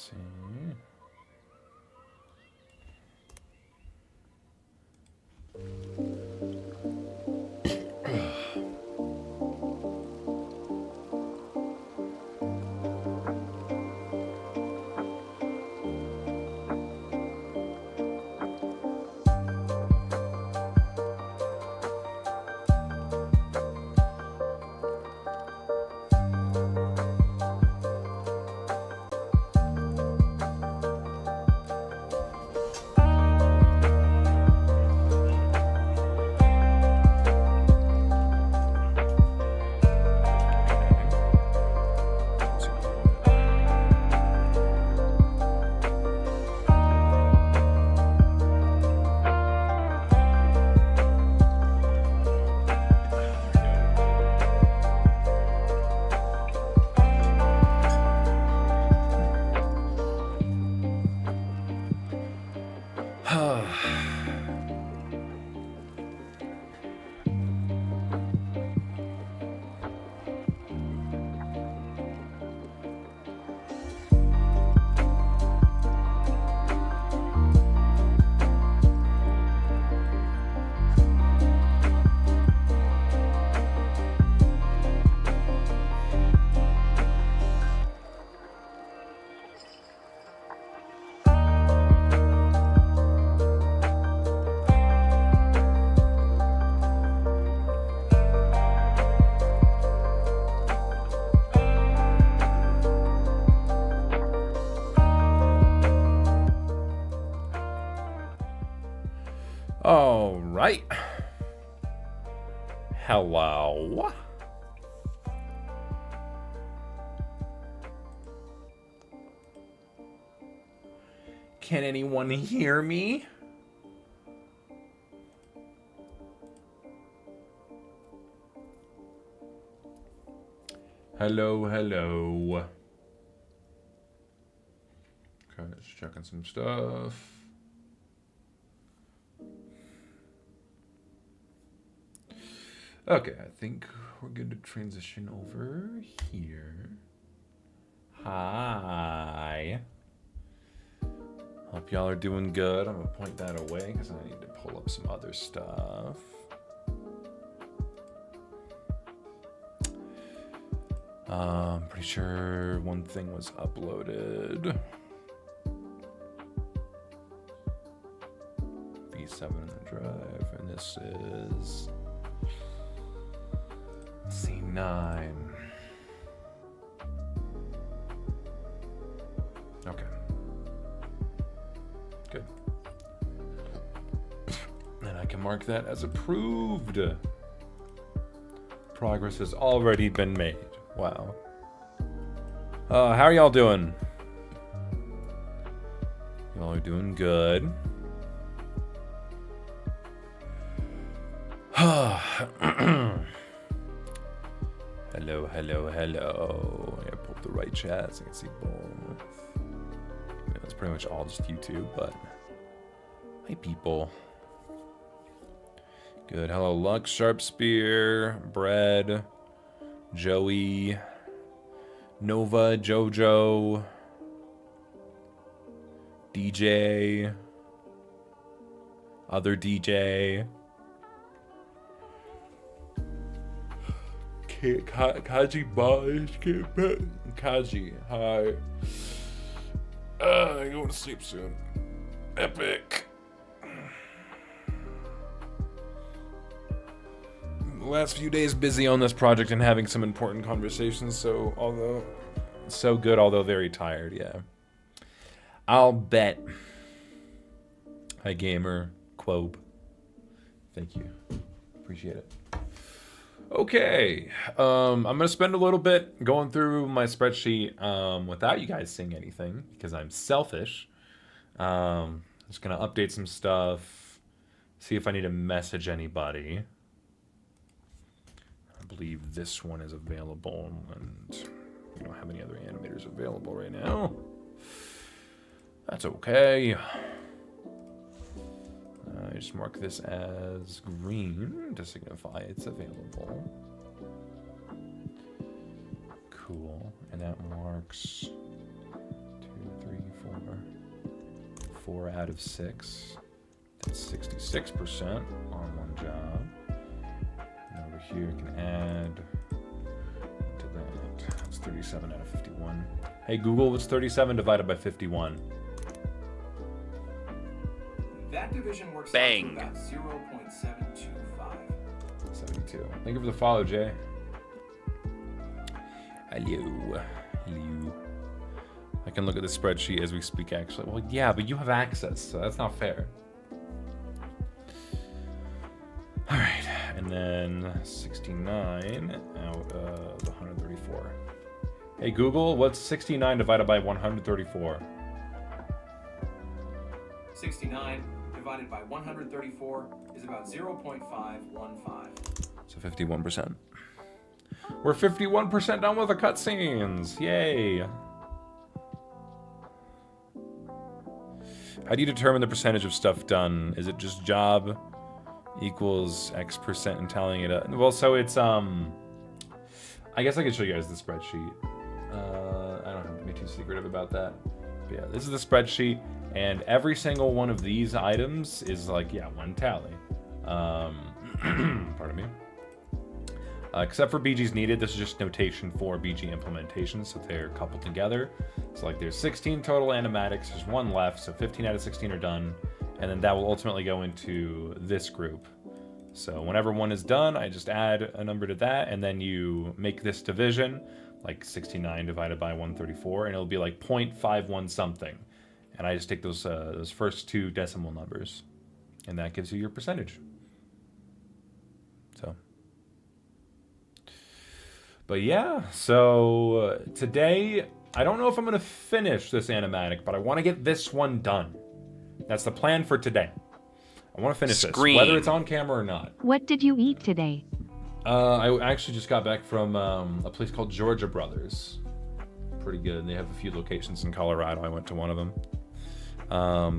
see. All right. Hello. Can anyone hear me? Hello, hello. Okay, just checking some stuff. Okay, I think we're good to transition over here. Hi. Hope y'all are doing good. I'm gonna point that away because I need to pull up some other stuff. I'm pretty sure one thing was uploaded. V7 in the drive, and this is C9. Okay. Good. And I can mark that as approved. Progress has already been made. Wow. How are y'all doing? Y'all are doing good. Hello, hello, hello. I pulled the right chat so I can see both. Yeah, it's pretty much all just YouTube, but hi, people. Good. Hello, Lux, Sharp Spear, Bread, Joey, Nova, Jojo, DJ, other DJ. Kaji Boys, Kaji, hi. I'm going to sleep soon. Epic. The last few days busy on this project and having some important conversations, so good, although very tired, yeah. I'll bet. Hi, Gamer, Quobe. Thank you. Appreciate it. Okay, I'm gonna spend a little bit going through my spreadsheet without you guys seeing anything because I'm selfish. Just gonna update some stuff, see if I need to message anybody. I believe this one is available, and we don't have any other animators available right now. That's okay. I just mark this as green to signify it's available. Cool. And that marks 2, 3, 4 out of 6. That's 66% on one job. And over here, you can add to that. That's 37 out of 51. Hey, Google, what's 37 divided by 51? That division works Bang. out to about 0.725. 72. Thank you for the follow, Jay. Hello. Hello. I can look at the spreadsheet as we speak, actually. Well, yeah, but you have access, so that's not fair. All right, and then 69 out of 134. Hey, Google, what's 69 divided by 134? 69 divided by 134 is about 0.515. So 51%. We're 51% done with the cutscenes. Yay. How do you determine the percentage of stuff done? Is it just job equals X percent and tallying it up? Well, so it's, I guess I could show you guys the spreadsheet. I don't have to be too secretive about that. But yeah, this is the spreadsheet, and every single one of these items is like, yeah, one tally. Pardon me. Except for BG's needed, this is just notation for BG implementation, so they're coupled together. So like there's 16 total animatics, there's one left, so 15 out of 16 are done, and then that will ultimately go into this group. So whenever one is done, I just add a number to that, and then you make this division, like 69 divided by 134, and it'll be like 0.51 something. And I just take those first two decimal numbers, and that gives you your percentage. So. But yeah, so today, I don't know if I'm going to finish this animatic, but I want to get this one done. That's the plan for today. I want to finish this, whether it's on camera or not. What did you eat today? I actually just got back from a place called Georgia Brothers. Pretty good. They have a few locations in Colorado. I went to one of them.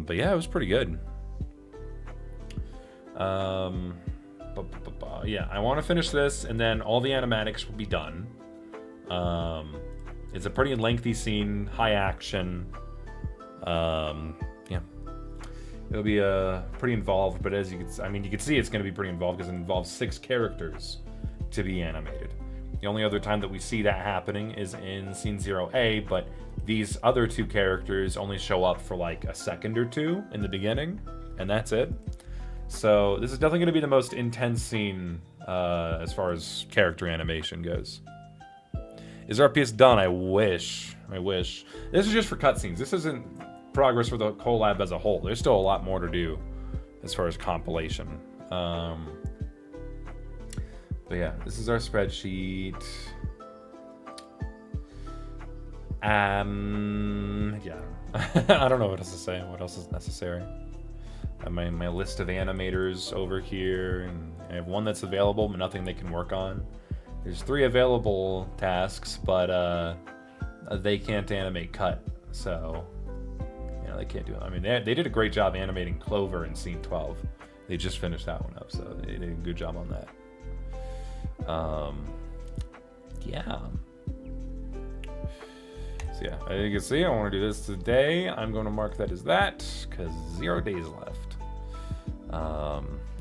But yeah, it was pretty good. Yeah, I want to finish this, and then all the animatics will be done. It's a pretty lengthy scene, high action. Yeah, it'll be pretty involved. But as you can see it's going to be pretty involved because it involves 6 characters to be animated. The only other time that we see that happening is in scene 0A, but these other 2 characters only show up for like a second or 2 in the beginning, and that's it. So this is definitely going to be the most intense scene as far as character animation goes. Is RPS done? I wish. This is just for cutscenes. This isn't progress for the collab as a whole. There's still a lot more to do as far as compilation. But yeah, this is our spreadsheet. Yeah. I don't know what else to say. What else is necessary? I have my list of animators over here, and I have one that's available, but nothing they can work on. There's 3 available tasks, but they can't animate cut, so you know, they can't do it. I mean, they did a great job animating Clover in scene 12. They just finished that one up, so they did a good job on that. Yeah. So yeah, as you can see, I want to do this today. I'm going to mark that as that, because 0 days left.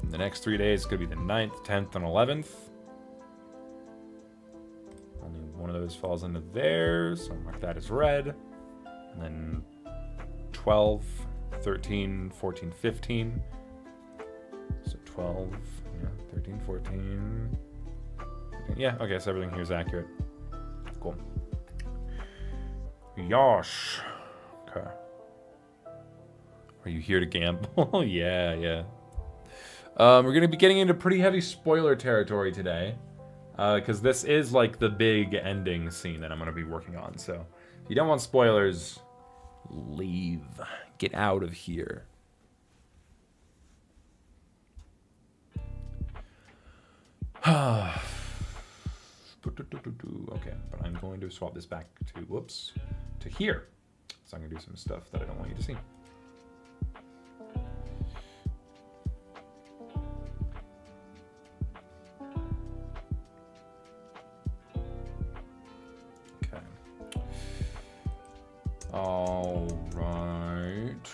The next 3 days could be the 9th, 10th, and 11th. Only one of those falls into there, so I'll mark that as red. And then 12, 13, 14, 15. So 12, yeah, 13, 14. Yeah, okay, so everything here is accurate. Cool. Yosh. Okay. Are you here to gamble? Yeah. We're going to be getting into pretty heavy spoiler territory today. Because this is like the big ending scene that I'm going to be working on. So if you don't want spoilers, leave. Get out of here. Okay, but I'm going to swap this back to here. So I'm going to do some stuff that I don't want you to see. Okay. All right.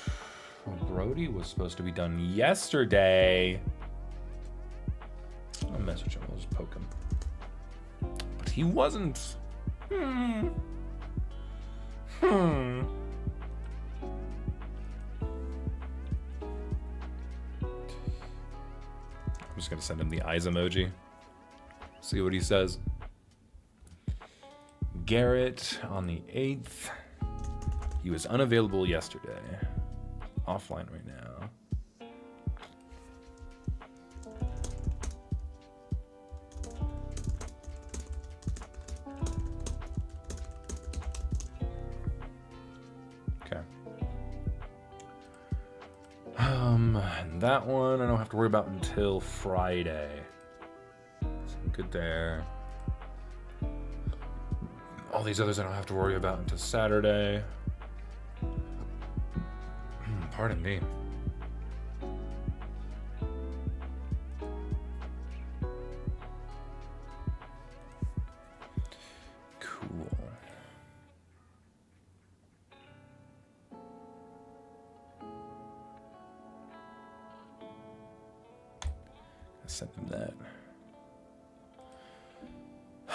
Brody was supposed to be done yesterday. I'll message him. I'll just poke him. But he wasn't. I'm just going to send him the eyes emoji. See what he says. Garrett on the 8th. He was unavailable yesterday. Offline right now. Okay. And that one I don't have to worry about until Friday. So good there. All these others I don't have to worry about until Saturday. Pardon me. Cool. I sent him that.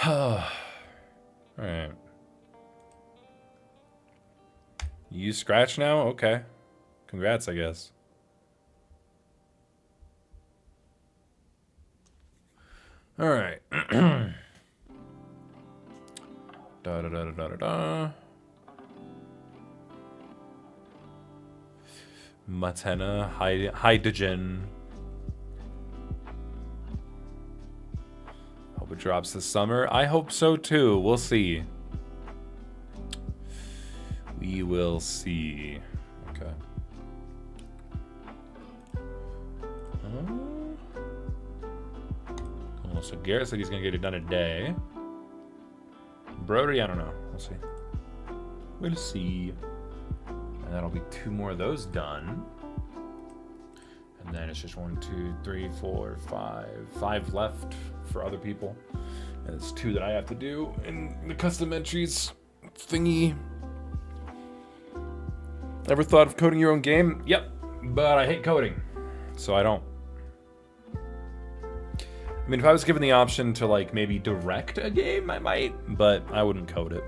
All right. You scratch now? Okay. Congrats, I guess. All right. Da da da da da da da. Matena, hydrogen. Hope it drops this summer. I hope so too. We'll see. We will see. Okay. Cool. So Garrett said he's gonna get it done a day. Brody, I don't know. We'll see. We'll see. And that'll be 2 more of those done. And then it's just 1, 2, 3, 4, 5. 5 left for other people. And it's 2 that I have to do in the custom entries thingy. Ever thought of coding your own game? Yep, but I hate coding, so I don't. I mean, if I was given the option to, like, maybe direct a game, I might, but I wouldn't code it.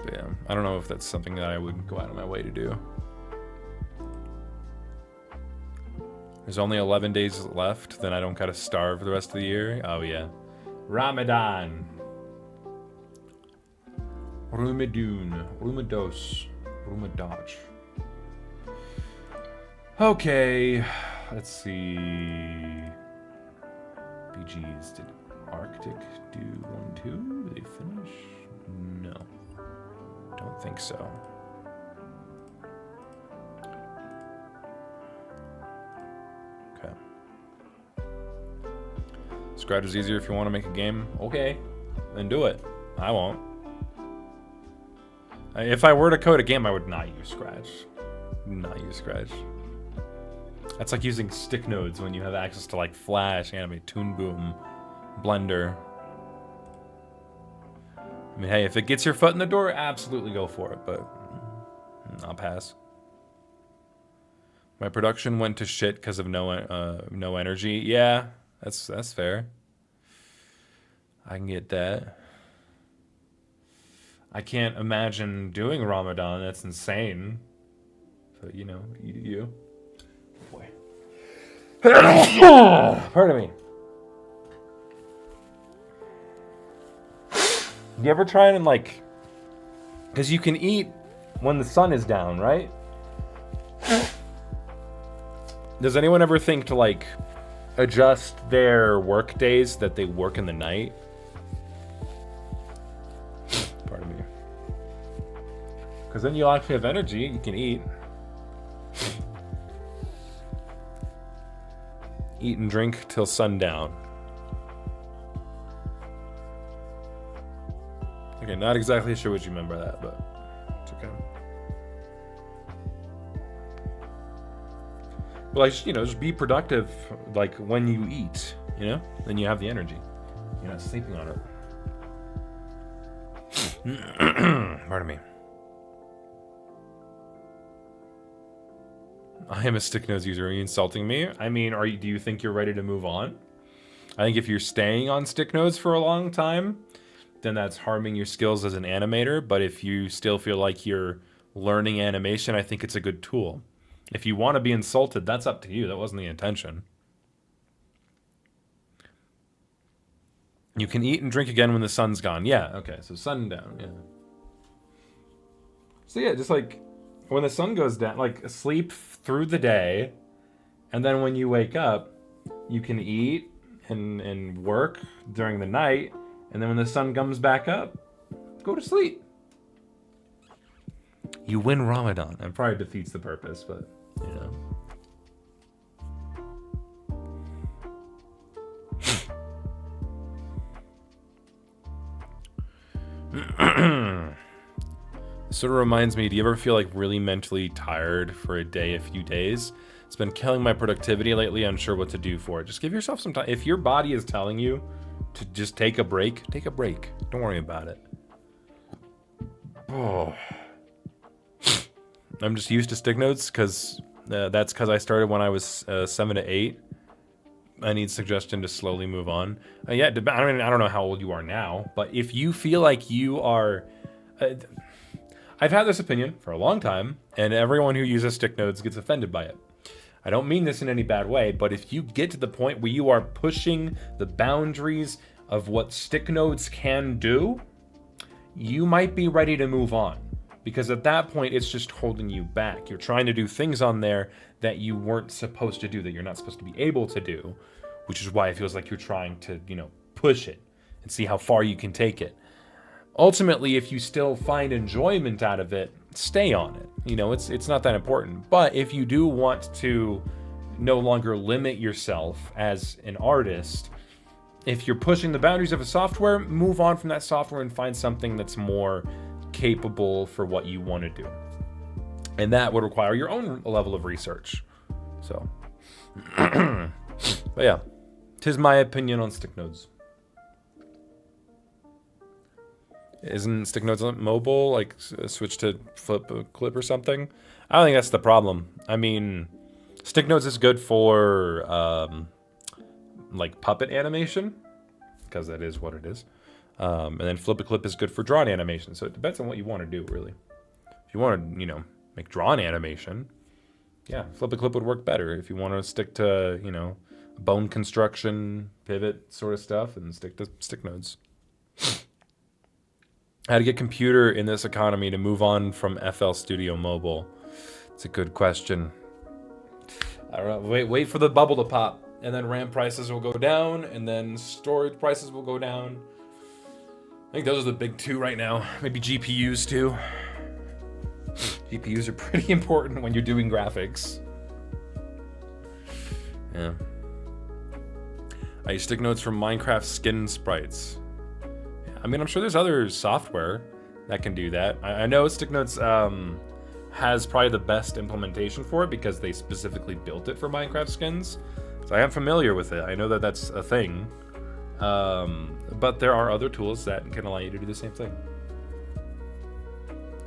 But yeah, I don't know if that's something that I would go out of my way to do. There's only 11 days left, then I don't gotta starve the rest of the year. Oh yeah. Ramadan. Rumadun. Rumados. Rumadaj. Okay. Let's see. BGs. Did Arctic do 1, 2? Did they finish? No. Don't think so. Okay. Scratch is easier if you want to make a game. Okay. Then do it. I won't. If I were to code a game, I would not use Scratch. Not use Scratch. That's like using stick nodes when you have access to like Flash, Animate, Toon Boom, Blender. I mean, hey, if it gets your foot in the door, absolutely go for it, but I'll pass. My production went to shit because of no energy. Yeah, that's fair. I can get that. I can't imagine doing Ramadan. That's insane. So, you know, you do you. Boy. Pardon me. You ever try and, like... Because you can eat when the sun is down, right? Does anyone ever think to, like, adjust their work days that they work in the night? Pardon me. Because then you'll actually have energy. You can eat. Eat and drink till sundown. Okay, not exactly sure what you meant by that, but it's okay. But like, you know, just be productive, like when you eat, you know? Then you have the energy. You're not sleeping on it. Pardon me. I am a stick notes user. Are you insulting me? I mean, do you think you're ready to move on? I think if you're staying on stick notes for a long time, then that's harming your skills as an animator. But if you still feel like you're learning animation, I think it's a good tool. If you want to be insulted, that's up to you. That wasn't the intention. You can eat and drink again when the sun's gone. Yeah, okay, so sundown, yeah. So yeah, just like when the sun goes down, like sleep through the day, and then when you wake up, you can eat and work during the night, and then when the sun comes back up, go to sleep. You win Ramadan. It probably defeats the purpose, but you know. Sort of reminds me, do you ever feel like really mentally tired for a day, a few days? It's been killing my productivity lately, unsure what to do for it. Just give yourself some time. If your body is telling you to just take a break, take a break. Don't worry about it. Oh. I'm just used to stick notes because that's because I started when I was 7 to 8. I need suggestion to slowly move on. Yeah, I don't know how old you are now, but if you feel like you are... I've had this opinion for a long time, and everyone who uses stick notes gets offended by it. I don't mean this in any bad way, but if you get to the point where you are pushing the boundaries of what stick notes can do, you might be ready to move on. Because at that point, it's just holding you back. You're trying to do things on there that you weren't supposed to do, that you're not supposed to be able to do, which is why it feels like you're trying to, push it and see how far you can take it. Ultimately, if you still find enjoyment out of it, stay on it. It's not that important. But if you do want to no longer limit yourself as an artist, if you're pushing the boundaries of a software, move on from that software and find something that's more capable for what you want to do. And that would require your own level of research. So, but yeah, 'tis my opinion on stick notes. Isn't stick notes mobile? Like switch to flip a clip or something? I don't think that's the problem. I mean, stick notes is good for like puppet animation, because that is what it is. And then flip a clip is good for drawn animation. So it depends on what you want to do, really. If you want to, make drawn animation, yeah, flip a clip would work better. If you want to stick to, bone construction, pivot sort of stuff, and stick to stick nodes. How to get computer in this economy to move on from FL Studio Mobile? It's a good question. I don't know. Wait for the bubble to pop, and then RAM prices will go down, and then storage prices will go down. I think those are the big two right now. Maybe GPUs too. GPUs are pretty important when you're doing graphics. Yeah. I use stick notes from Minecraft skin sprites. I mean, I'm sure there's other software that can do that. I know stick notes has probably the best implementation for it because they specifically built it for Minecraft skins. So I am familiar with it. I know that that's a thing. But there are other tools that can allow you to do the same thing.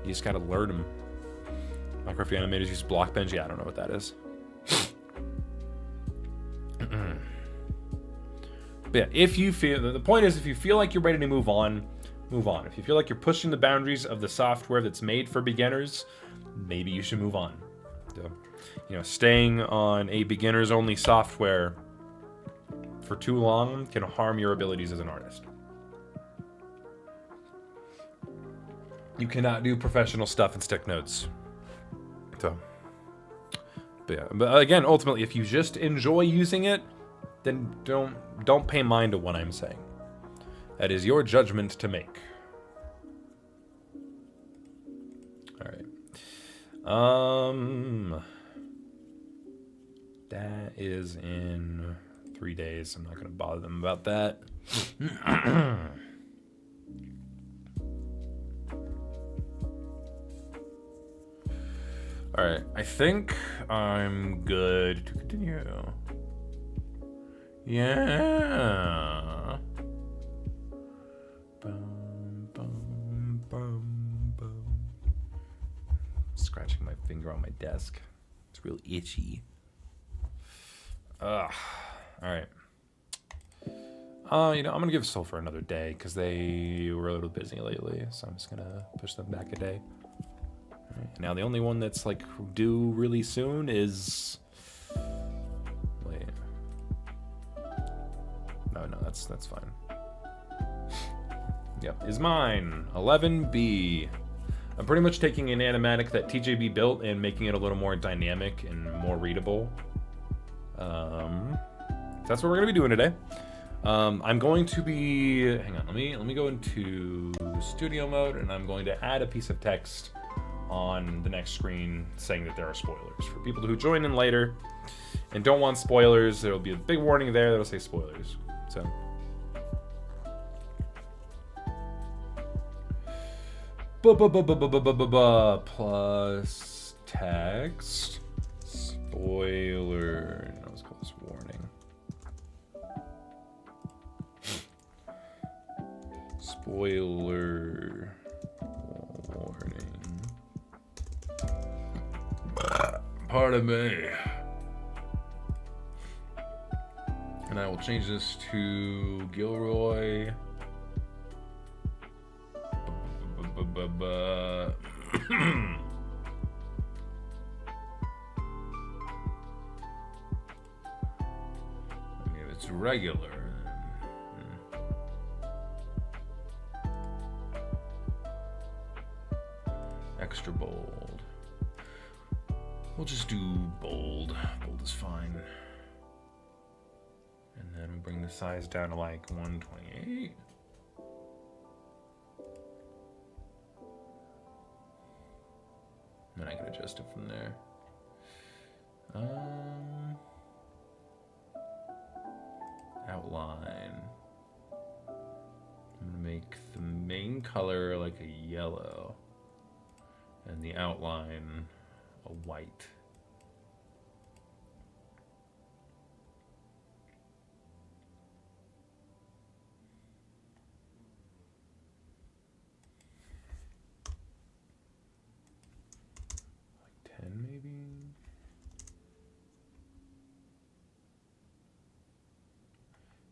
You just gotta learn them. Minecraft animators use Blockbench. Yeah, I don't know what that is. But yeah, the point is, if you feel like you're ready to move on, move on. If you feel like you're pushing the boundaries of the software that's made for beginners, maybe you should move on. So, staying on a beginners-only software for too long can harm your abilities as an artist. You cannot do professional stuff in stick notes. So, but again, ultimately, if you just enjoy using it, then don't pay mind to what I'm saying. That is your judgment to make. All right. That is in 3 days. I'm not going to bother them about that. All right. I think I'm good to continue. Yeah. Boom, boom, boom, boom. Scratching my finger on my desk. It's real itchy. Ugh. All right. You know, I'm gonna give Sulfur another day because they were a little busy lately, so I'm just gonna push them back a day. All right. Now the only one that's like due really soon is. Wait. No, that's fine. Yep, is mine. 11B. I'm pretty much taking an animatic that TJB built and making it a little more dynamic and more readable. That's what we're gonna be doing today. I'm going to be, hang on, let me go into studio mode, and I'm going to add a piece of text on the next screen saying that there are spoilers. For people who join in later and don't want spoilers, there will be a big warning there that'll say spoilers. So. Plus text spoiler. No, let's call this warning. Spoiler warning. Pardon me. And I will change this to Gilroy. If it's regular, extra bold. We'll just do bold. Bold is fine. And then we'll bring the size down to like 128. And I can adjust it from there. Outline. I'm gonna make the main color like a yellow, and the outline a white. Maybe.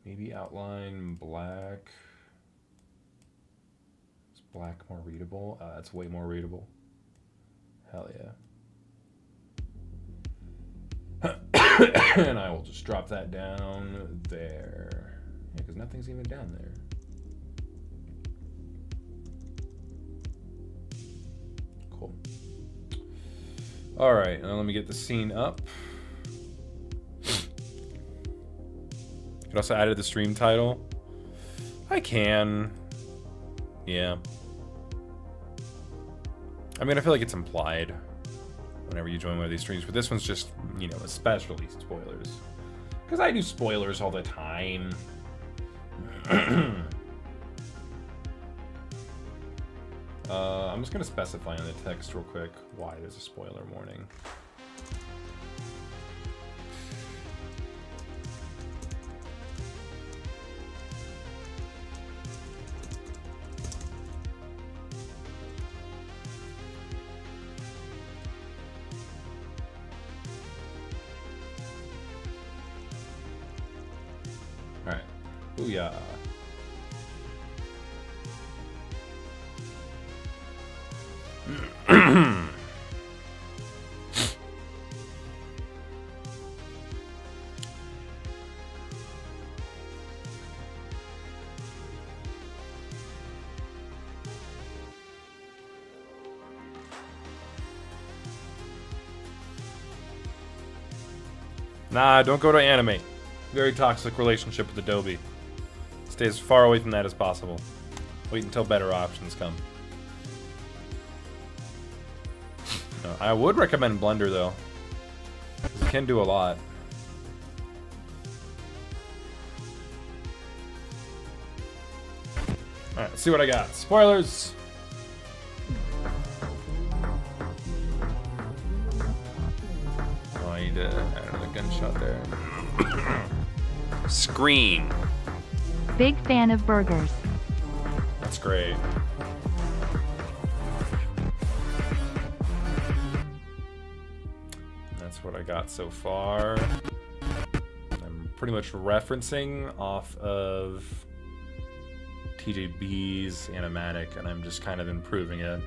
Maybe outline black. Is black more readable? That's way more readable. Hell yeah. And I will just drop that down there. Yeah, because nothing's even down there. Cool. All right, now let me get the scene up. Could also add the stream title. I can. Yeah. I mean, I feel like it's implied whenever you join one of these streams, but this one's just, you know, especially spoilers. Because I do spoilers all the time. I'm just going to specify in the text real quick why there's a spoiler warning. All right. Booyah. Nah, don't go to Animate. Very toxic relationship with Adobe. Stay as far away from that as possible. Wait until better options come. I would recommend Blender though. It can do a lot. Alright, let's see what I got. Spoilers! Oh, I need to add another gunshot there. Screen. Big fan of burgers. That's great. That's I got so far. I'm pretty much referencing off of TJB's Animatic, and I'm just kind of improving it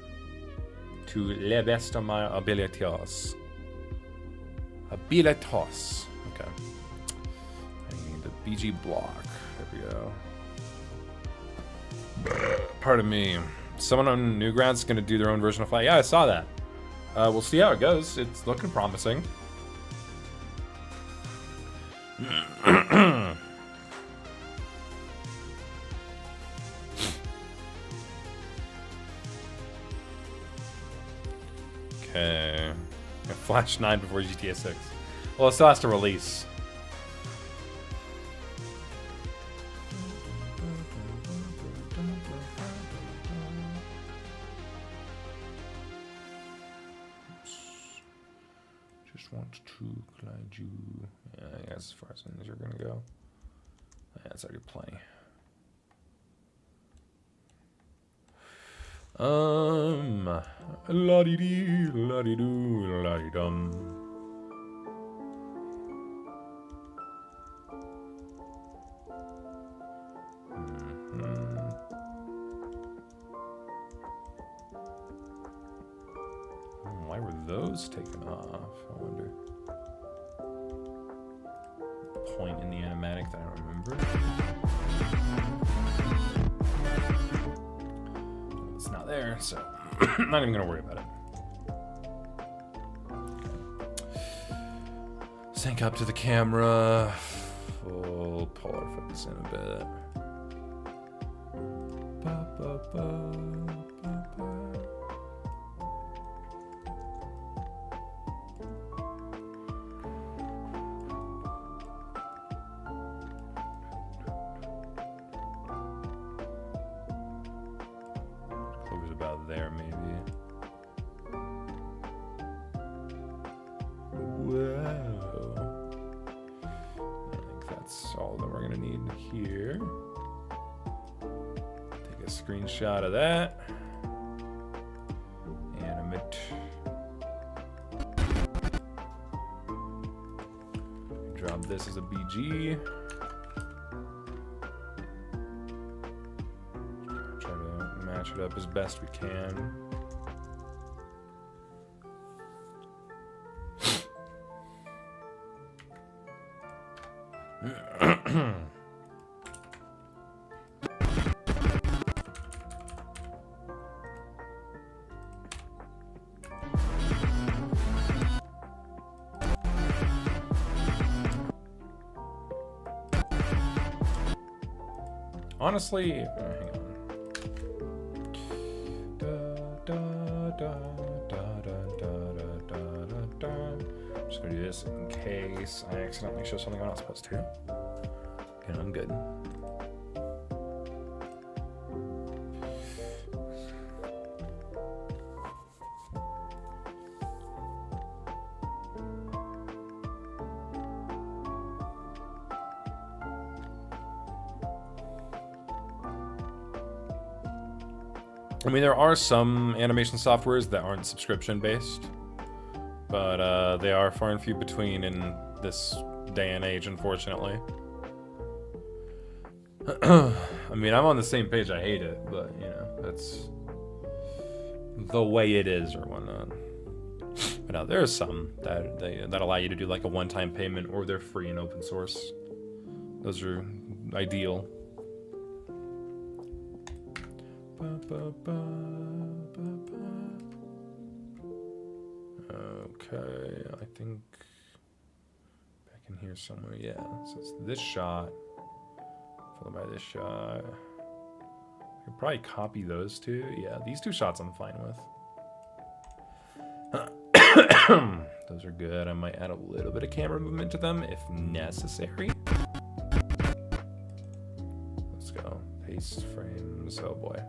to le best of my abilities. Abilities. Okay. I need the BG block. There we go. Pardon me. Someone on Newgrounds is going to do their own version of Fly. Yeah, I saw that. We'll see how it goes. It's looking promising. Okay. Flash 9 before GTA 6. Well, it still has to release. Just want to glide you. Yeah, I guess as far as you're gonna go. Yeah, it's already playing. La-dee-dee, la-dee-doo, la-dee-dum. Why were those taken off? I wonder. Point in the animatic that I don't remember. It's not there, so I'm not even gonna worry about it. Sync up to the camera. We'll pull our focus in a bit. Ba, ba, ba, ba, ba. Clover's about there, maybe. Whoa. I think that's all that we're gonna need here. Take a screenshot of that. Animate. Drop this as a BG. Try to match it up as best we can. Honestly, hang on. I'm just gonna do this in case I accidentally show something I'm not supposed to. And I'm good. I mean, there are some animation softwares that aren't subscription based, but they are far and few between in this day and age, unfortunately. I mean, I'm on the same page. I hate it, but you know, that's the way it is or whatnot. But no, there are some that allow you to do like a one-time payment, or they're free and open source. Those are ideal. Okay, I think back in here somewhere. Yeah, so it's this shot followed by this shot. I could probably copy those two. Yeah, these two shots I'm fine with. Those are good. I might add a little bit of camera movement to them if necessary. Let's go. Paste frames. Oh boy.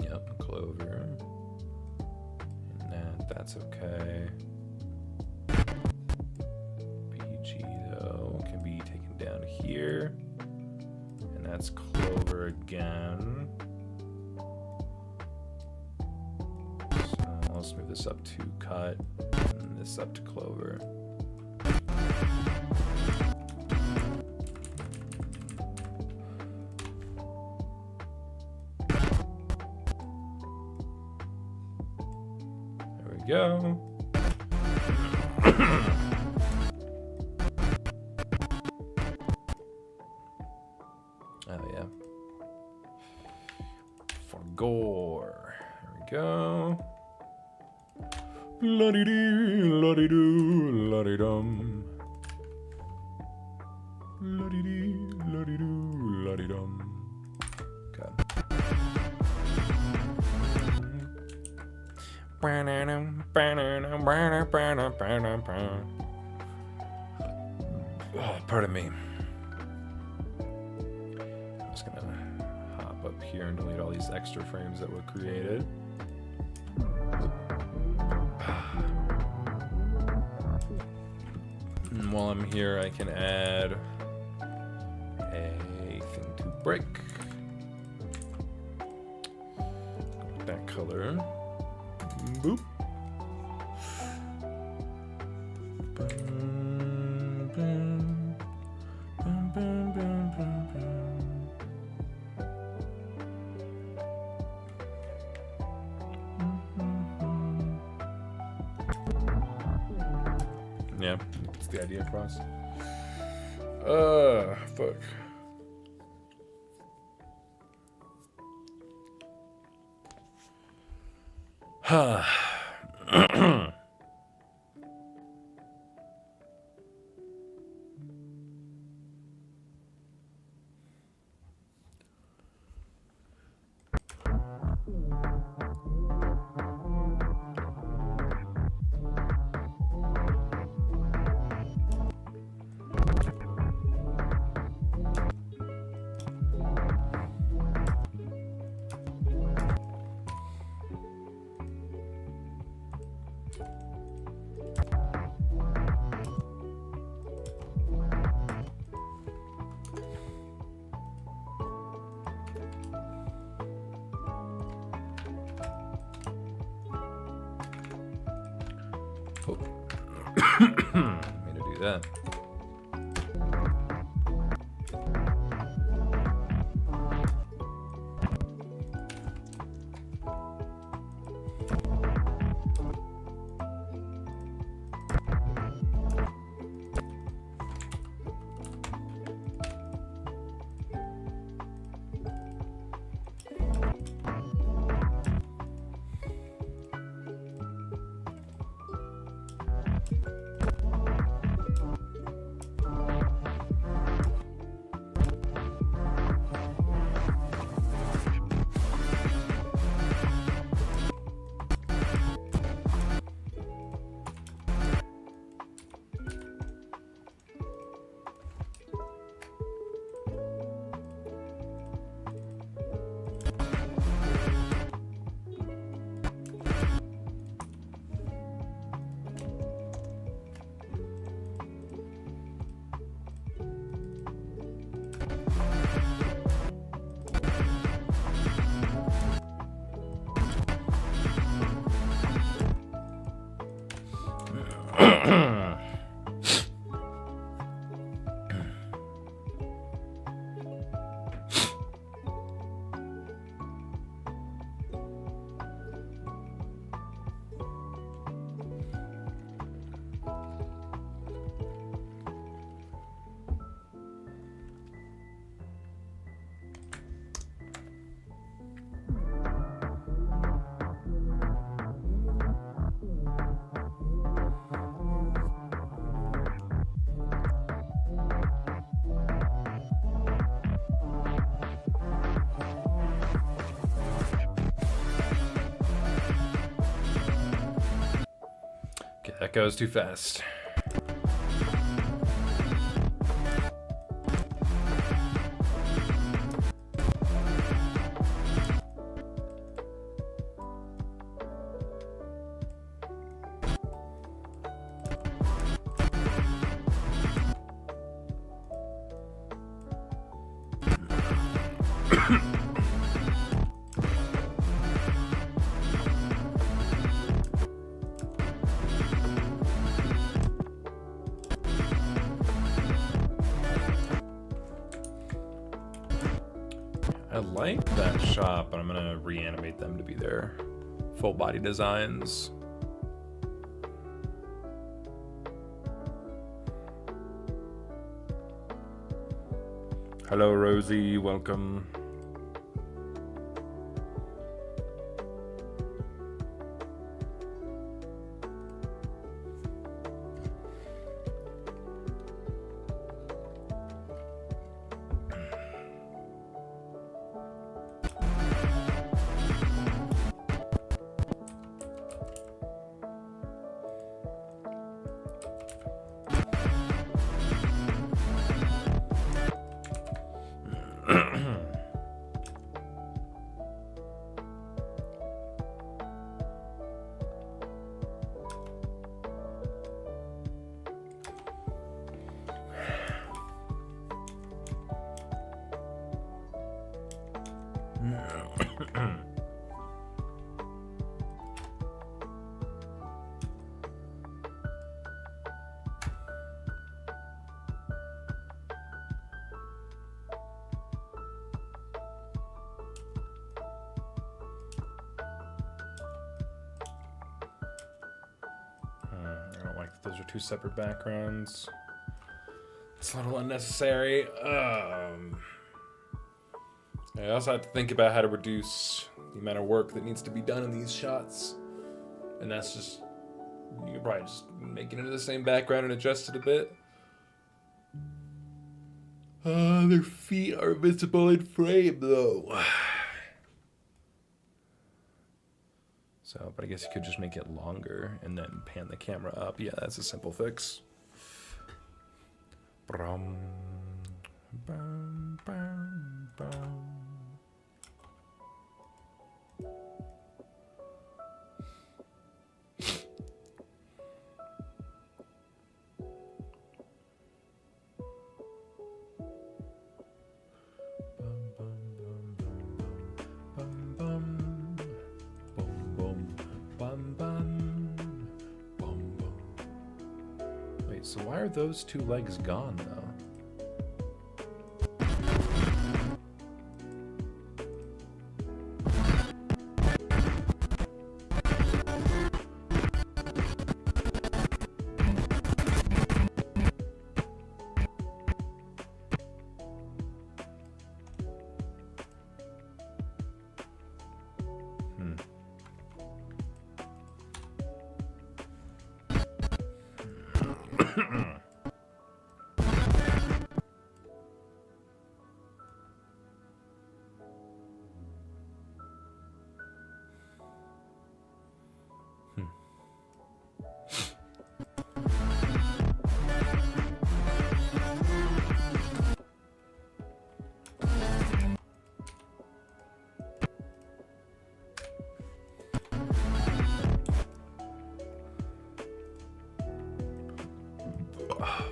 Yep, Clover. And that's okay. PG though can be taken down here. And that's Clover again. Let's move this up to cut, and this up to clover. There we go. Oh yeah. For gore. There we go. La-dee-dee, la-dee-doo, la-dee-dum. La-dee-dee, la-dee-doo, la-dee-dum. Okay. Oh, pardon me. I'm just gonna hop up here and delete all these extra frames that were created. And while I'm here, I can add a thing to break. That color. Boop. Boom, boom, boom, boom, boom, boom, boom. Yeah, that's the idea across. Fuck. Oh. Need to do that. Okay, that goes too fast. I like that shot, but I'm gonna reanimate them to be their full body designs. Hello, Rosie. Welcome. I don't like that those are two separate backgrounds. It's a little unnecessary. I also have to think about how to reduce the amount of work that needs to be done in these shots. And that's just, you could probably just make it into the same background and adjust it a bit. Their feet are visible in frame though. So, but I guess you could just make it longer and then pan the camera up. Yeah, that's a simple fix. Brum, bum, bum, bum. Wait, so why are those two legs gone though?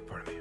Pardon me.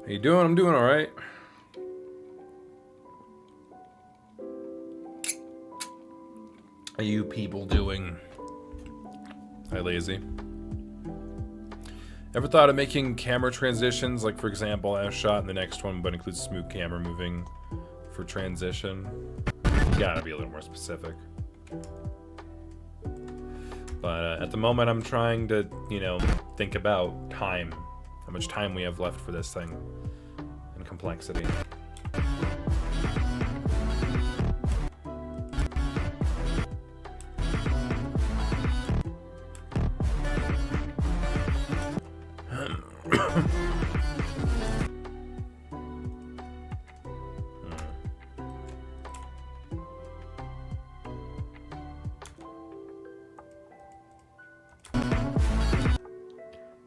How you doing? I'm doing all right. How you people doing? Hi, lazy. Ever thought of making camera transitions, like for example, as shot in the next one, but includes smooth camera moving for transition? You gotta be a little more specific. But at the moment, I'm trying to, think about time. How much time we have left for this thing, and complexity.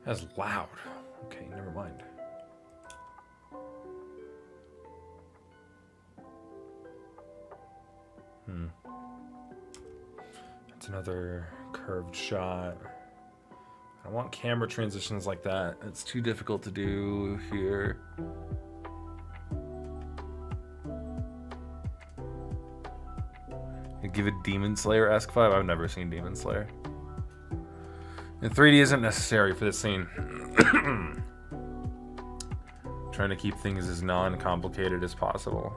That's loud. Okay, never mind. That's another curved shot. I want camera transitions like that. It's too difficult to do here. You give a Demon Slayer-esque vibe? I've never seen Demon Slayer. And 3D isn't necessary for this scene. Trying to keep things as non-complicated as possible.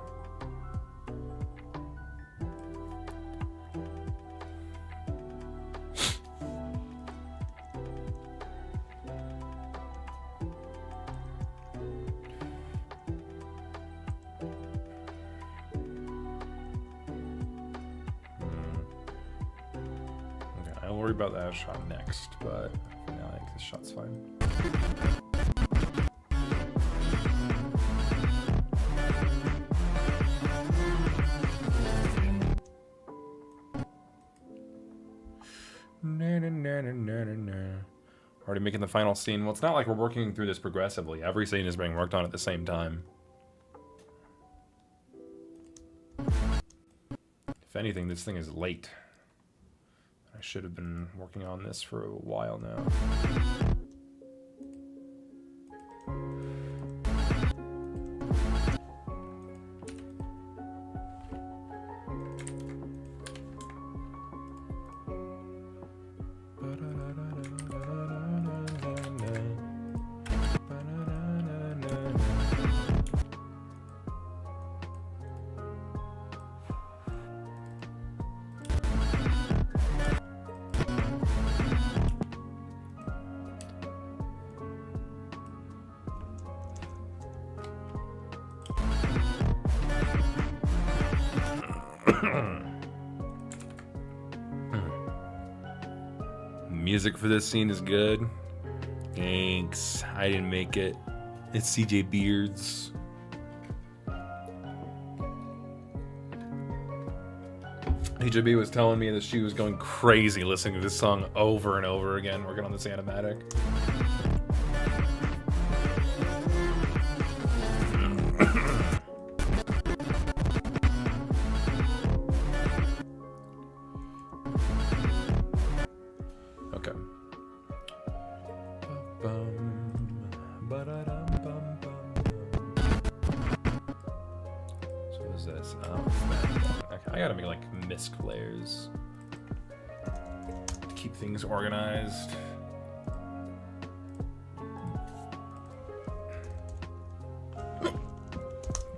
I'll worry about that shot next, but for now I think this shot's fine. Already making the final scene. Well, it's not like we're working through this progressively. Every scene is being worked on at the same time. If anything, this thing is late. I should have been working on this for a while now. Music for this scene is good. Thanks. I didn't make it. It's CJ Beards. HJB was telling me that she was going crazy listening to this song over and over again, working on this animatic. Layers to keep things organized.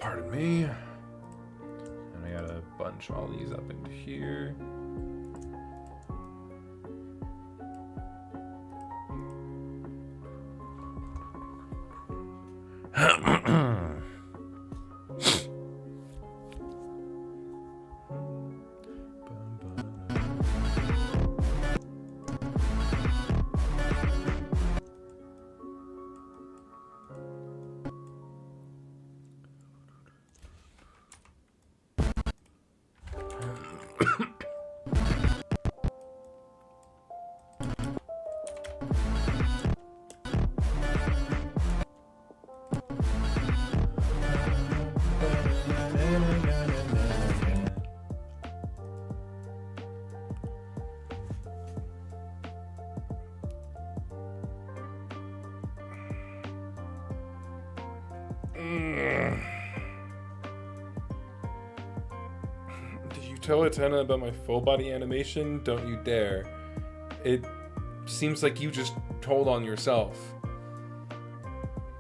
Pardon me. And I gotta bunch all these up into here. Did you tell Atena about my full body animation? Don't you dare. It seems like you just told on yourself.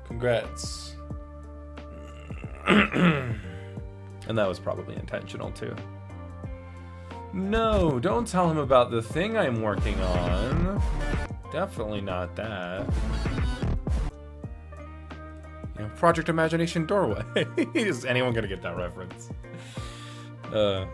Congrats. And that was probably intentional too. No, don't tell him about the thing I'm working on. Definitely not that. You know, Project Imagination Doorway. Is anyone gonna get that reference? Okay,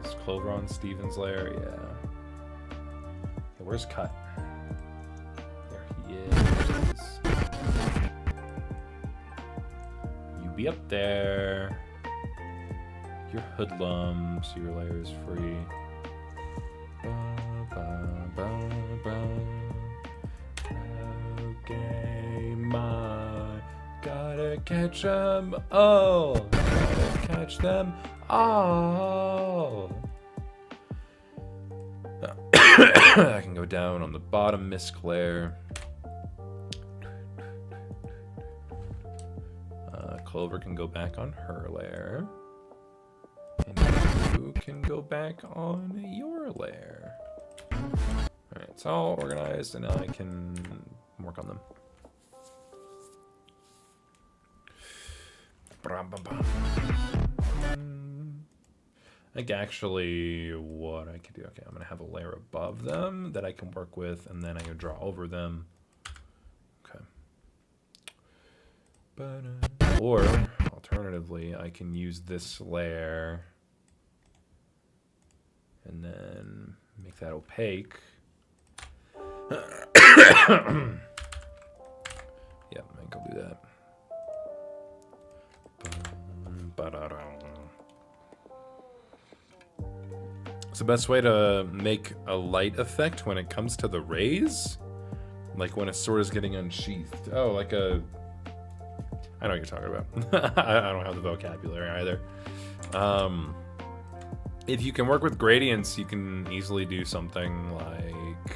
is Clover on Steven's lair? Yeah. Where's Cut? There he is. You be up there. Your hoodlums, your layer is free. Okay, gotta catch them all. Gotta catch them all. I can go down on the bottom, Miss Claire. Clover can go back on her lair. And you can go back on your lair. Alright, it's all organized, and now I can work on them. I think actually what I could do, okay, I'm going to have a layer above them that I can work with, and then I can draw over them. Okay. Or, alternatively, I can use this layer and then make that opaque. Yeah, I can do that. It's the best way to make a light effect when it comes to the rays? Like when a sword is getting unsheathed. Oh, like a... I know what you're talking about. I don't have the vocabulary either. If you can work with gradients, you can easily do something like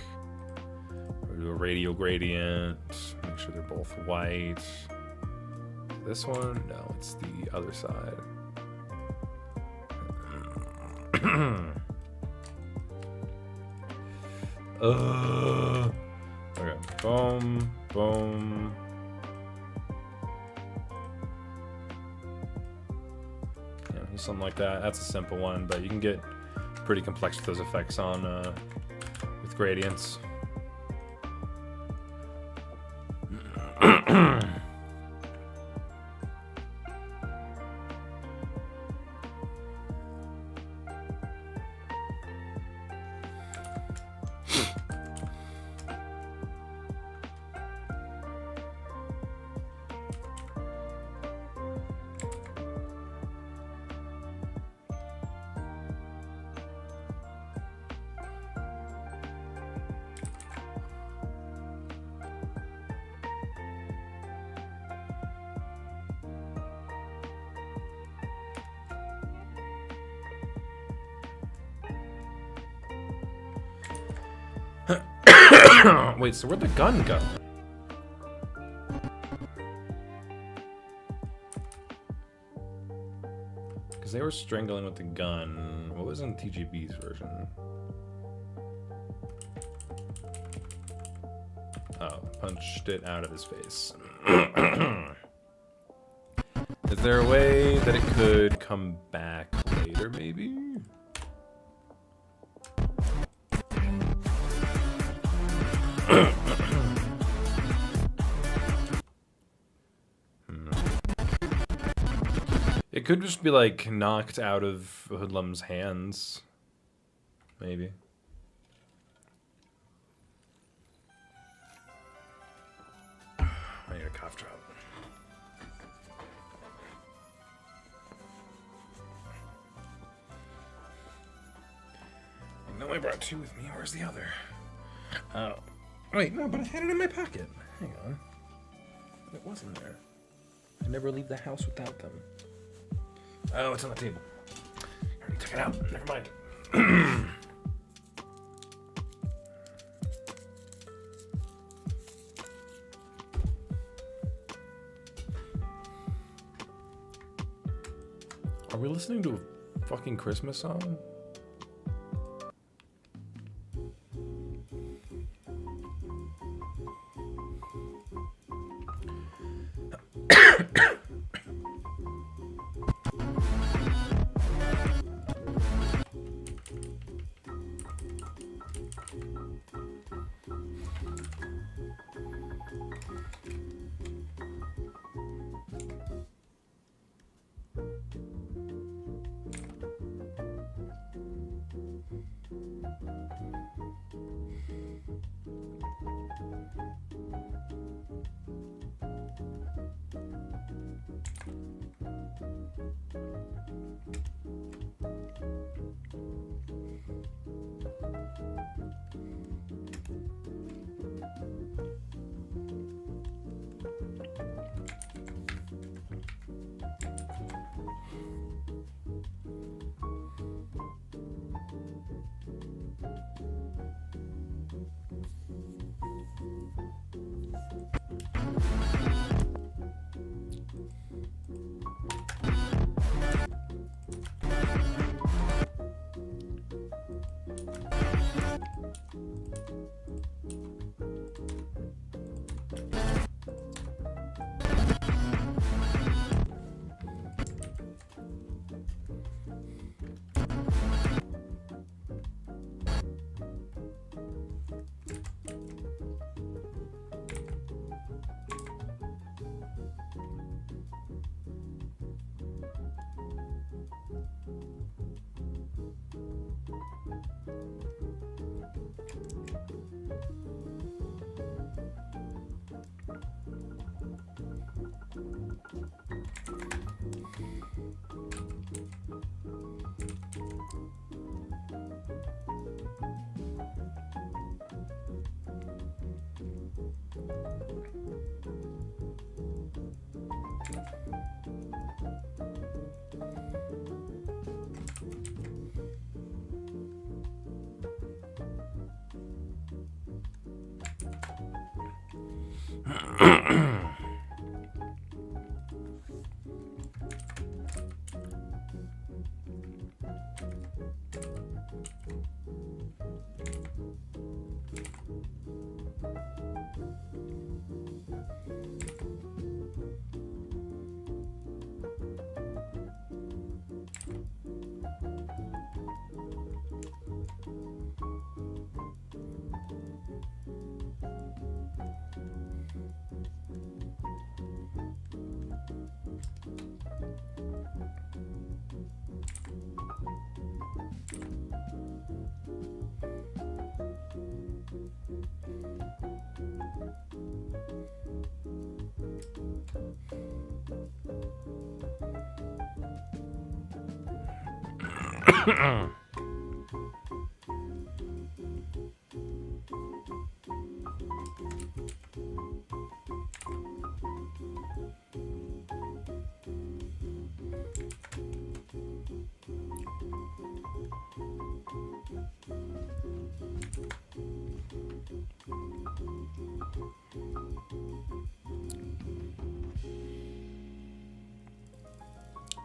do a radial gradient, make sure they're both white. This one? No, it's the other side. Okay, boom, boom. Something like that. That's a simple one, but you can get pretty complex with those effects on with gradients. Wait, so where'd the gun go? Because they were strangling with the gun. What was in TGB's version? Oh, punched it out of his face. Is there a way that it could come back later, maybe? It could just be like knocked out of Hoodlum's hands. Maybe. I need a cough drop. I know I brought two with me. Where's the other? Oh. Wait, no, but I had it in my pocket. Hang on. It wasn't there. I never leave the house without them. Oh, it's on the table. I already took it out. Never mind. Are we listening to a fucking Christmas song?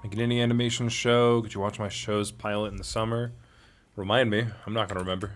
Make an indie animation show. Could you watch my show's pilot in the summer? Remind me. I'm not going to remember.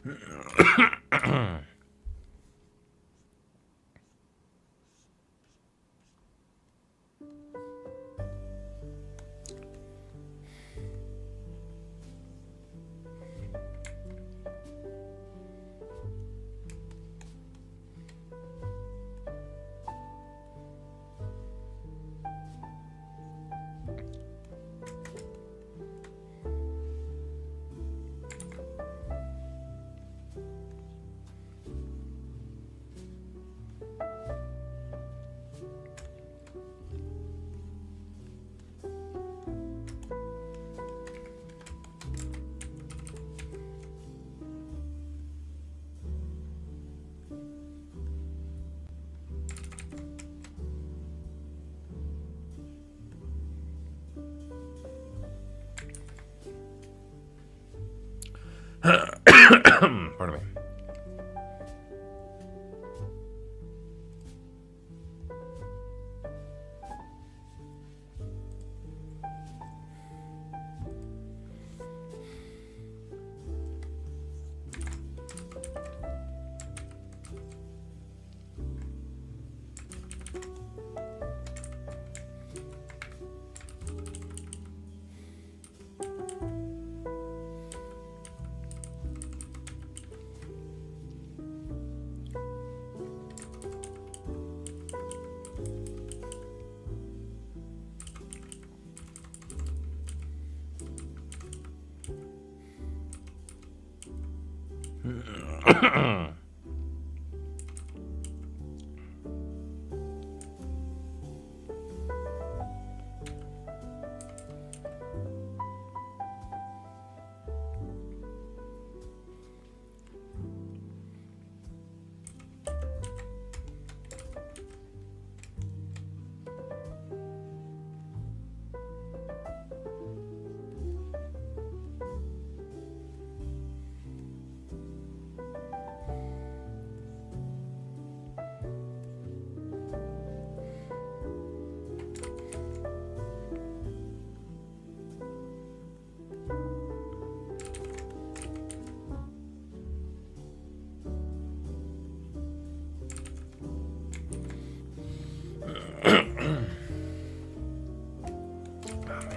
Pardon me.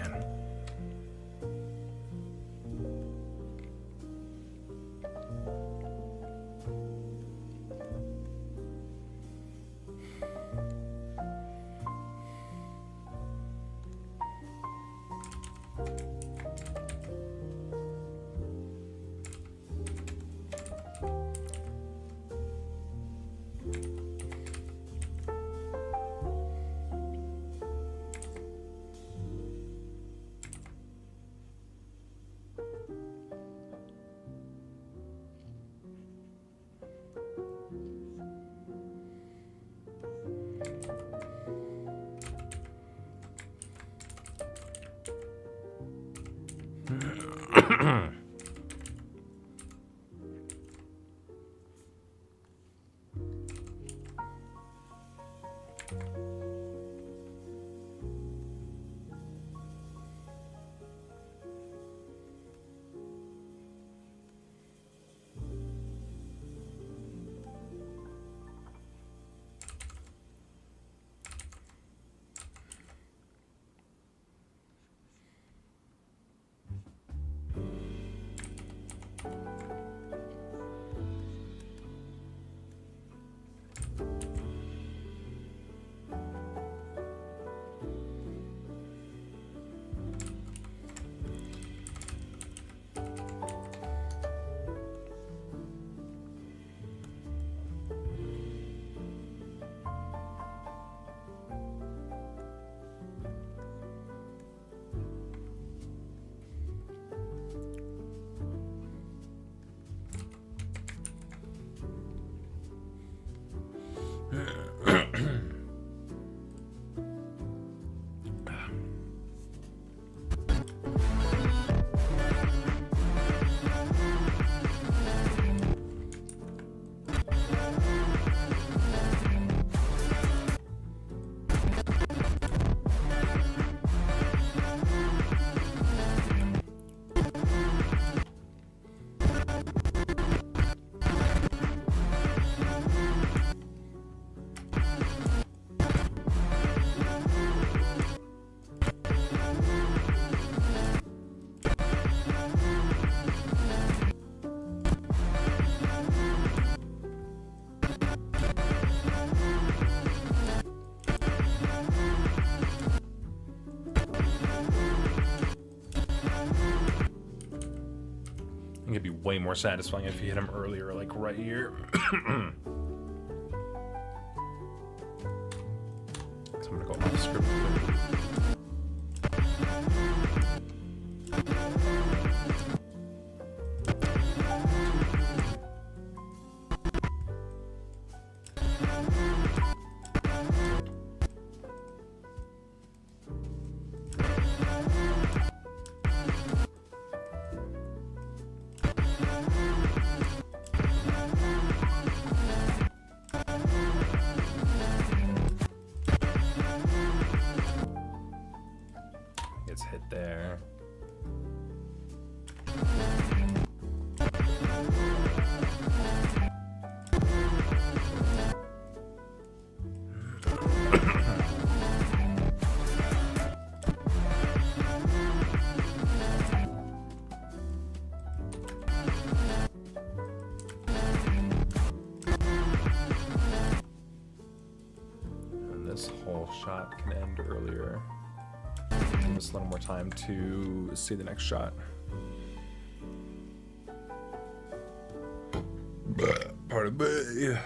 it'd be way more satisfying if you hit him earlier, like right here. So I'm gonna go off script. Gets hit there. And this whole shot can end earlier. Give us a little more time to see the next shot. Pardon me.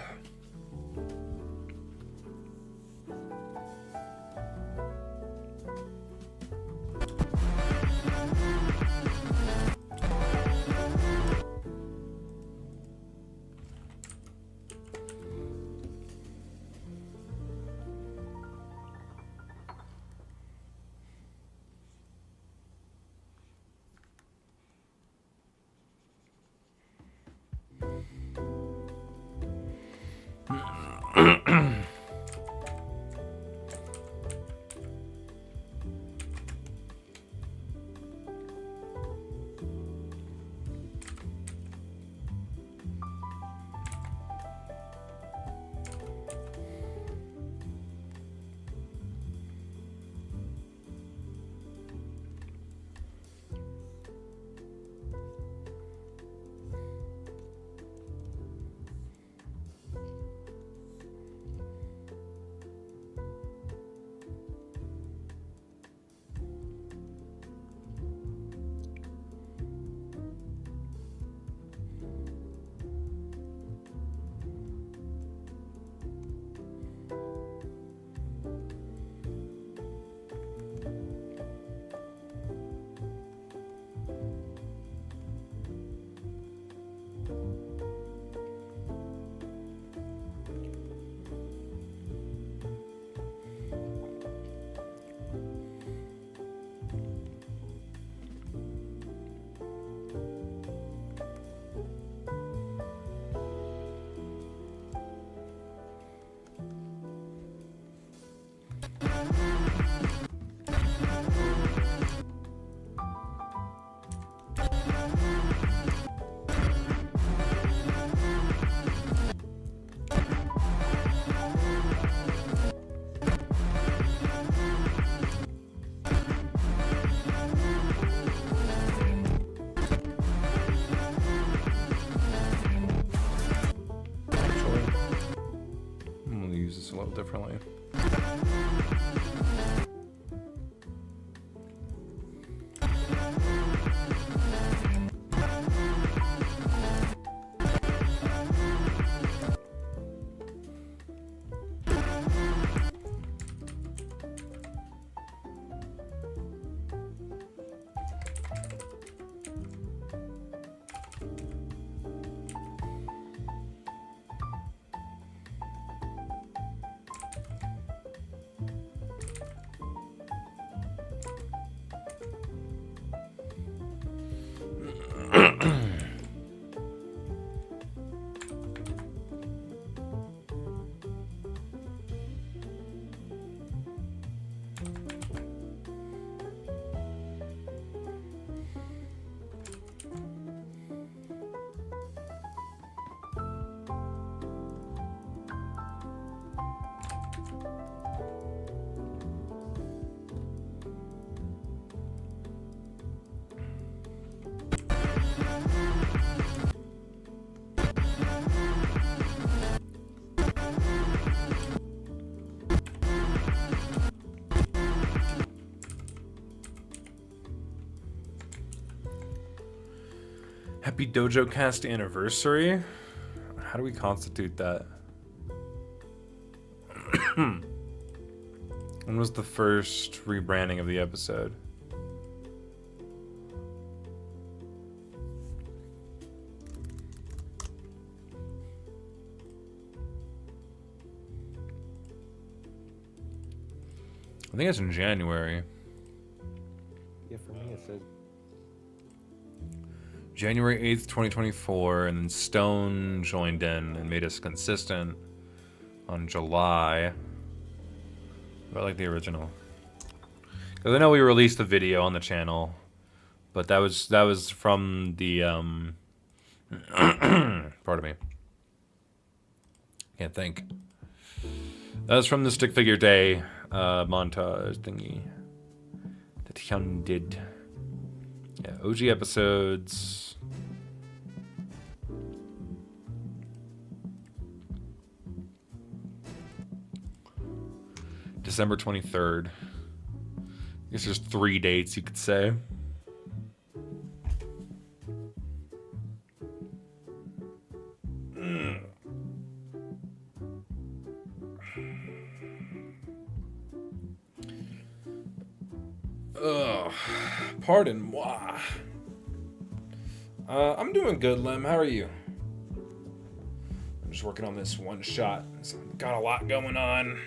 Happy Dojo Cast anniversary? How do we constitute that? When was the first rebranding of the episode? I think it's in January. Yeah, for me it said January 8th, 2024, and then Stone joined in and made us consistent on July. But I like the original. Because I know we released the video on the channel, but that was from the pardon me. Can't think. That was from the Stick Figure Day montage thingy that Hyun did. Yeah, OG episodes. December 23rd. I guess there's 3 dates you could say. Ugh. Pardon moi. I'm doing good, Lem. How are you? I'm just working on this one shot. It's got a lot going on.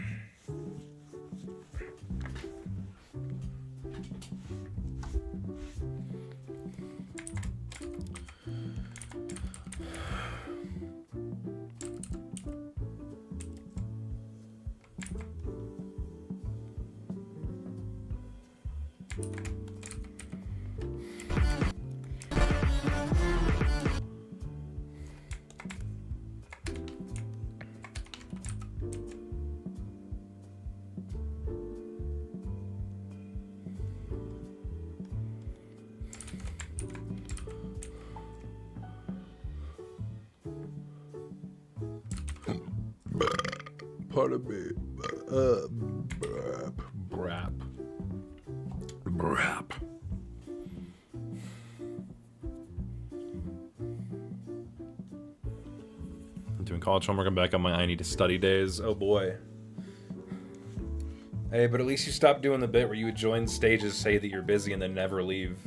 Pardon me. Brap. I'm doing college homework. I'm back on my I need to study days. Oh boy. Hey, but at least you stopped doing the bit where you would join stages, say that you're busy, and then never leave.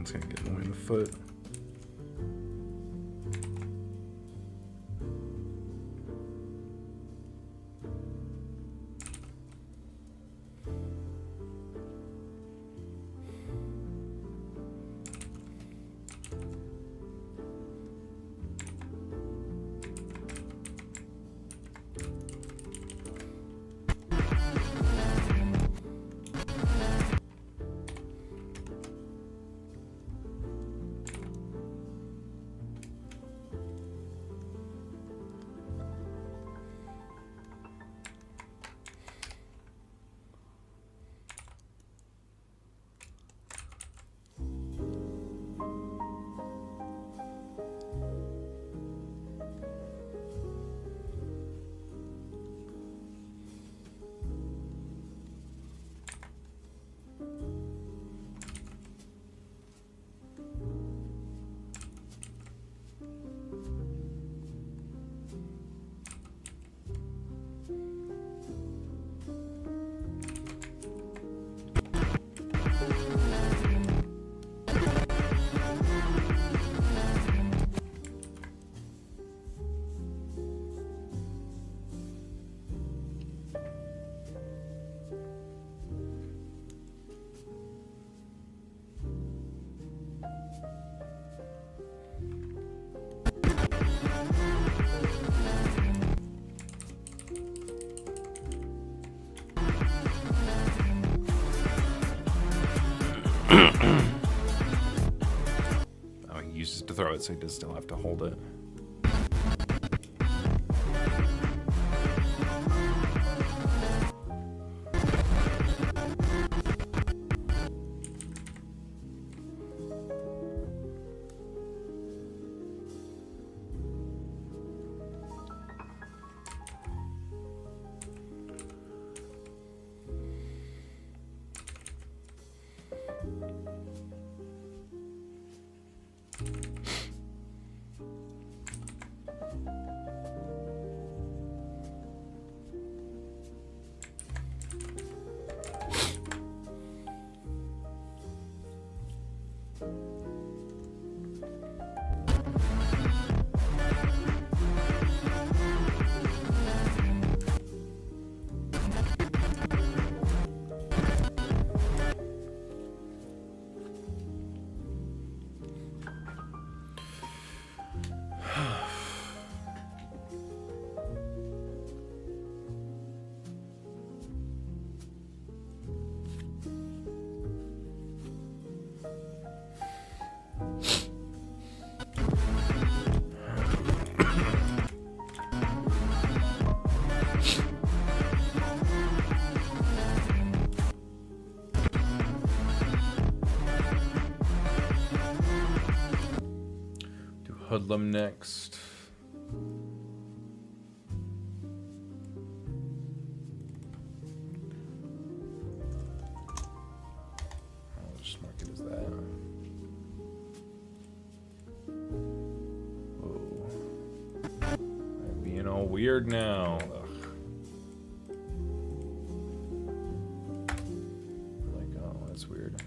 It's gonna get in the way of the foot. Oh, he uses it to throw it, so he does still have to hold it. Hoodlum next. I'll just mark it as that. Whoa. I'm being all weird now. Ugh. Like, oh, that's weird.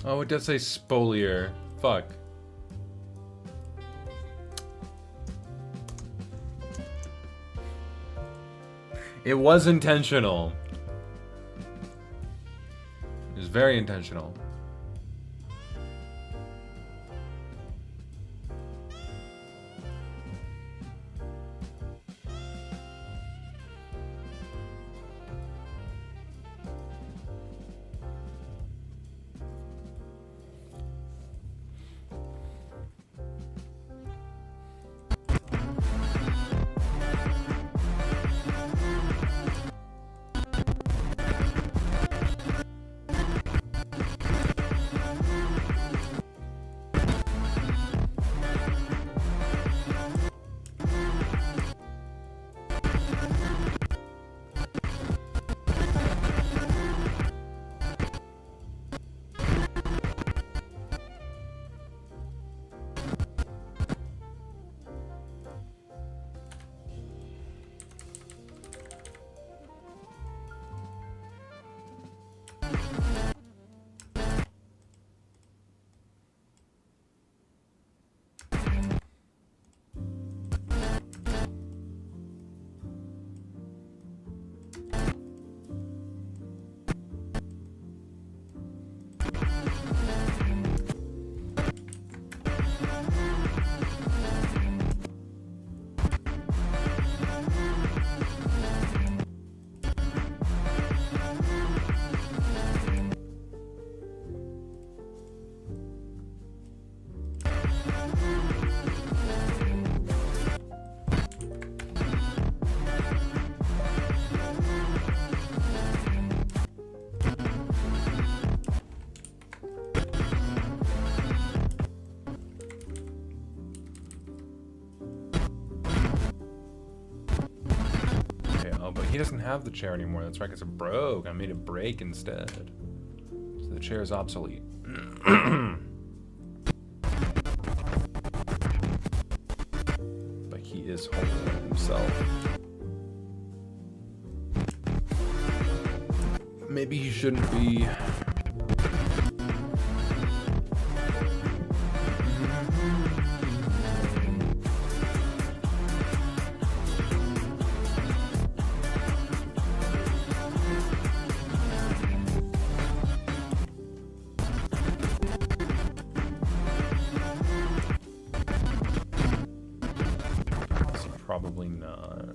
Oh, it does say spolier. Fuck. It was intentional. It was very intentional. He doesn't have the chair anymore. That's right, because it broke. I made it break instead. So the chair is obsolete. But he is holding himself. Maybe he shouldn't be. Probably not.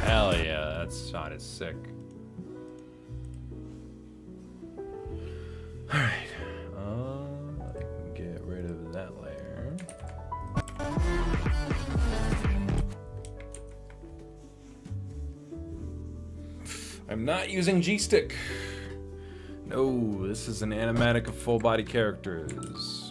Hell yeah, that shot is sick. Alright. I can get rid of that layer. I'm not using G-Stick. No, this is an animatic of full body characters.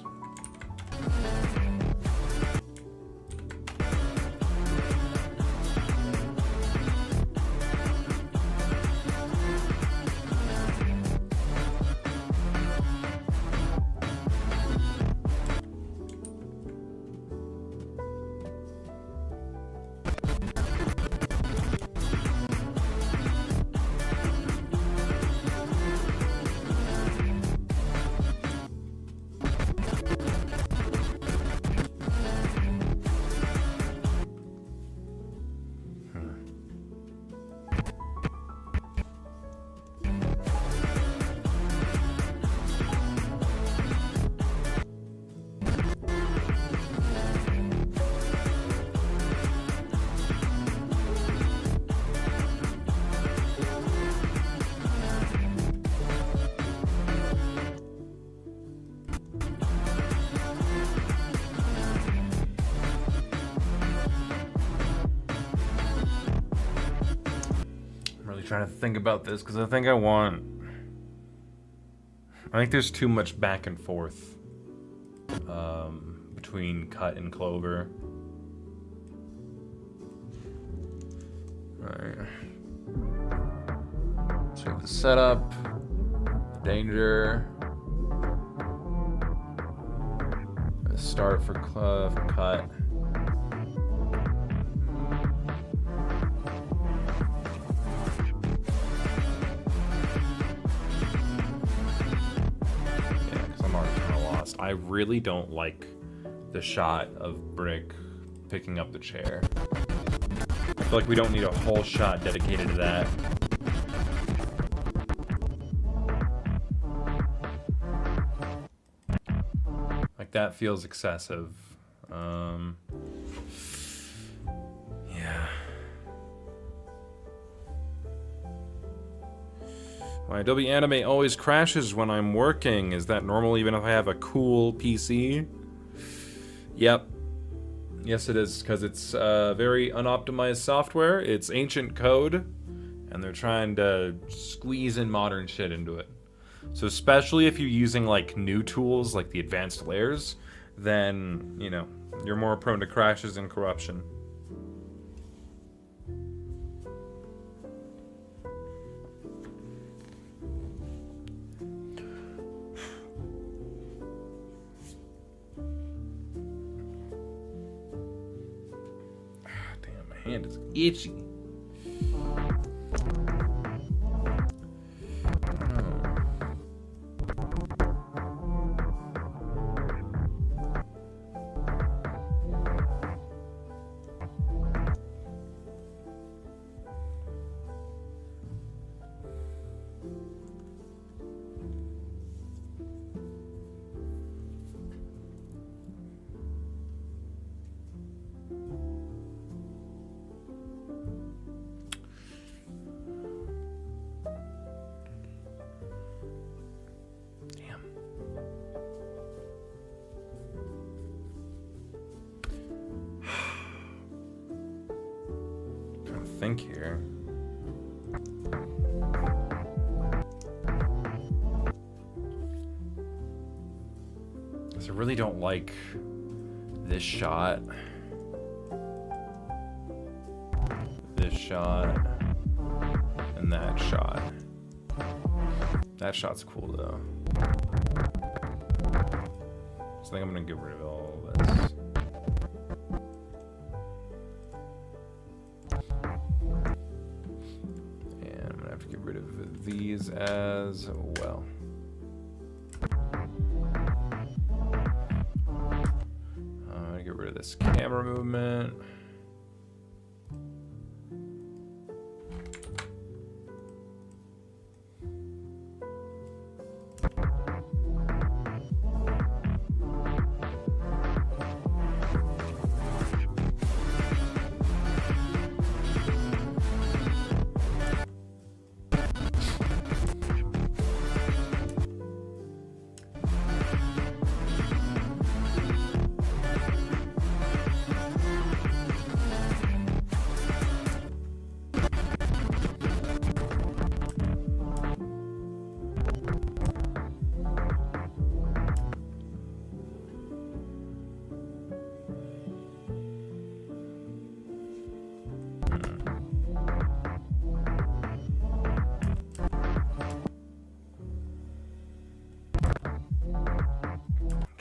Trying to think about this because I think there's too much back and forth between cut and clover. Alright. So we have the setup, the danger, the start for cut. I really don't like the shot of Brick picking up the chair. I feel like we don't need a whole shot dedicated to that. Like, that feels excessive. Yeah. My Adobe Animate always crashes when I'm working. Is that normal even if I have a cool PC? Yep. Yes, it is, because it's very unoptimized software. It's ancient code, and they're trying to squeeze in modern shit into it. So especially if you're using like new tools like the advanced layers, then, you know, you're more prone to crashes and corruption. Hand is itchy. Think here. Because I really don't like this shot. This shot. And that shot. That shot's cool though. So I think I'm gonna get rid of all of this. Get rid of these as well. I'm gonna get rid of this camera movement.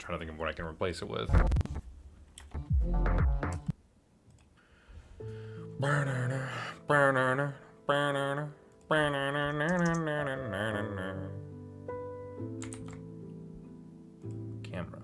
trying to think of what I can replace it with. Camera.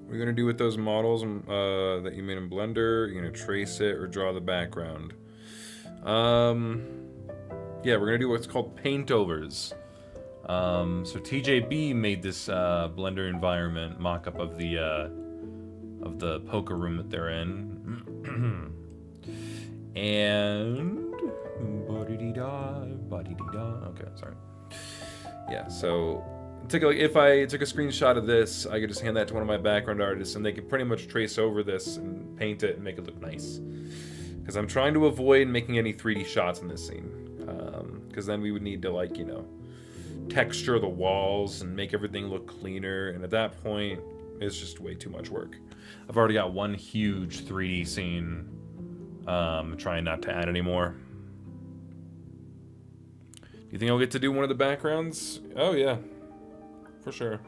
What are you gonna do with those models that you made in Blender? You're gonna trace it or draw the background? Yeah, we're gonna do what's called paint overs. So TJB made this Blender environment mock-up of the poker room that they're in, and okay, sorry. Yeah, so. If I took a screenshot of this, I could just hand that to one of my background artists, and they could pretty much trace over this and paint it and make it look nice. Because I'm trying to avoid making any 3D shots in this scene. Because then we would need to, like, you know, texture the walls and make everything look cleaner. And at that point, it's just way too much work. I've already got one huge 3D scene. Trying not to add any more. Do you think I'll get to do one of the backgrounds? Oh, yeah. For sure.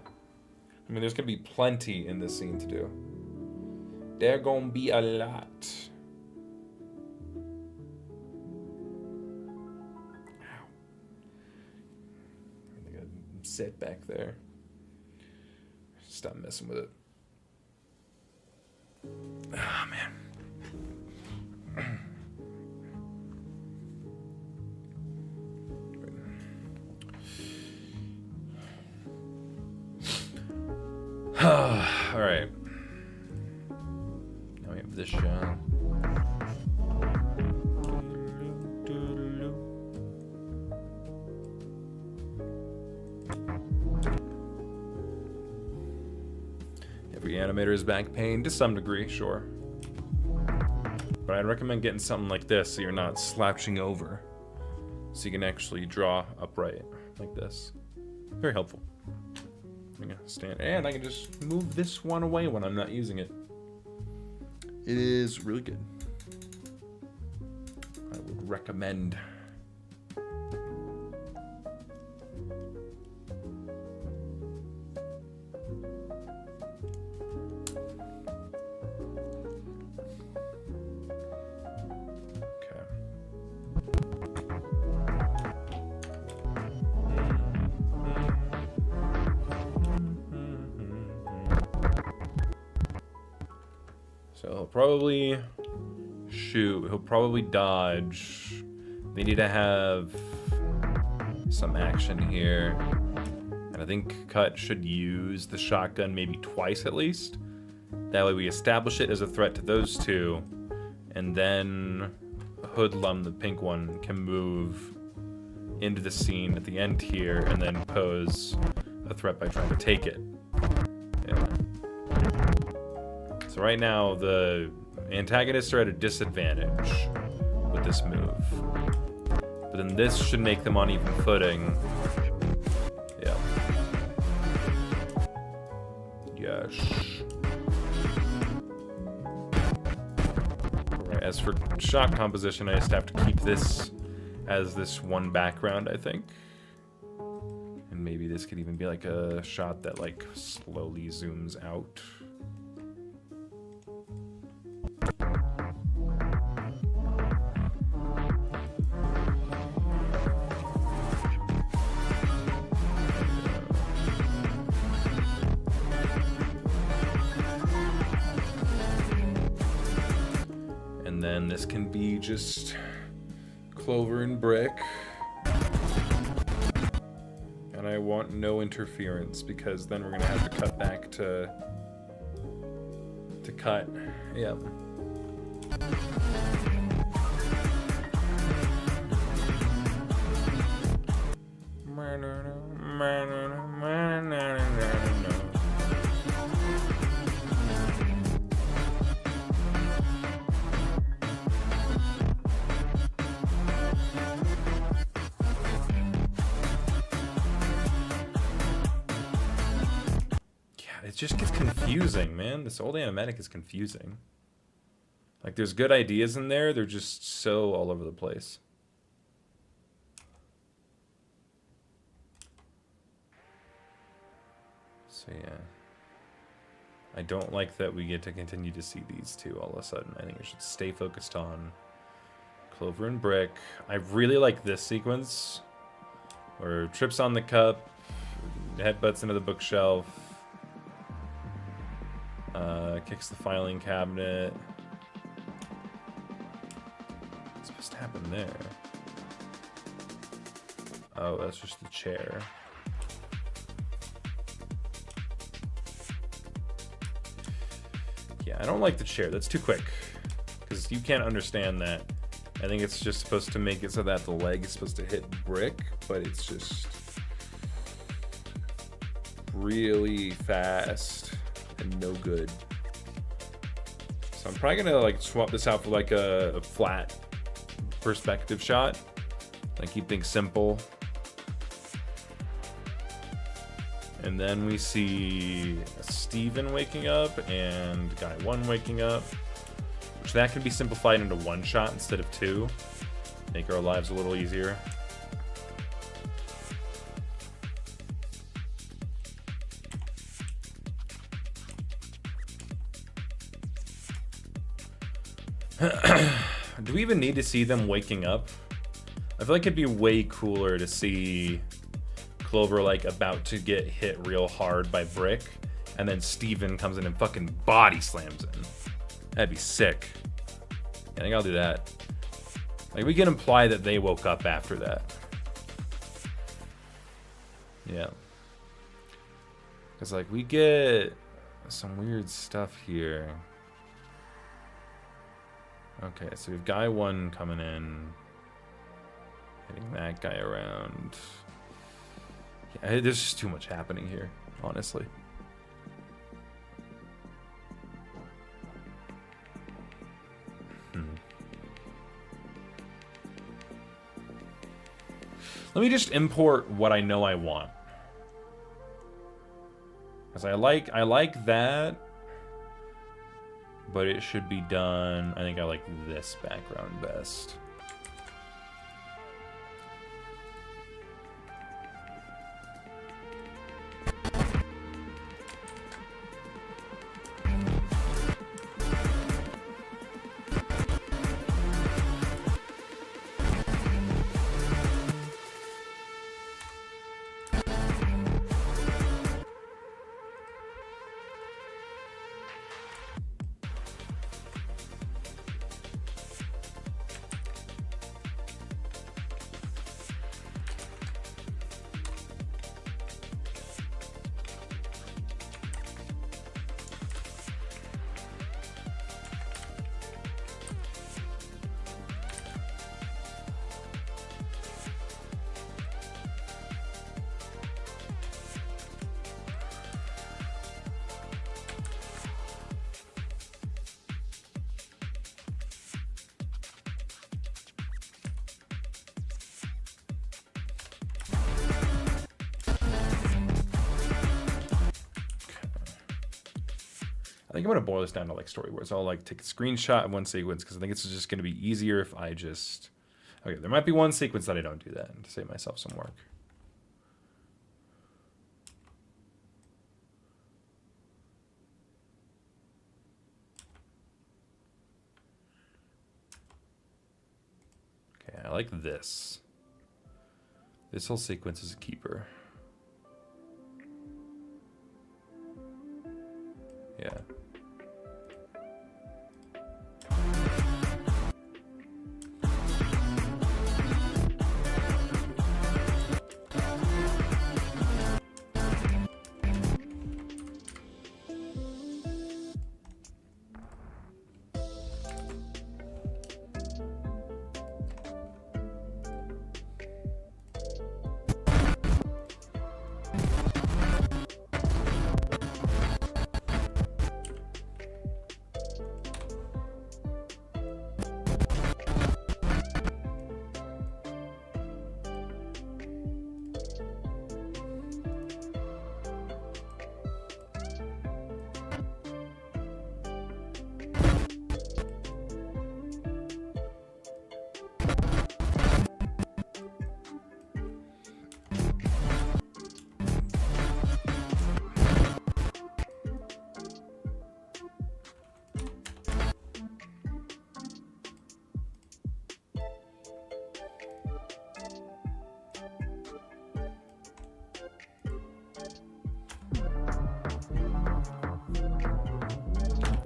I mean, there's gonna be plenty in this scene to do. There gonna be a lot. Ow. I think I'd sit back there. Stop messing with it. Ah, man. Alright. Now we have this shot. Every animator is back pain to some degree, sure. But I'd recommend getting something like this so you're not slouching over. So you can actually draw upright like this. Very helpful. I'm gonna stand, and I can just move this one away when I'm not using it. It is really good. I would recommend. So he'll probably shoot. He'll probably dodge. They need to have some action here. And I think Cut should use the shotgun maybe twice at least. That way we establish it as a threat to those two. And then Hoodlum, the pink one, can move into the scene at the end here and then pose a threat by trying to take it. Yeah. So right now, the antagonists are at a disadvantage with this move. But then this should make them on even footing. Yeah. Yes. As for shot composition, I just have to keep this as this one background, I think. And maybe this could even be like a shot that like slowly zooms out. And then this can be just clover and brick. And I want no interference because then we're gonna have to cut back to cut. Yep. It just gets confusing, man. This old animatic is confusing. Like, there's good ideas in there, they're just so all over the place. So yeah. I don't like that we get to continue to see these two all of a sudden. I think we should stay focused on clover and brick. I really like this sequence where trips on the cup, headbutts into the bookshelf, kicks the filing cabinet. What's supposed to happen there? Oh, that's just the chair. Yeah, I don't like the chair. That's too quick. Because you can't understand that. I think it's just supposed to make it so that the leg is supposed to hit brick, but it's just really fast and no good. So I'm probably gonna like swap this out for like a flat perspective shot. Like keep things simple. And then we see Steven waking up and Guy 1 waking up. Which that can be simplified into one shot instead of two. Make our lives a little easier. Do we even need to see them waking up? I feel like it'd be way cooler to see Clover like about to get hit real hard by brick, and then Steven comes in and fucking body slams him. That'd be sick. I think I'll do that. Like we can imply that they woke up after that. Yeah. Cause like we get some weird stuff here. Okay, so we've Guy 1 coming in, hitting that guy around. Yeah, there's just too much happening here, honestly. Let me just import what I know I want. Because I like that. But it should be done. I think I like this background best. think I'm gonna boil this down to like storyboards. I'll like take a screenshot of one sequence because I think it's just gonna be easier if I just. Okay, there might be one sequence that I don't do that to save myself some work. Okay, I like this. This whole sequence is a keeper. Yeah.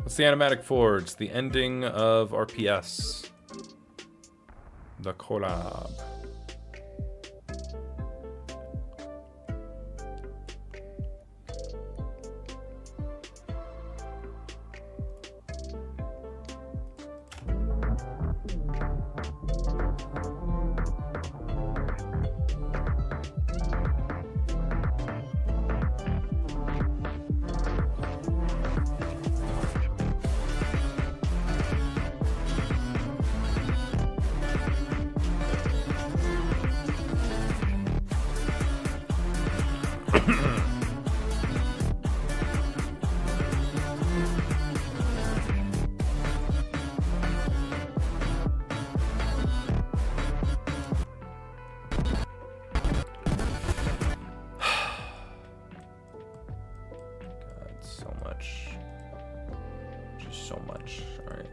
What's the animatic for? It's the ending of RPS. The collab. So much. All right.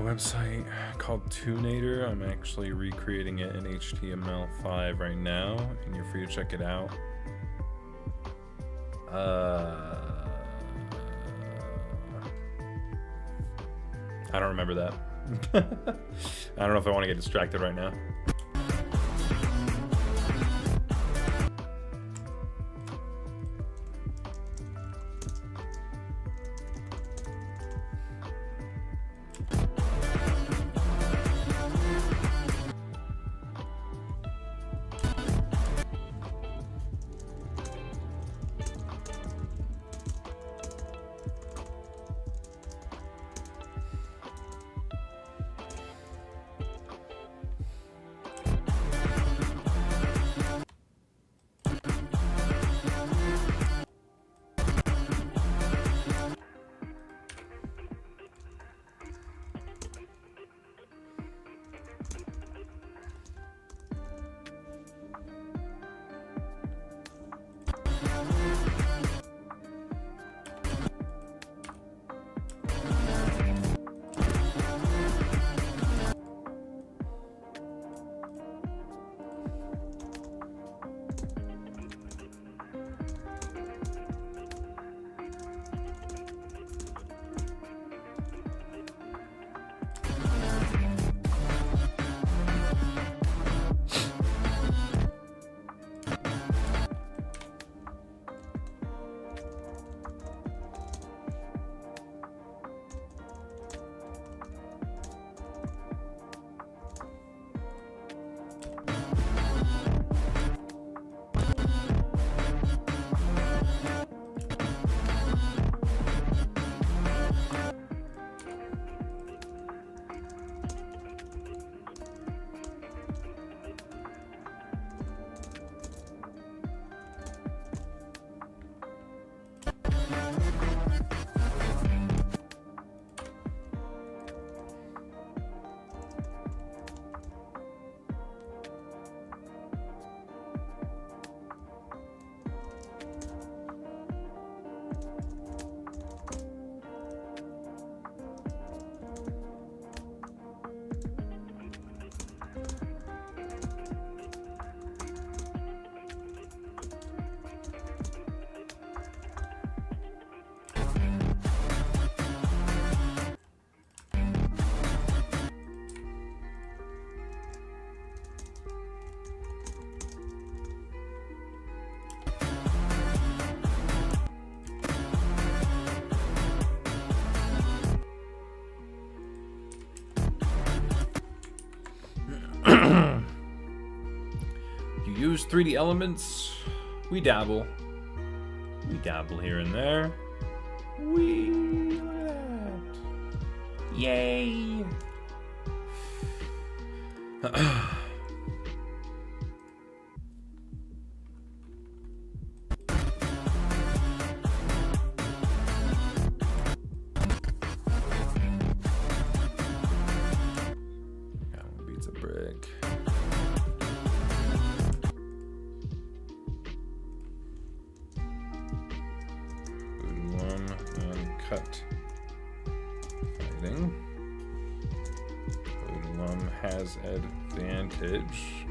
website called Tunator. I'm actually recreating it in HTML5 right now, and you're free to check it out. I don't remember that. I don't know if I want to get distracted right now. You use 3D elements. We dabble. We dabble here and there. Look at that. Yay. That one beats a brick. Cut. Fighting. Hoodlum has advantage.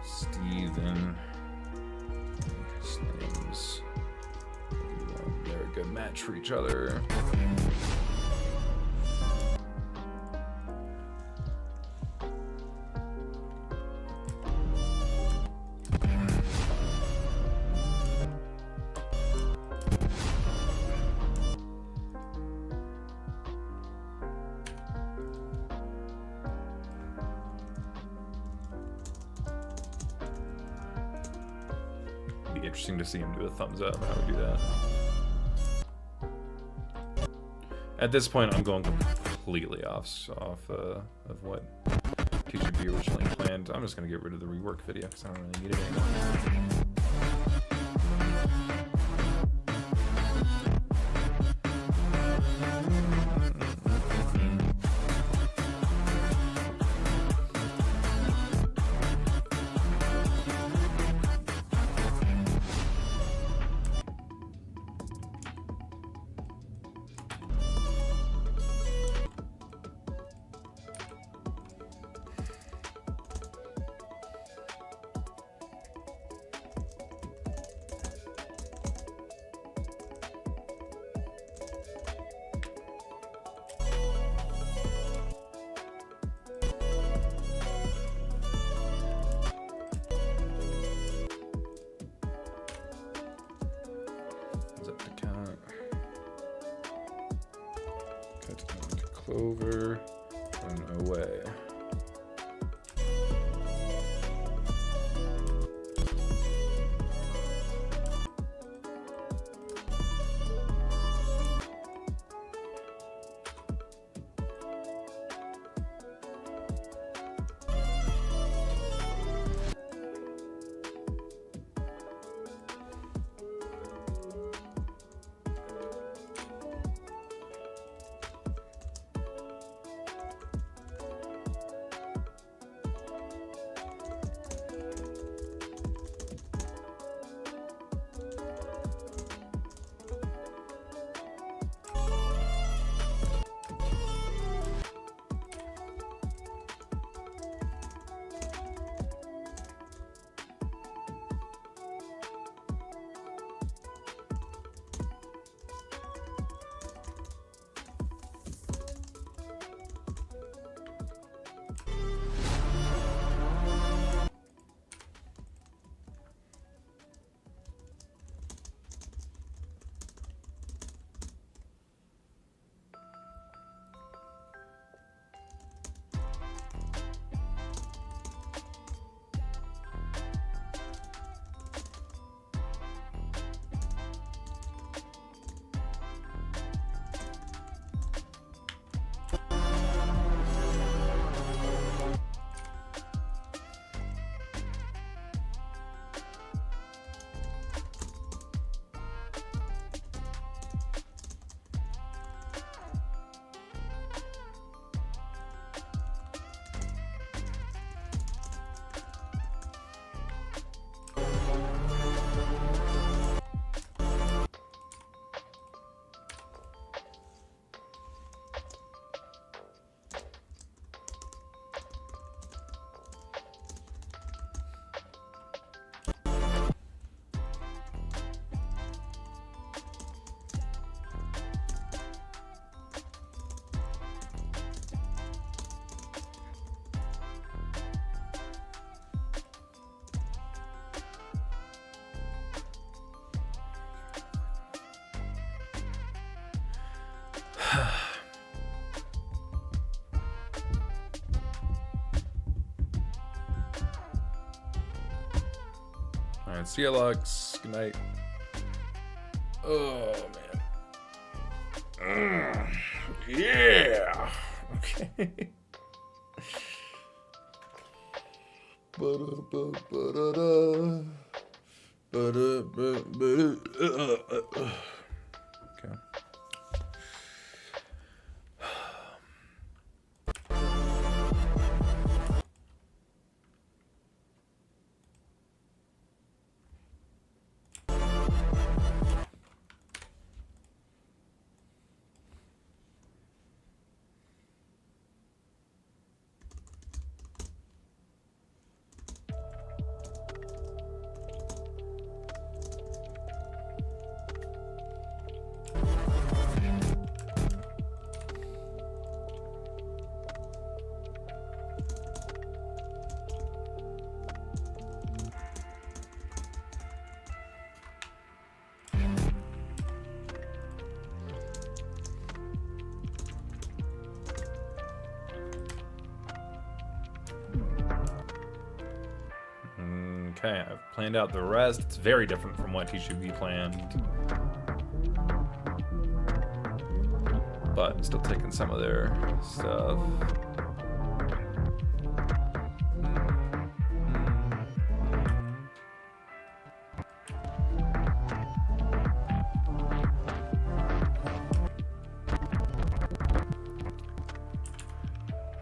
Steven slams. They're a good match for each other. Be interesting to see him do a thumbs up. How we do that. At this point, I'm going completely off of what TGB originally planned. I'm just going to get rid of the rework video because I don't really need it anymore. Clover and away. Alright, see ya, Lux. Good night. Oh, man. Yeah! Okay. Okay. Okay, I've planned out the rest. It's very different from what T2B planned. But I'm still taking some of their stuff.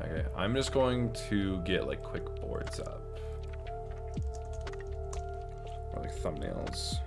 Okay, I'm just going to get like quick boards up. Or like thumbnails.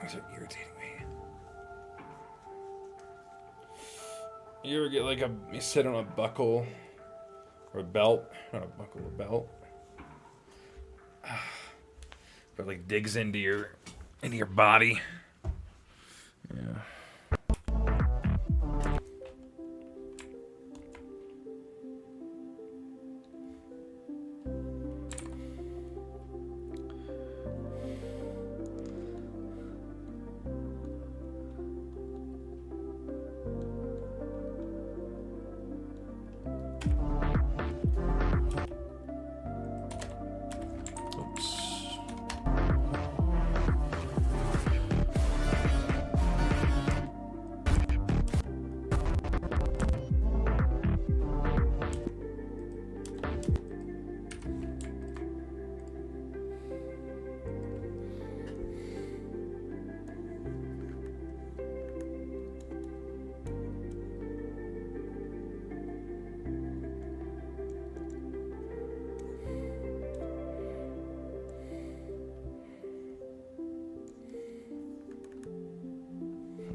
These are irritating me. You ever get like you sit on a buckle or a belt? Not a buckle, a belt. But like digs into your body. Yeah.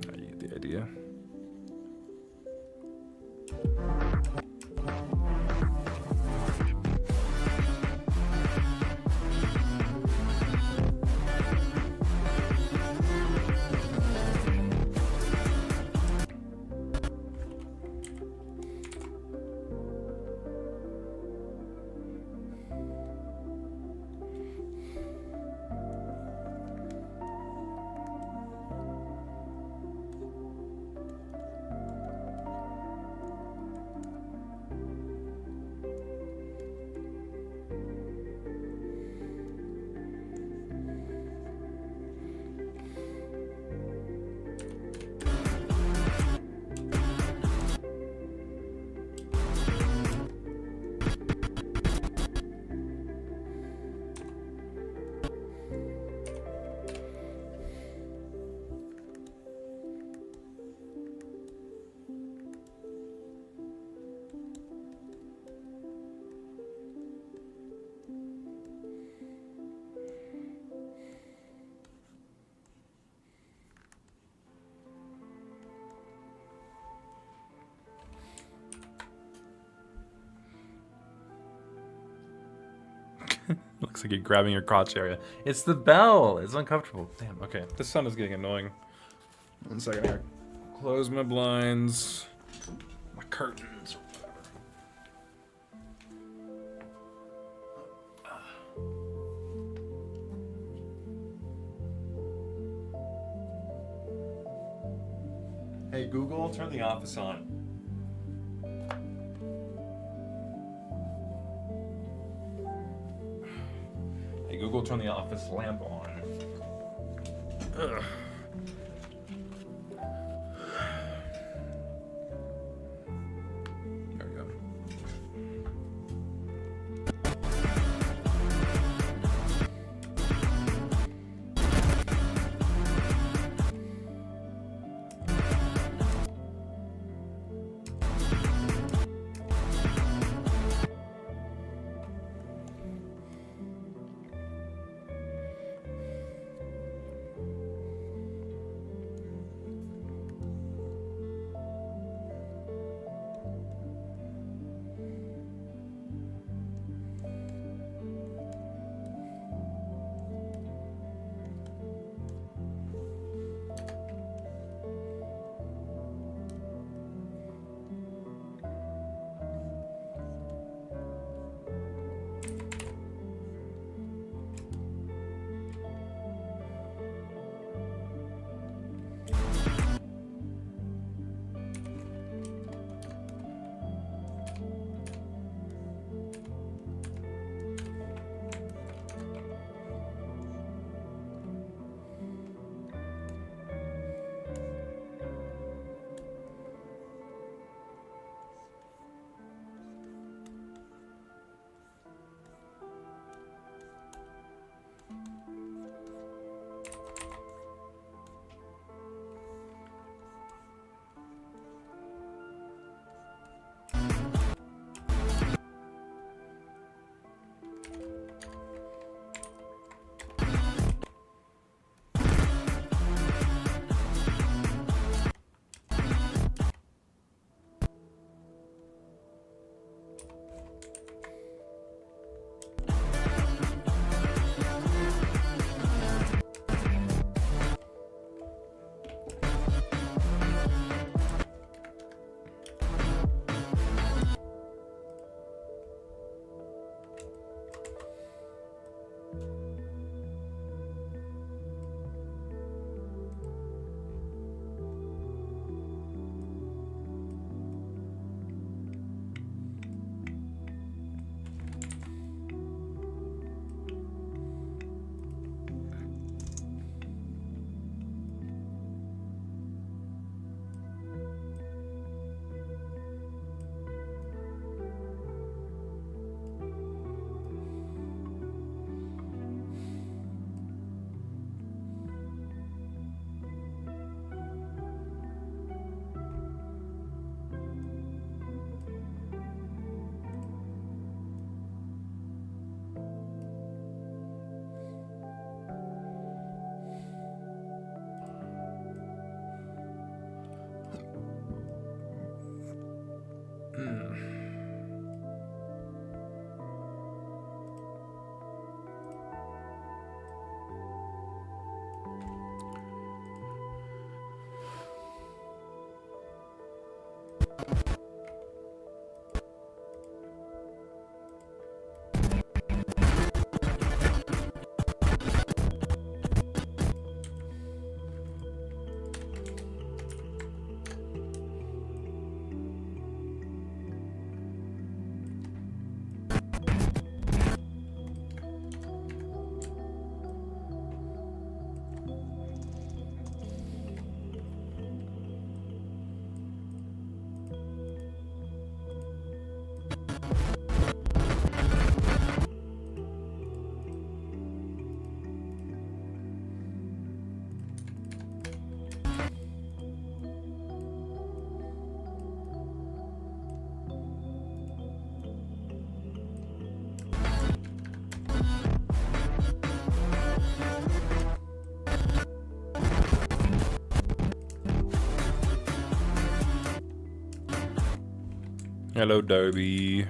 I get the idea. Looks like you're grabbing your crotch area. It's the bell. It's uncomfortable. Damn. Okay. This sun is getting annoying. 1 second here. Close my blinds. My curtains. Hey Google, turn the office on. Hey Google, turn the office lamp on. Ugh. There we go. Hello, Derby.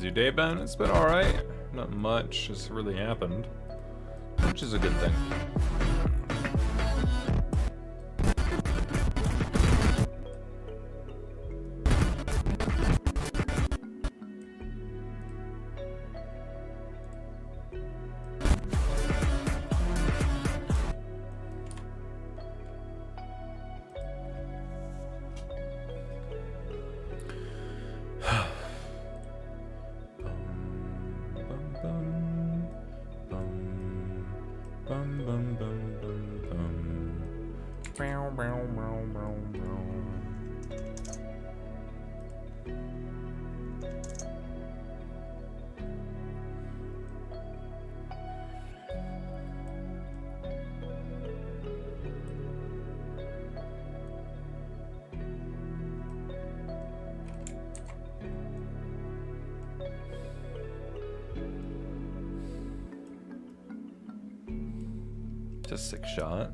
Day Ben, it's been alright. Not much has really happened, which is a good thing. Just 6 shot.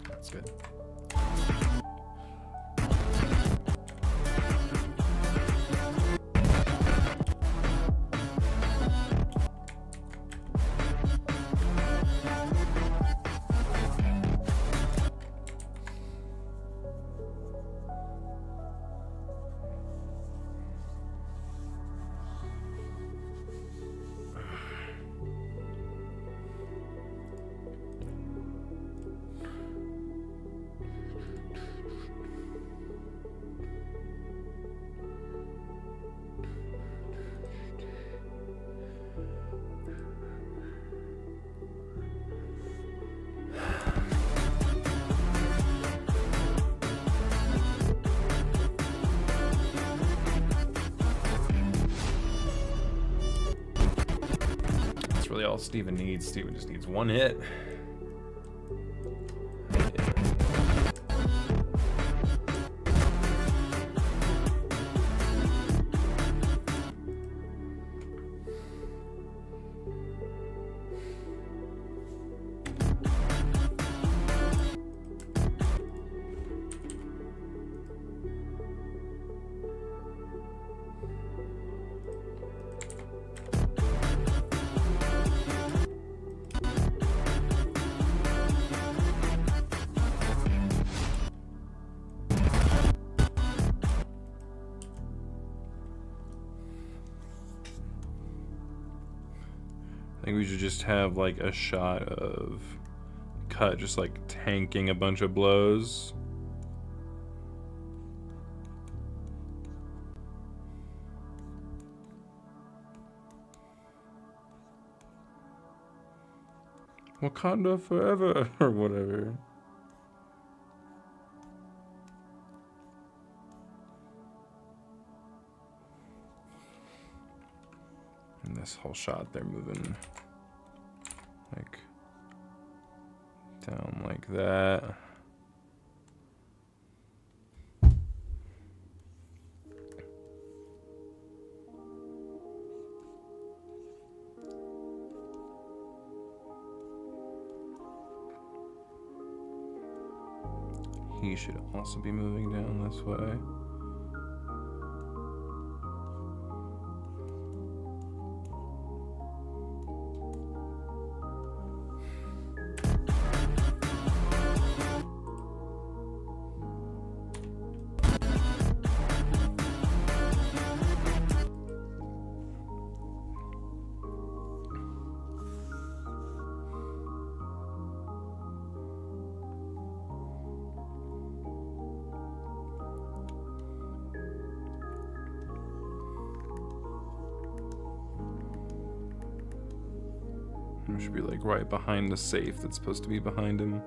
That's good. That's really all Steven needs. Steven just needs one hit. I think we should just have like a shot of Cut just like tanking a bunch of blows. Wakanda forever or whatever. this whole shot they're moving like down like that. He should also be moving down this way. It should be like right behind the safe that's supposed to be behind him.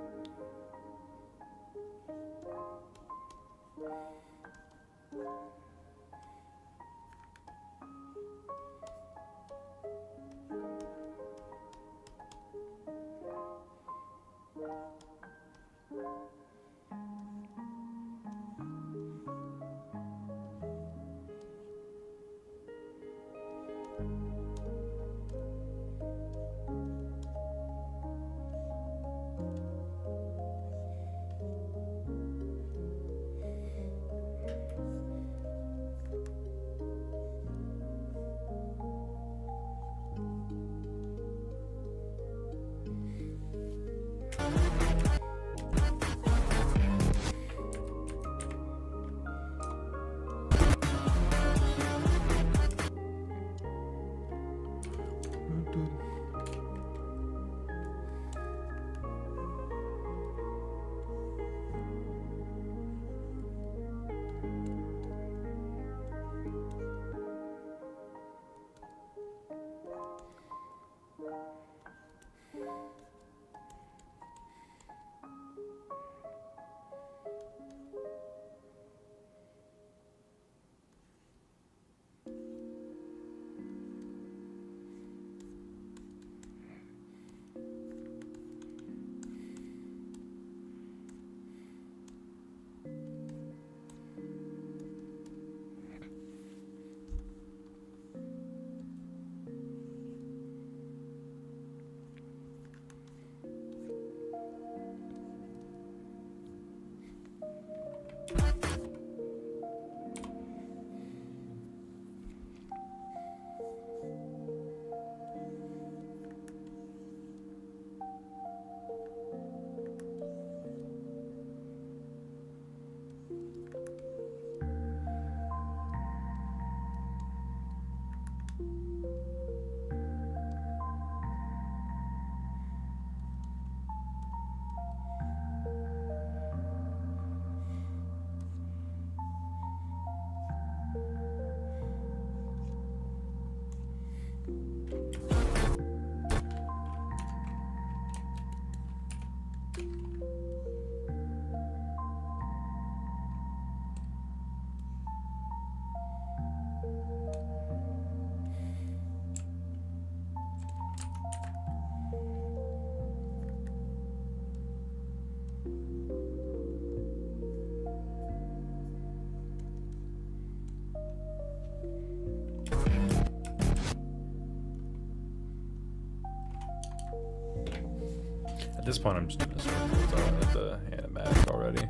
At this point, I'm just gonna start with the animatic already.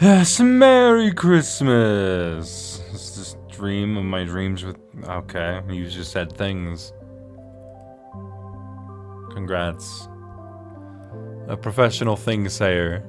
Yes, Merry Christmas! It's this dream of my dreams with... Okay, you just said things. Congrats. A professional thing sayer.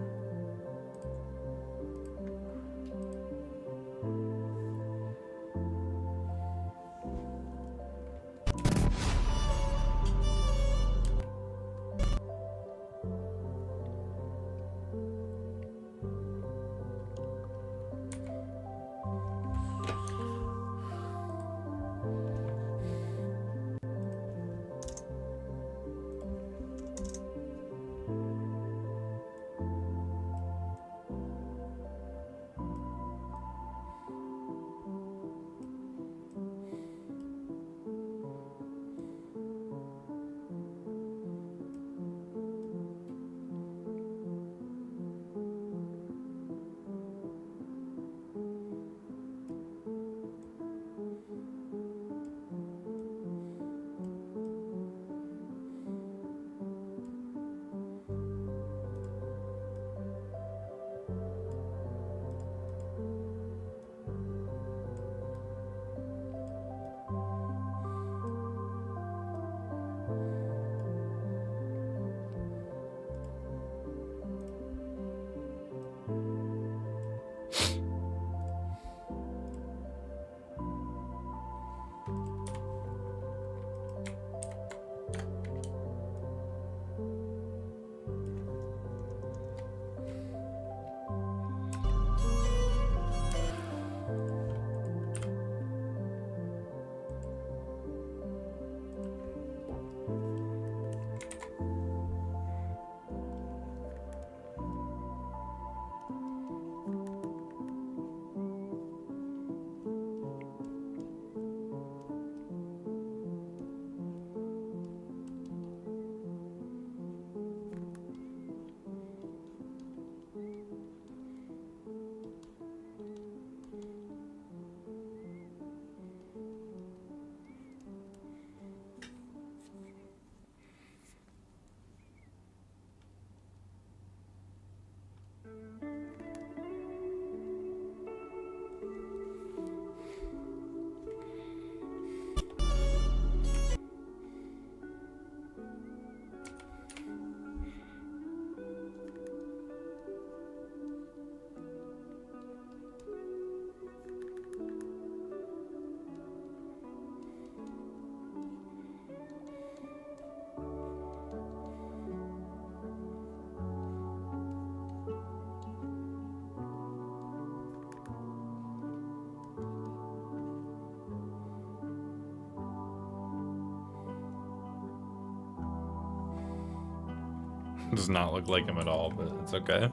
Does not look like him at all, but it's okay.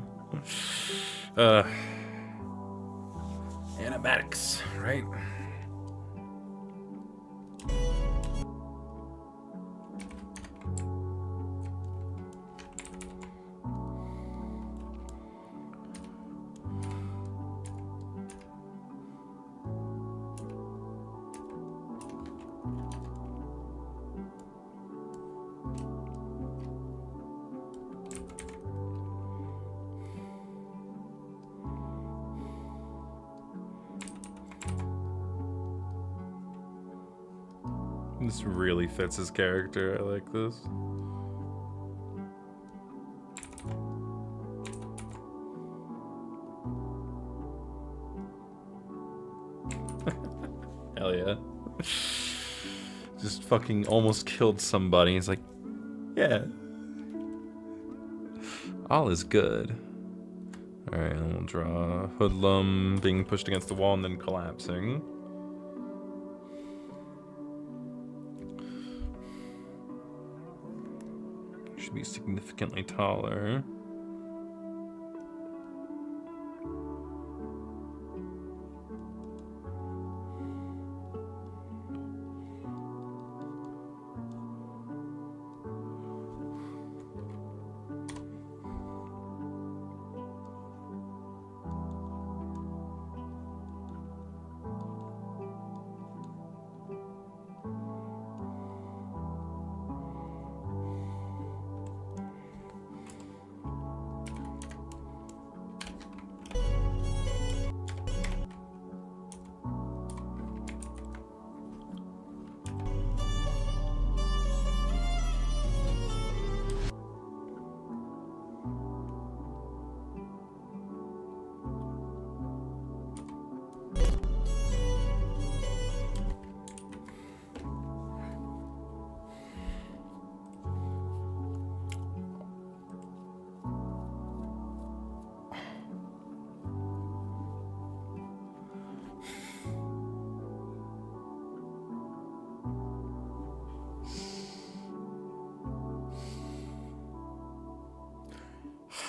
Animatics, right? This really fits his character. I like this. Hell yeah. Just fucking almost killed somebody. He's like, yeah. All is good. Alright, and we'll draw Hoodlum being pushed against the wall and then collapsing. Should be significantly taller.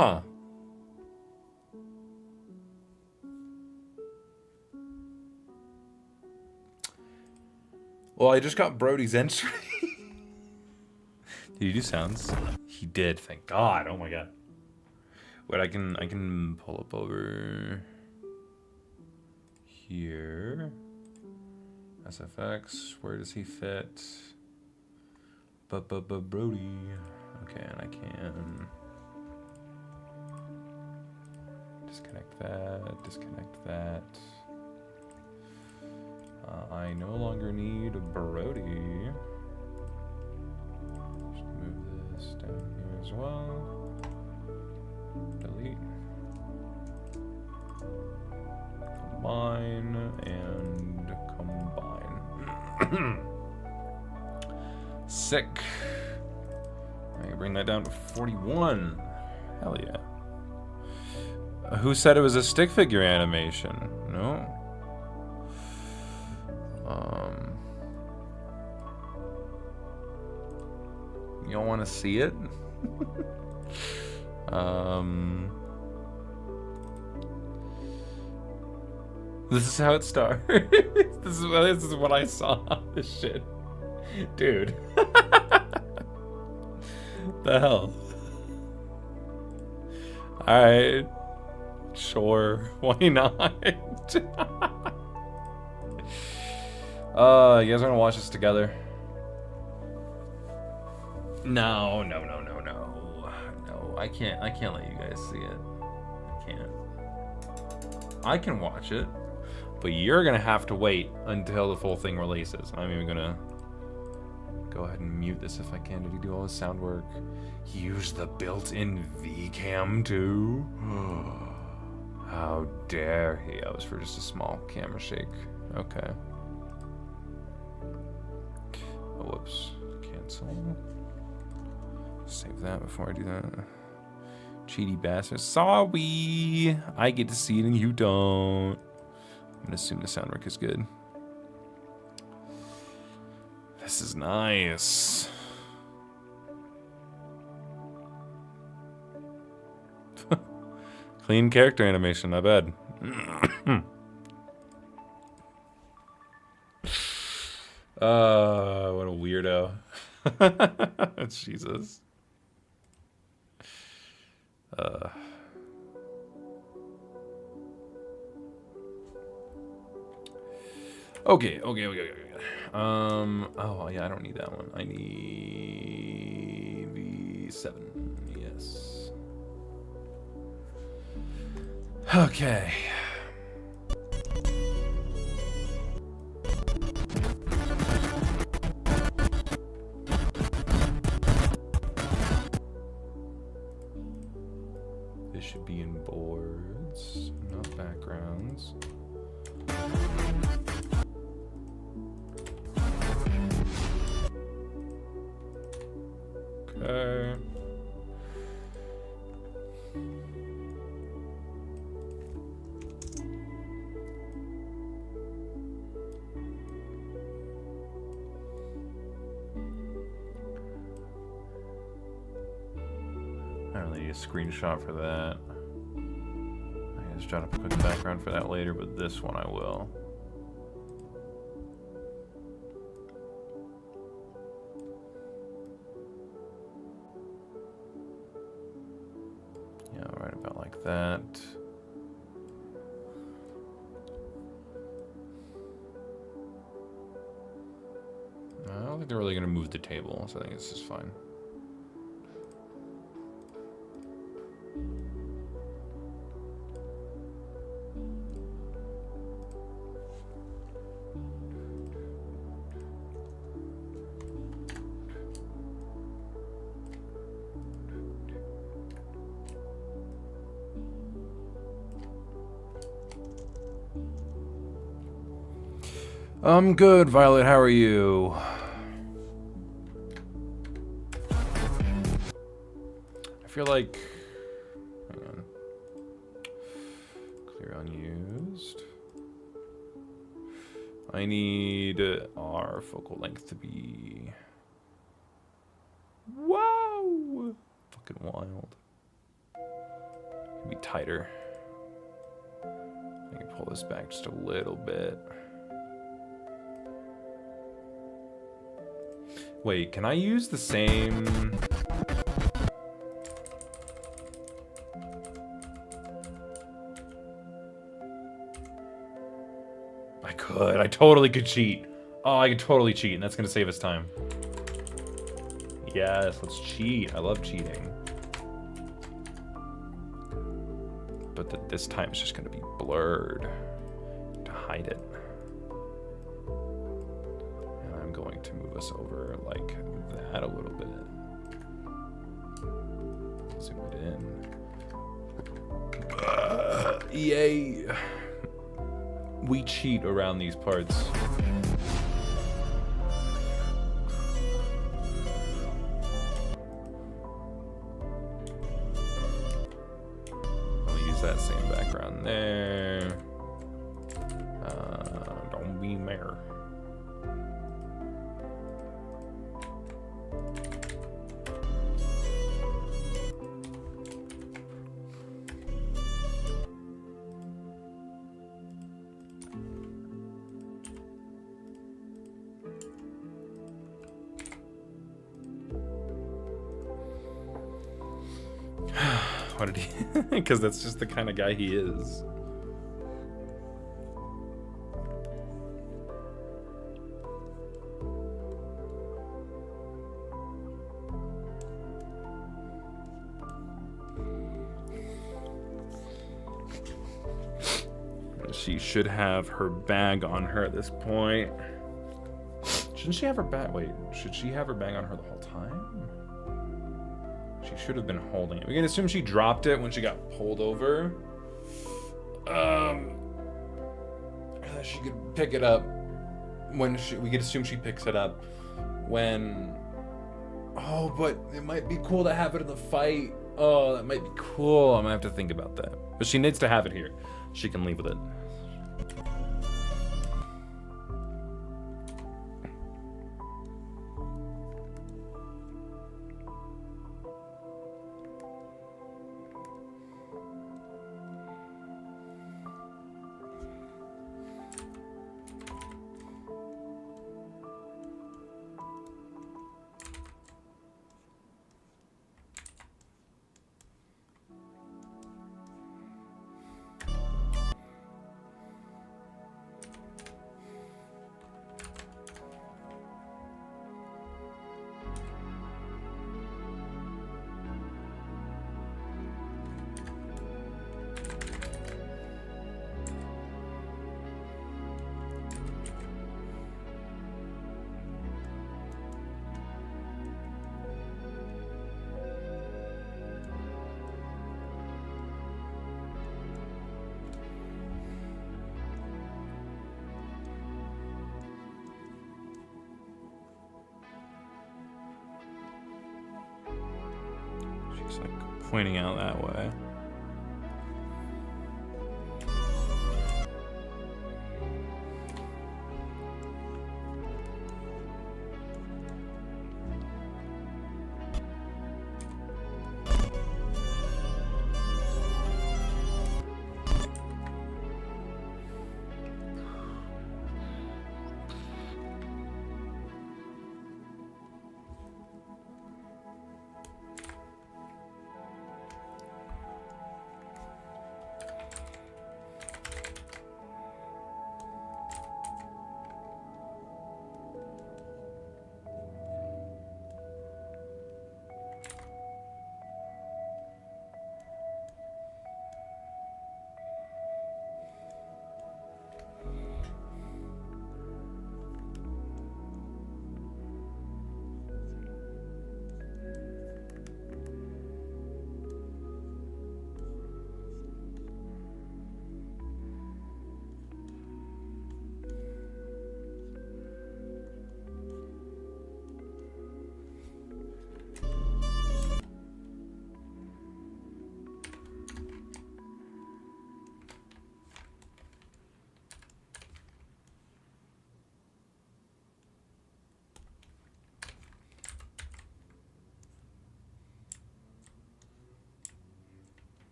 Huh. Well, I just got Brody's entry. Did he do sounds? He did, thank God. Oh my God. Wait, I can pull up over here. SFX, where does he fit? Brody. Okay, and I can disconnect that. I no longer need Brody. Just move this down here as well. Delete. Combine and combine. Sick. I can bring that down to 41. Hell yeah. Who said it was a stick figure animation? No. You don't want to see it? This is how it starts. This is what I saw. This shit. Dude. The hell? Alright. Sure. Why not? You guys wanna watch this together? No. No, I can't let you guys see it. I can't. I can watch it, but you're gonna have to wait until the full thing releases. I'm even gonna go ahead and mute this if I can. Did he do all his sound work? He used the built-in VCam too? How dare he? That was for just a small camera shake. Okay. Oh, whoops. Cancel. Save that before I do that. Cheaty bastard. Sorry! I get to see it and you don't. I'm gonna assume the sound work is good. This is nice. Clean character animation, not bad. What a weirdo. Jesus. Okay. Oh yeah, I don't need that one. I need V7. Yes. Okay. This should be in boards, not backgrounds. Okay. I really need a screenshot for that. I can just jot up a quick background for that later, but this one I will. Yeah, right about like that. I don't think they're really going to move the table, so I think this is fine. I'm good, Violet. How are you? I feel like... Hang on. Clear unused. I need our focal length to be... Wow! Fucking wild. be tighter. I can pull this back just a little bit. Wait, can I use the same... I could. I totally could cheat. Oh, I could totally cheat, and that's going to save us time. Yes, let's cheat. I love cheating. But this time it's just going to be blurred to hide it. And I'm going to move us over like that a little bit. Zoom it in. Yay! We cheat around these parts. I'll use that same background there. Don't be mayor. Why did he? Because that's just the kind of guy he is. She should have her bag on her at this point. Shouldn't she have her bag? Wait, should she have her bag on her the whole time? She should have been holding it. We can assume she dropped it when she got pulled over. She could pick it up when we could assume she picks it up when... Oh, but it might be cool to have it in the fight. Oh, that might be cool. I'm gonna have to think about that. But she needs to have it here. She can leave with it. She's like pointing out that way.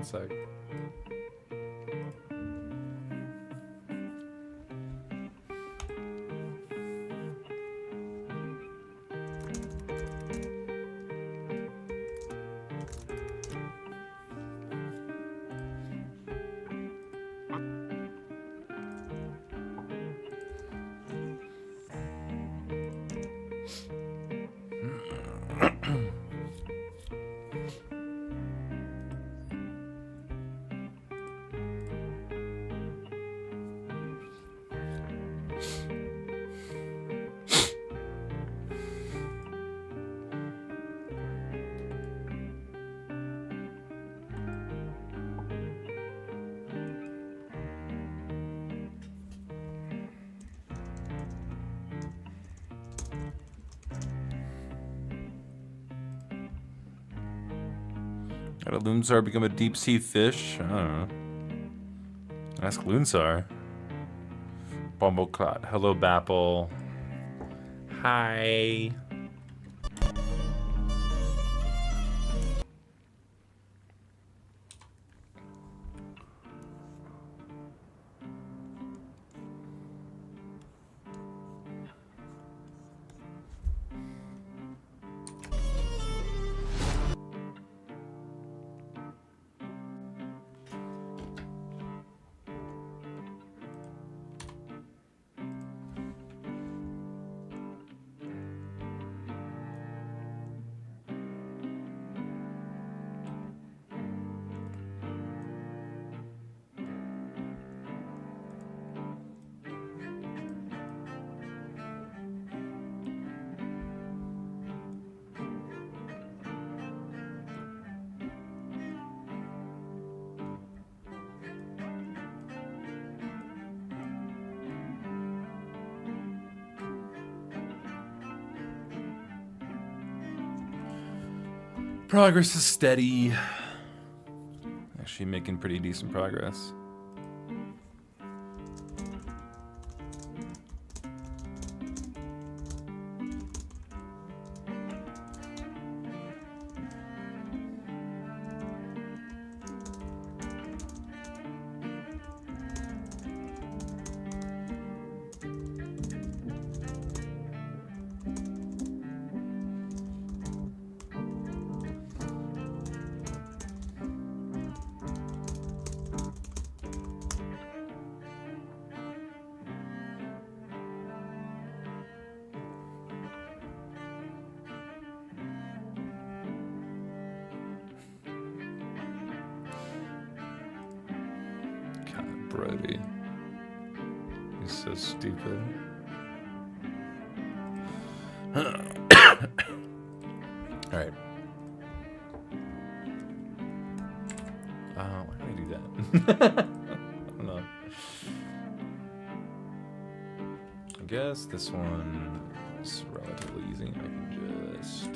One sec. How did Loonsar become a deep sea fish? I don't know. Ask Loonsar. Bumbleclot. Hello, Bapple. Hi. Progress is steady. Actually making pretty decent progress. Brody. He's so stupid. Alright. Why did I do that? I don't know. I guess this one is relatively easy. I can just...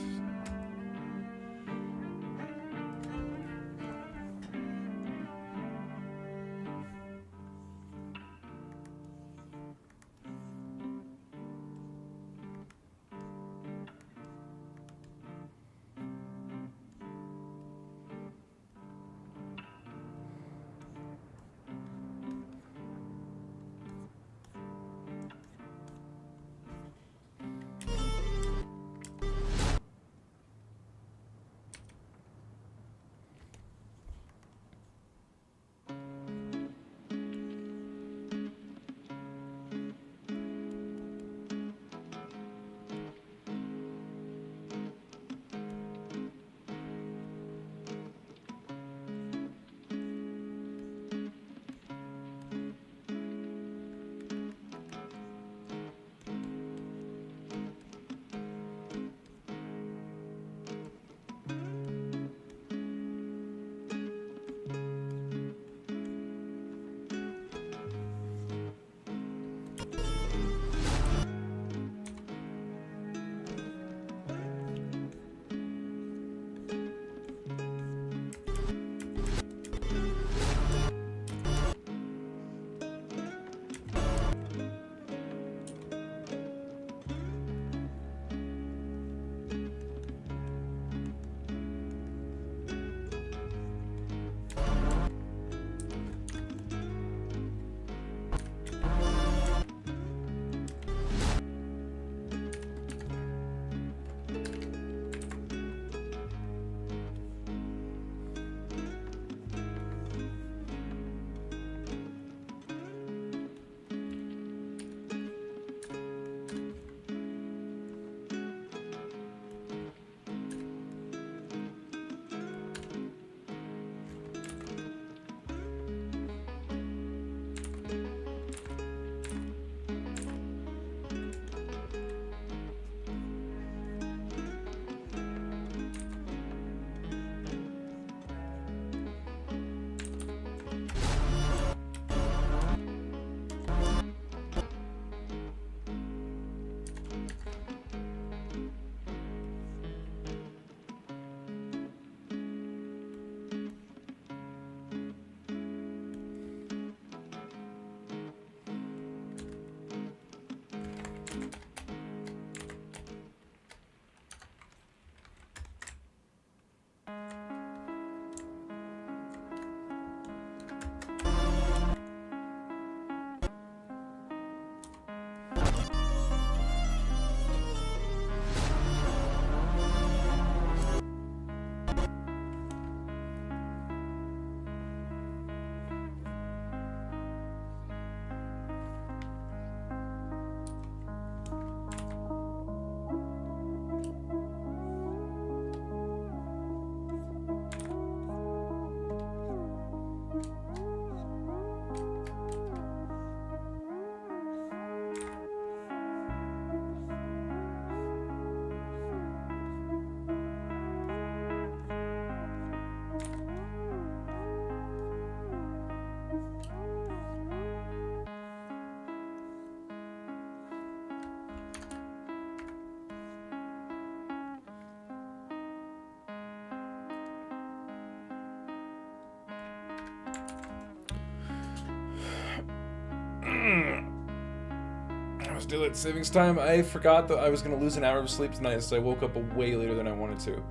It was daylight savings time. I forgot that I was gonna lose an hour of sleep tonight, so I woke up way later than I wanted to.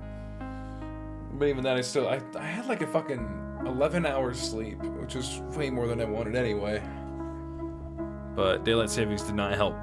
But even then, I had like a fucking 11 hours sleep, which was way more than I wanted anyway. But daylight savings did not help.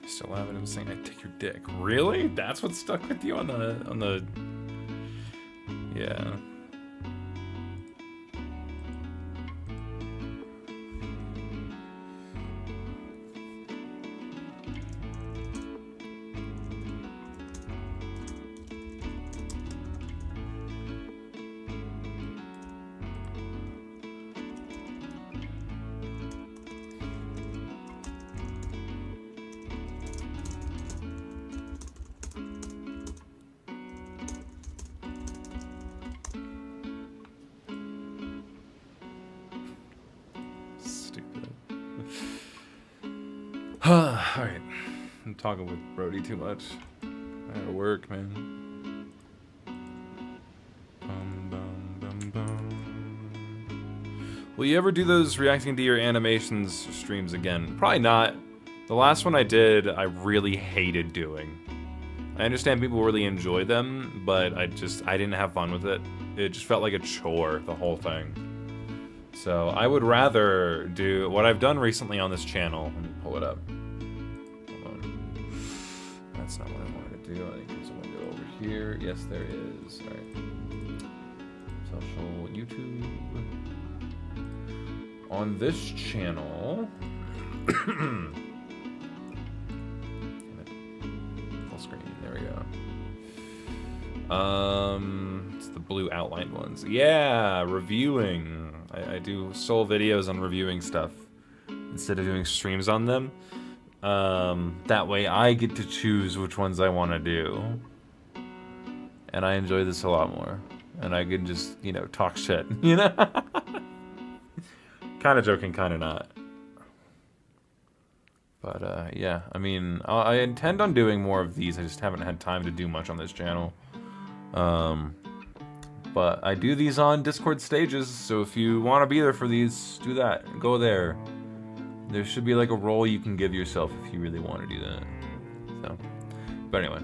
Still having him saying, "I take your dick." Really? That's what stuck with you on the. Yeah. Alright. I'm talking with Brody too much. I gotta work, man. Will you ever do those reacting to your animations streams again? Probably not. The last one I did, I really hated doing. I understand people really enjoy them, but I didn't have fun with it. It just felt like a chore, the whole thing. So I would rather do what I've done recently on this channel. Let me pull it up. Hold on. That's not what I wanted to do. I think there's a window over here. Yes, there is. All right. Social YouTube. On this channel. Full screen. There we go. It's the blue outlined ones. Yeah, reviewing. I do sole videos on reviewing stuff instead of doing streams on them. That way I get to choose which ones I want to do. And I enjoy this a lot more. And I can just, you know, talk shit, you know? Kind of joking, kind of not. But, yeah, I mean, I intend on doing more of these. I just haven't had time to do much on this channel. But I do these on Discord stages, so if you want to be there for these, do that. Go there. There should be like a role you can give yourself if you really want to do that. So, but anyway.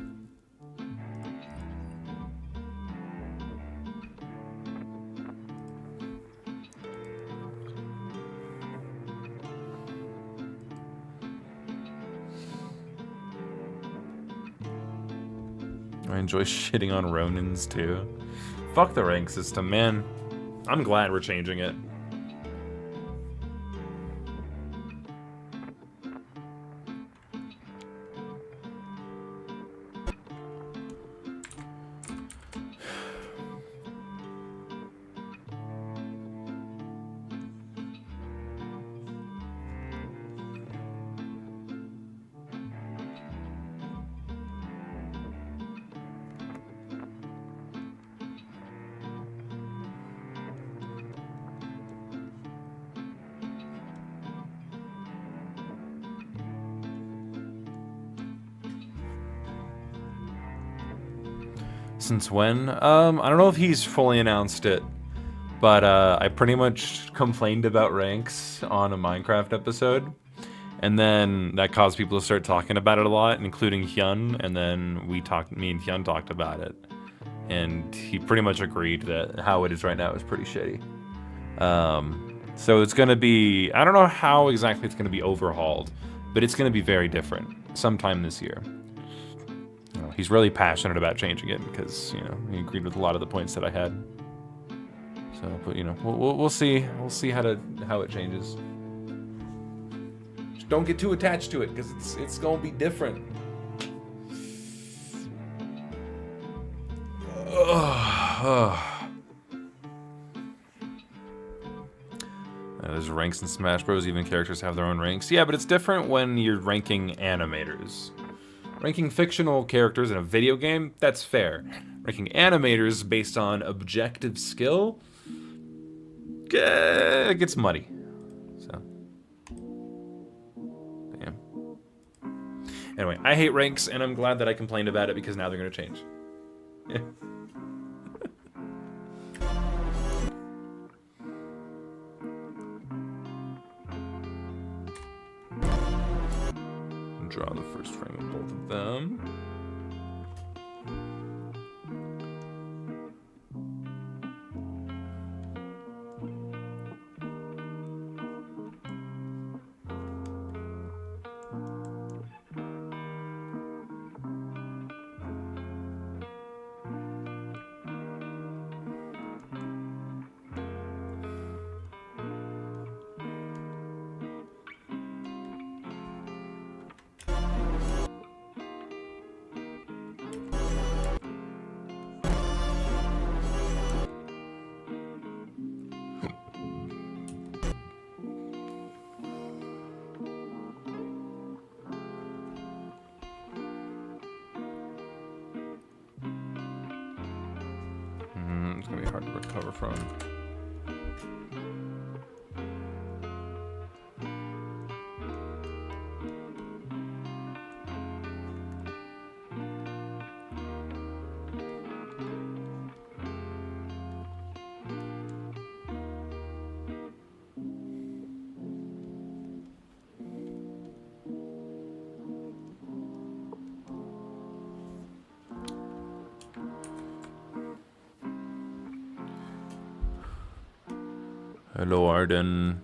I enjoy shitting on Ronins too. Fuck the rank system, man. I'm glad we're changing it. Since when? I don't know if he's fully announced it, but I pretty much complained about ranks on a Minecraft episode, and then that caused people to start talking about it a lot, including Hyun, and then me and Hyun talked about it, and he pretty much agreed that how it is right now is pretty shitty. So it's gonna be, I don't know how exactly it's gonna be overhauled, but it's gonna be very different sometime this year. He's really passionate about changing it because, he agreed with a lot of the points that I had. So, but we'll see. We'll see how it changes. Just don't get too attached to it because it's gonna be different. There's ranks in Smash Bros. Even characters have their own ranks. Yeah, but it's different when you're ranking animators. Ranking fictional characters in a video game, that's fair. Ranking animators based on objective skill, it gets muddy. So, damn. Anyway, I hate ranks, and I'm glad that I complained about it because now they're gonna change. Yeah. Draw the first frame of both of them. It's gonna be hard to recover from. Hello, Arden.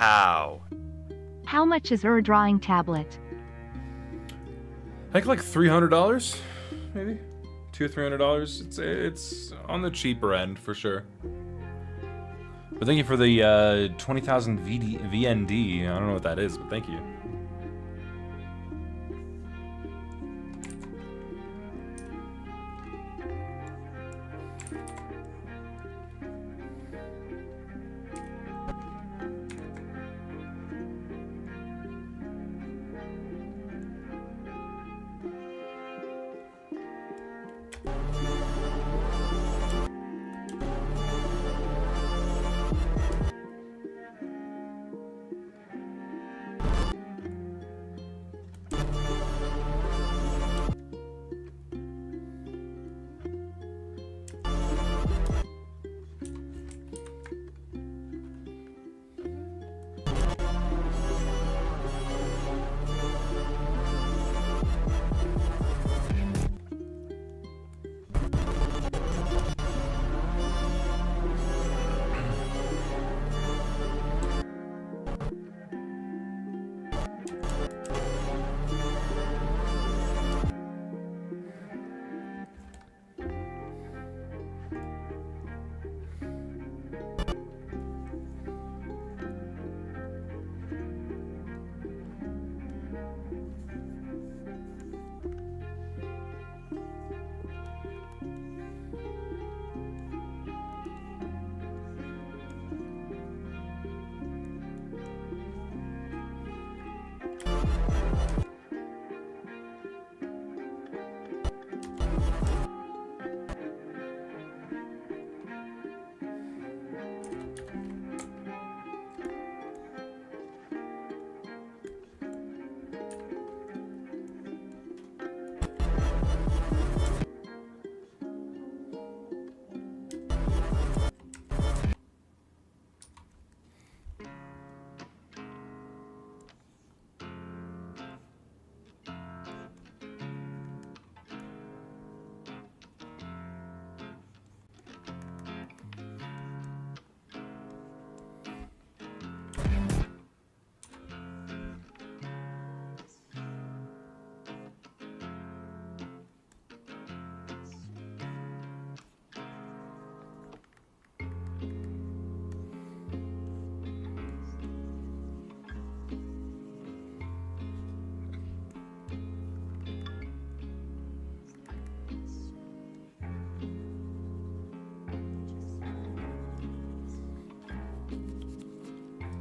How? How much is drawing tablet? I think like $300, maybe $200-300. It's on the cheaper end for sure. But thank you for the 20,000 VND. I don't know what that is, but thank you.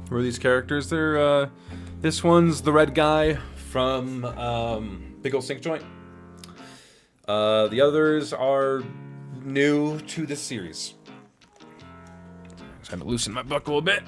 Who are these characters? They're, this one's the red guy from Big Ol' Sink Joint. The others are new to this series. Just gonna loosen my buckle a bit.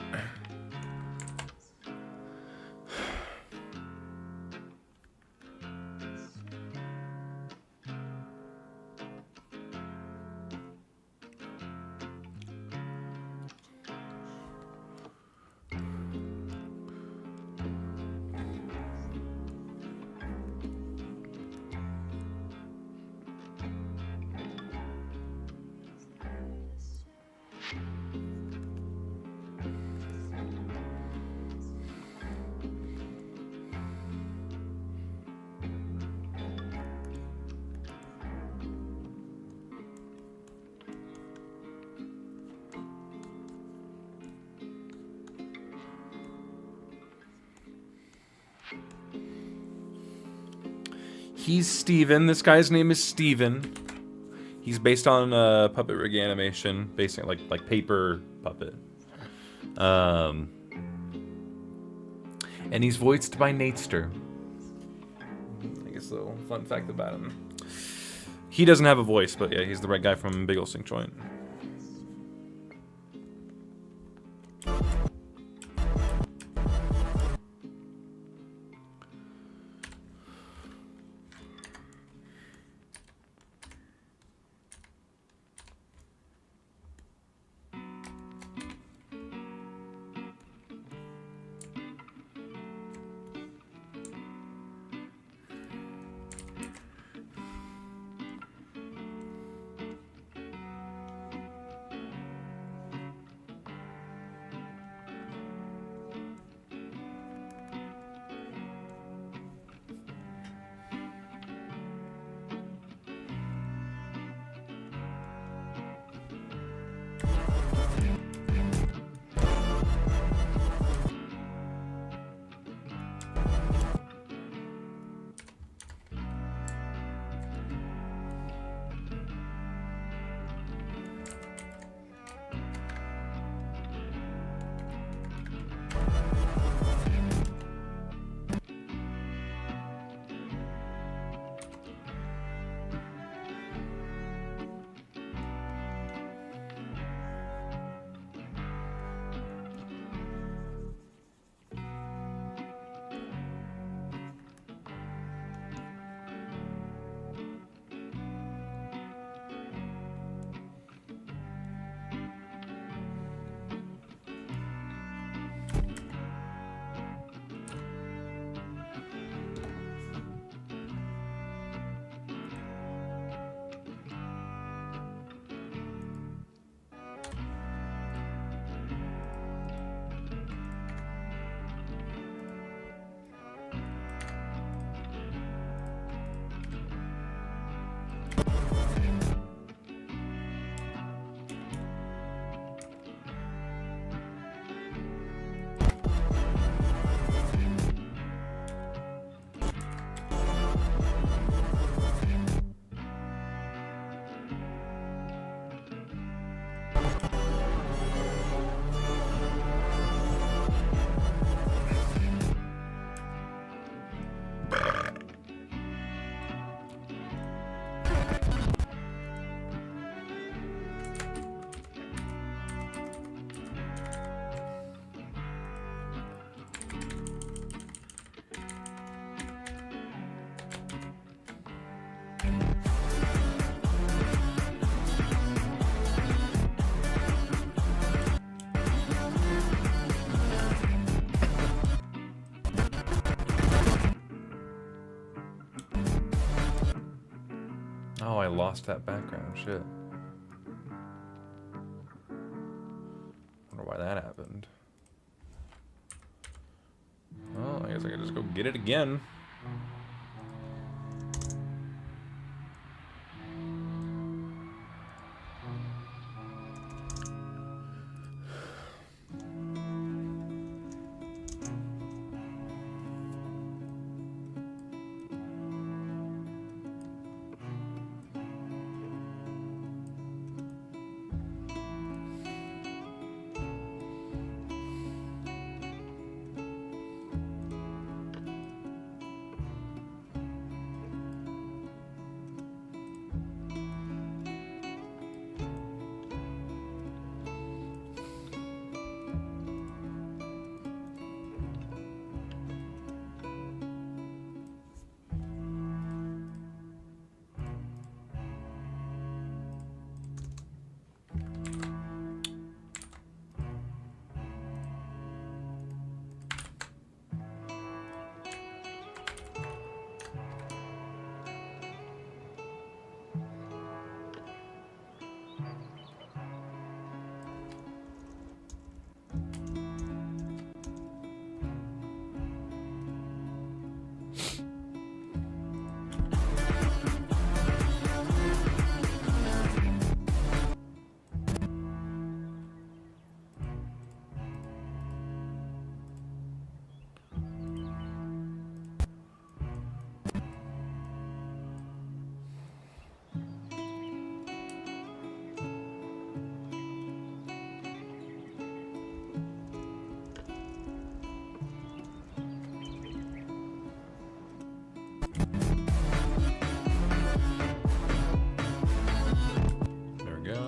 He's Steven. This guy's name is Steven. He's based on puppet rig animation, based like paper puppet. And he's voiced by Natester. I guess a little fun fact about him. He doesn't have a voice, but yeah, he's the red guy from Big Ol' Sink Joint. Oh, I lost that background. Shit. Wonder why that happened. Well, I guess I could just go get it again. There we go.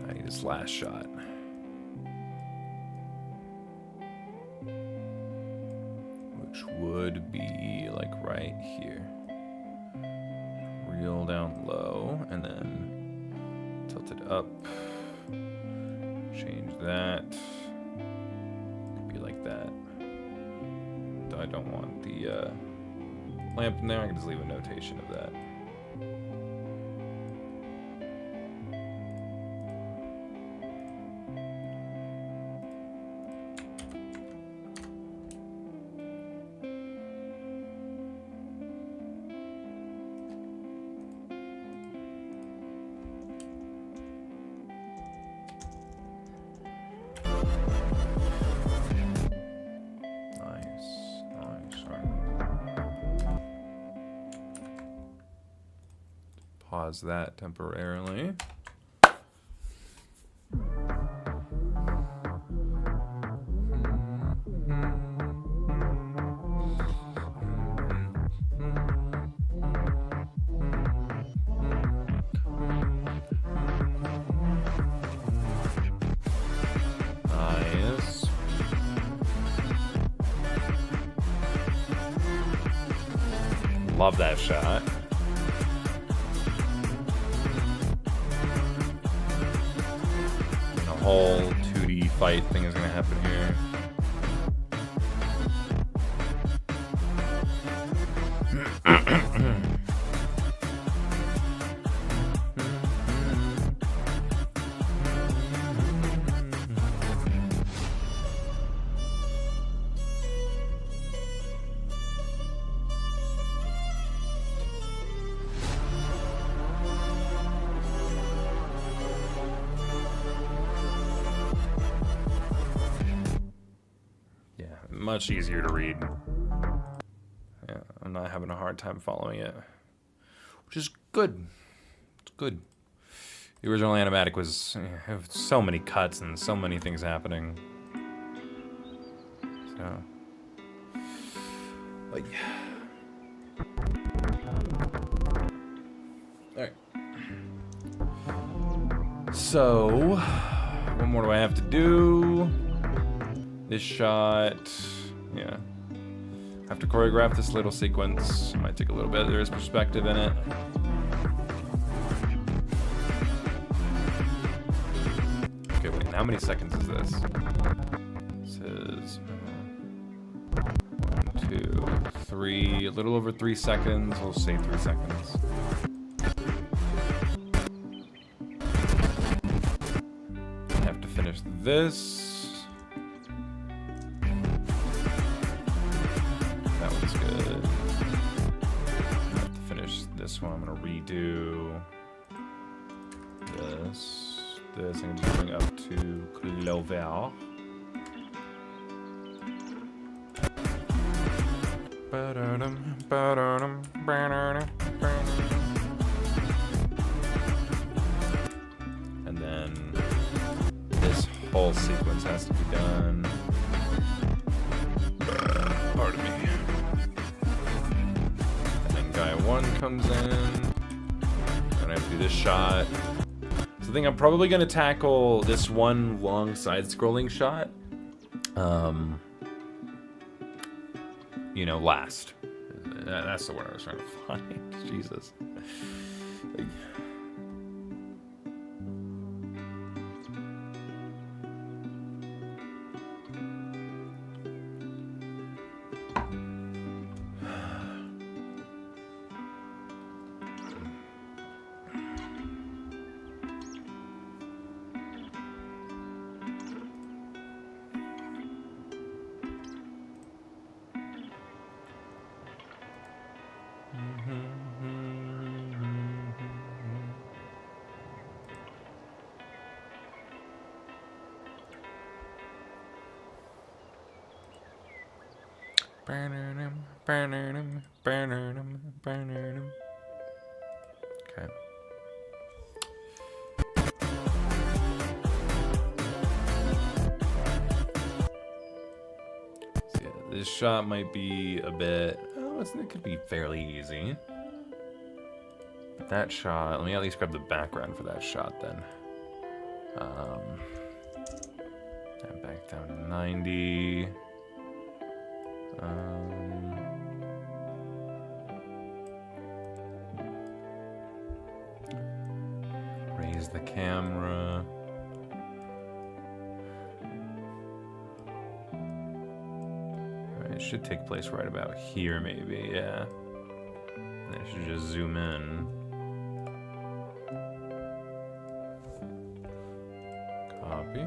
I need his last shot. Which would be like right here. Reel down low and then tilt it up. Change that. Could be like that. I don't want the lamp in there. I can just leave a notation of that. pause that temporarily. Nice. Love that shot. And a whole 2D fight thing is going to happen here. Much easier to read. Yeah, I'm not having a hard time following it, which is good. It's good. The original Animatic was so many cuts and so many things happening. So, like, all right. So, what more do I have to do? This shot, yeah. I have to choreograph this little sequence. Might take a little bit. There is perspective in it. Okay, wait. How many seconds is this? This is 1, 2, 3. A little over 3 seconds. We'll say 3 seconds. I have to finish this. This one, I'm gonna redo this. I'm just going up to Clover. And then this whole sequence has to be done. Pardon me. Guy 1 comes in, and I have to do this shot. So I think I'm probably going to tackle this one long side-scrolling shot, you know, last. That's the word I was trying to find. Jesus. Like, okay. So yeah, this shot might be a bit. Oh, it could be fairly easy. But that shot. Let me at least grab the background for that shot then. And back down to 90. Raise the camera. Alright, it should take place right about here, maybe, yeah. And I should just zoom in. Copy.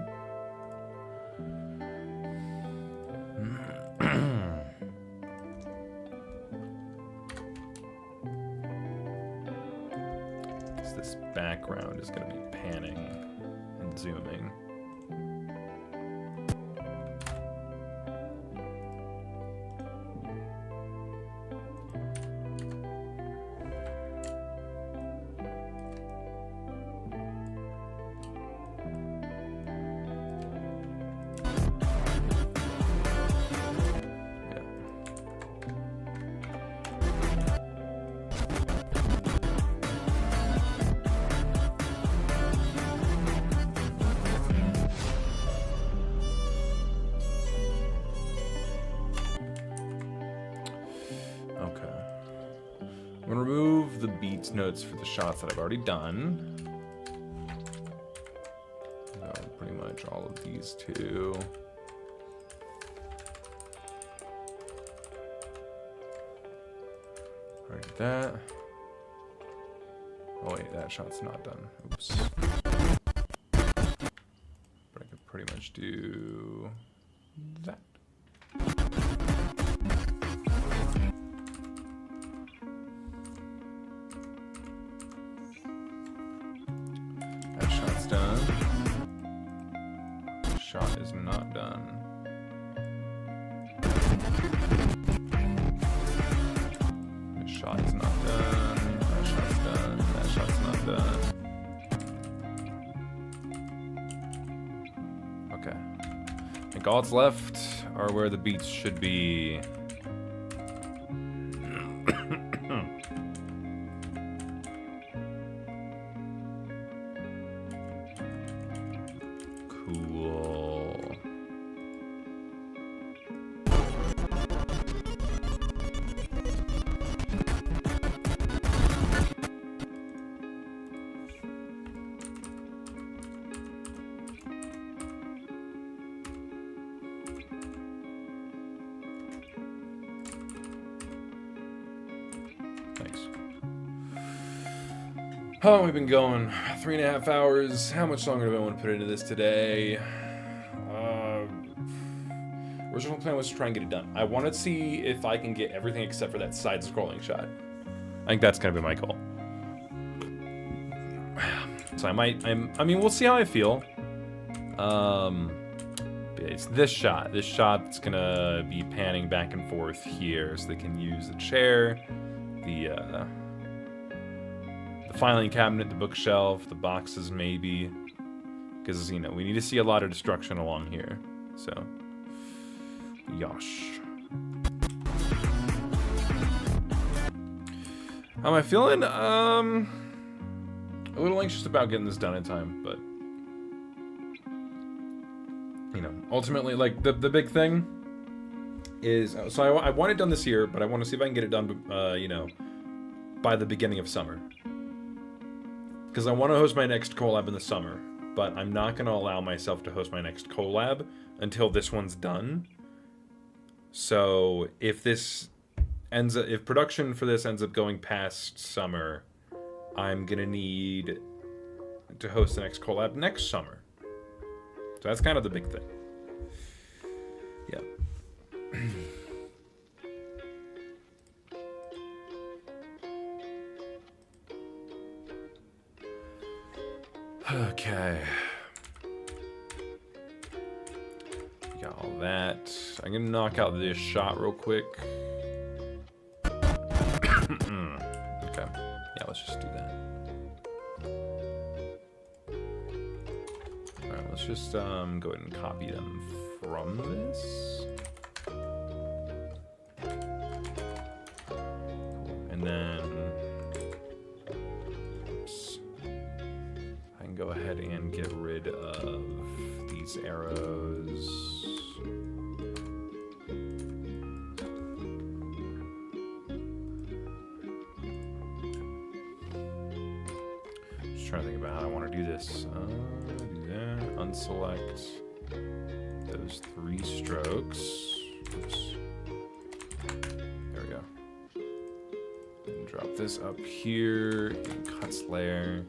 This background is going to be panning and zooming. I'm gonna remove the beats notes for the shots that I've already done. So pretty much all of these two. Already did that. Oh wait, that shot's not done. Oops. But I could pretty much do that. That shot's done. Shot is not done. This shot is not done. That shot's done. That shot's not done. Okay. I think all that's left are where the beats should be. Cool. Thanks. How long have we been going? 3.5 hours. How much longer do I want to put into this today? Original plan was to try and get it done. I want to see if I can get everything except for that side-scrolling shot. I think that's going to be my goal. So I mean, we'll see how I feel. But yeah, it's this shot. This shot that's going to be panning back and forth here so they can use the chair, the filing cabinet, the bookshelf, the boxes maybe. Because, you know, we need to see a lot of destruction along here. So, yosh. How am I feeling? A little anxious about getting this done in time, but you know, ultimately, like the big thing is, so I want it done this year, but I want to see if I can get it done, you know, by the beginning of summer. Because I want to host my next collab in the summer, but I'm not going to allow myself to host my next collab until this one's done. So if this ends up, if production for this ends up going past summer, I'm gonna need to host the next collab next summer. So that's kind of the big thing. Yeah. Okay. Got all that. I'm gonna knock out this shot real quick. Okay. Yeah, let's just do that. Alright, let's just go ahead and copy them from this. Cool. And then oops. I can go ahead and get rid of these arrows. Trying to think about how I want to do this. Do that. Unselect those 3 strokes. Oops. There we go. And drop this up here in cuts layer.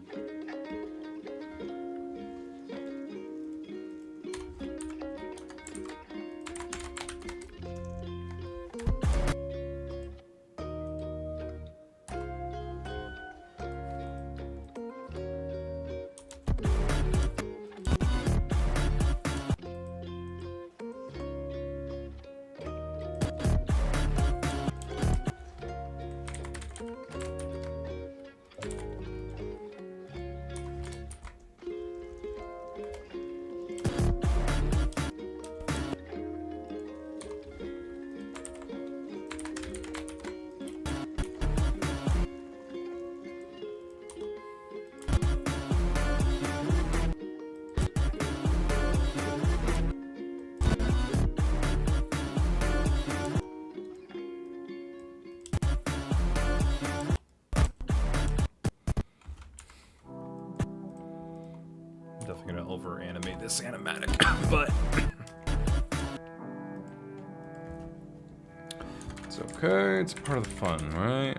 definitely gonna over animate this animatic, but it's okay. It's part of the fun, right?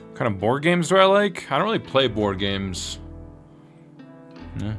What kind of board games do I like? I don't really play board games. Yeah.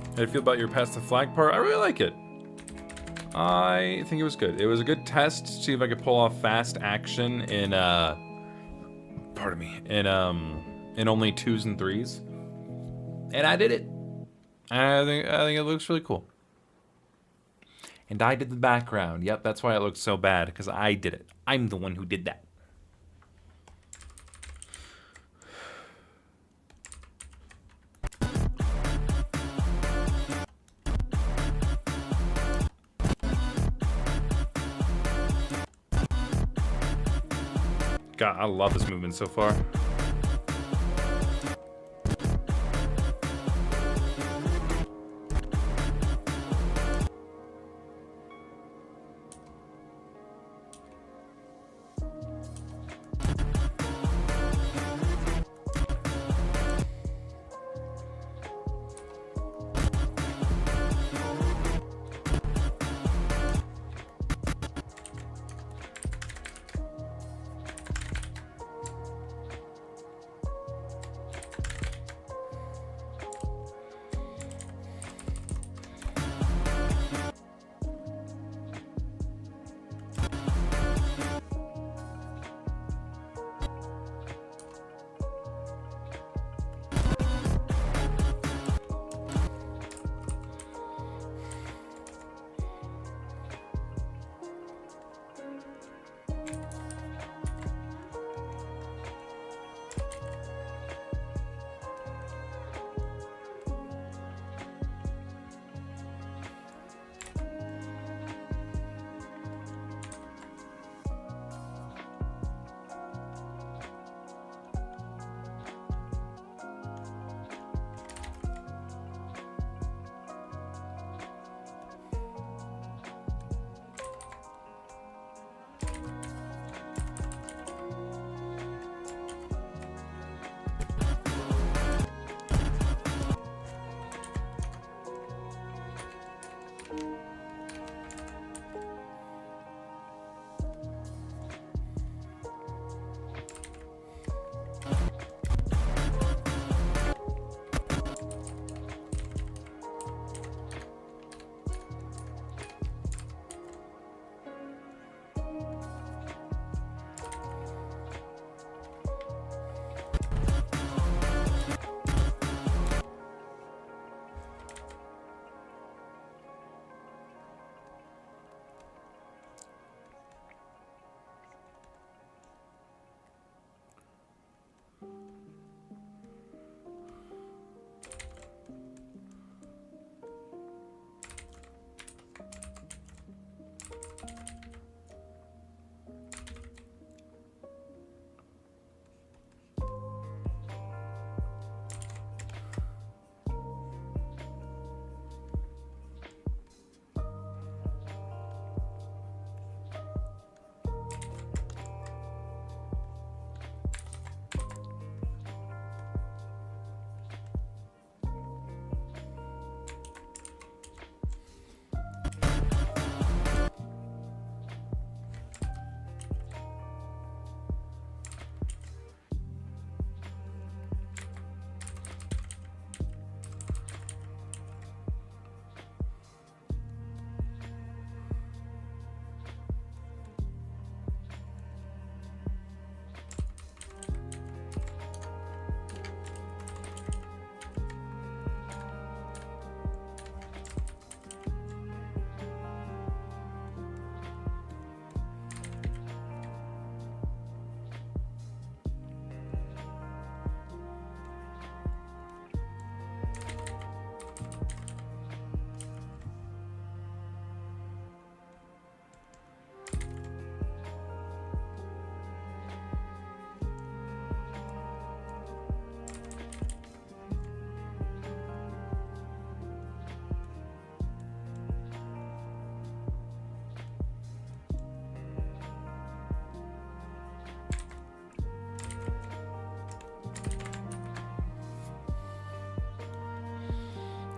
How do you feel about your pass the flag part? I really like it. I think it was good. It was a good test to see if I could pull off fast action in pardon me, in only 2s and 3s. And I did it. I think it looks really cool. And I did the background. Yep, that's why it looks so bad, because I did it. I'm the one who did that. God, I love this movement so far.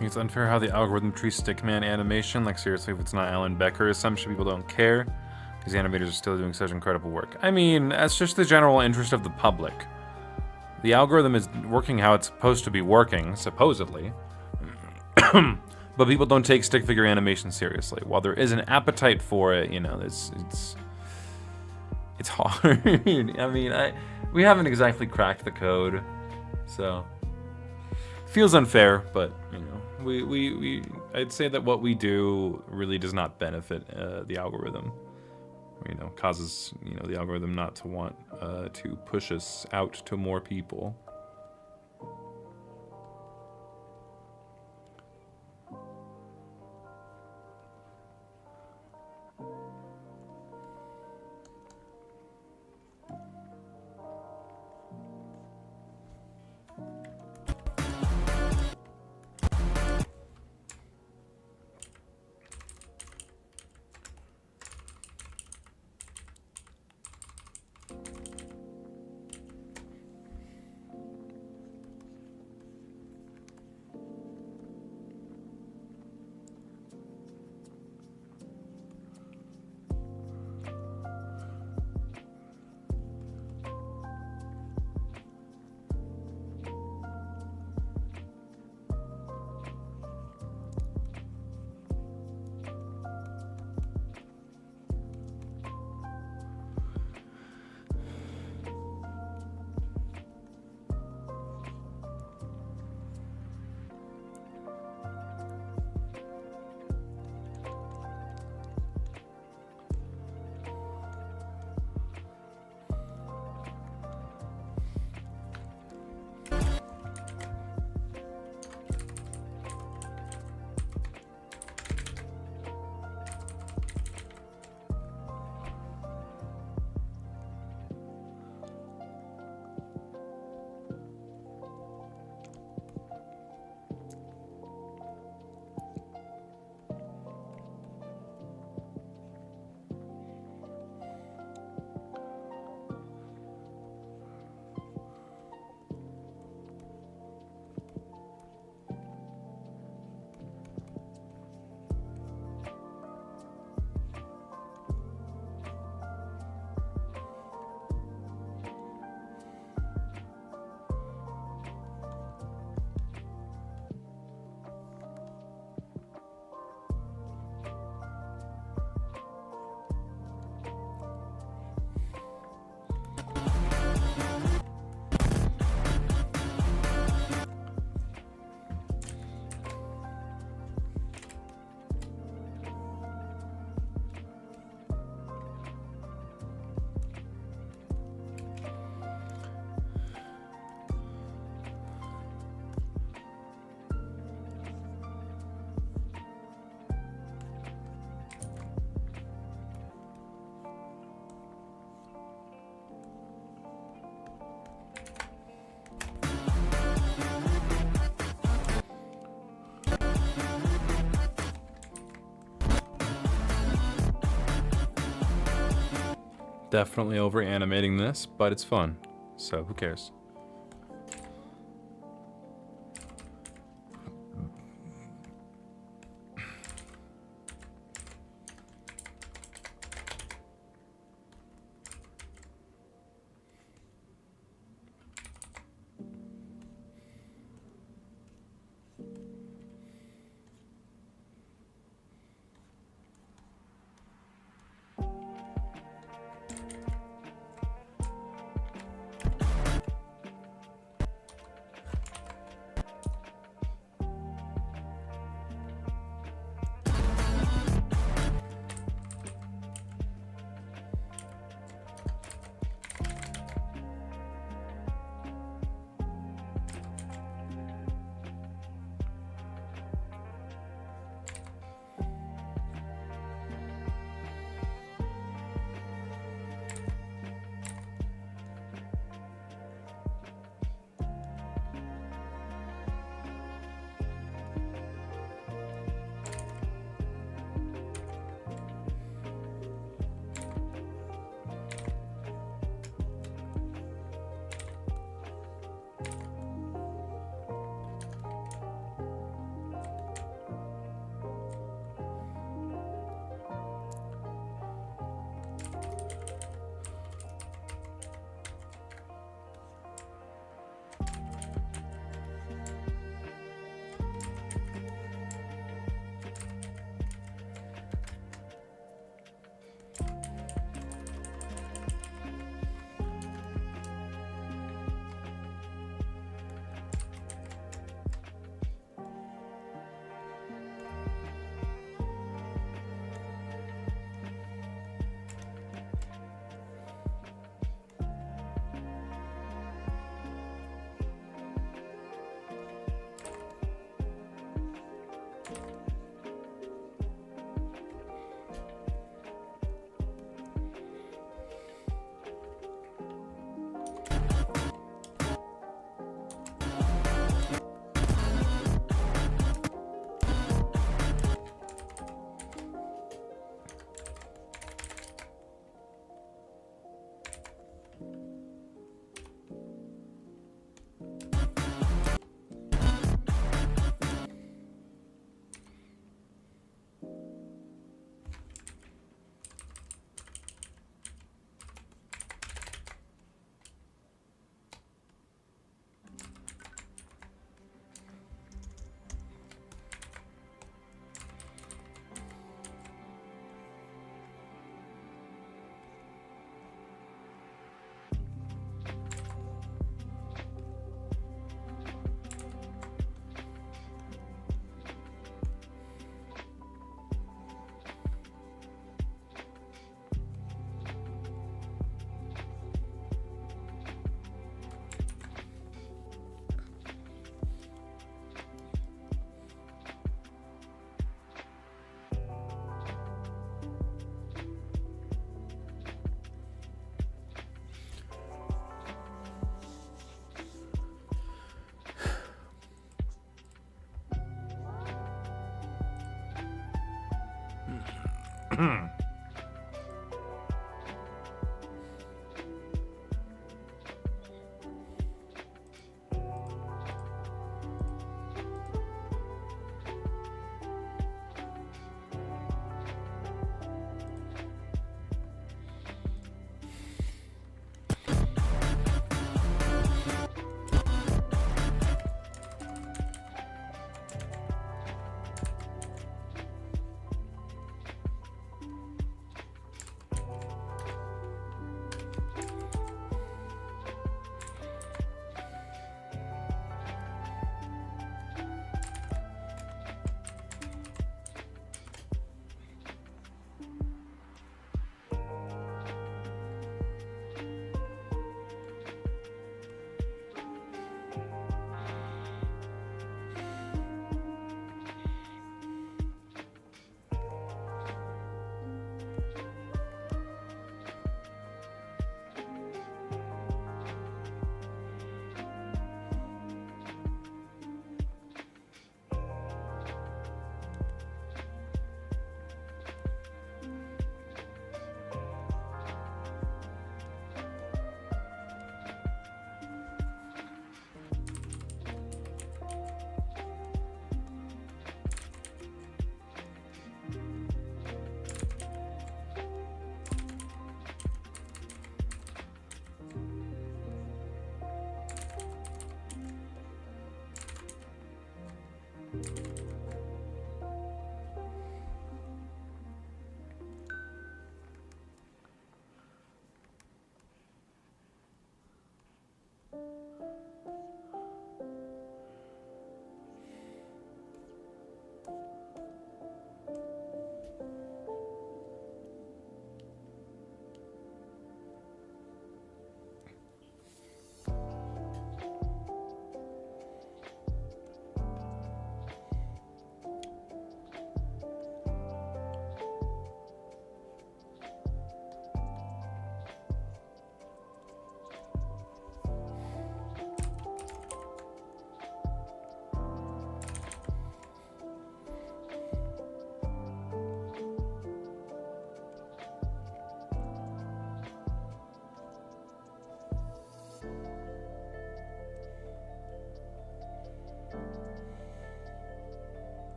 It's unfair how the algorithm treats stickman animation. Like, seriously, if it's not Alan Becker's assumption, people don't care. These animators are still doing such incredible work. I mean, that's just the general interest of the public. The algorithm is working how it's supposed to be working, supposedly. But people don't take stick figure animation seriously. While there is an appetite for it, you know, it's hard. I mean, we haven't exactly cracked the code, so feels unfair. But you know, I'd say that what we do really does not benefit the algorithm. You know, causes the algorithm not to want to push us out to more people. Definitely over animating this, but it's fun. So who cares?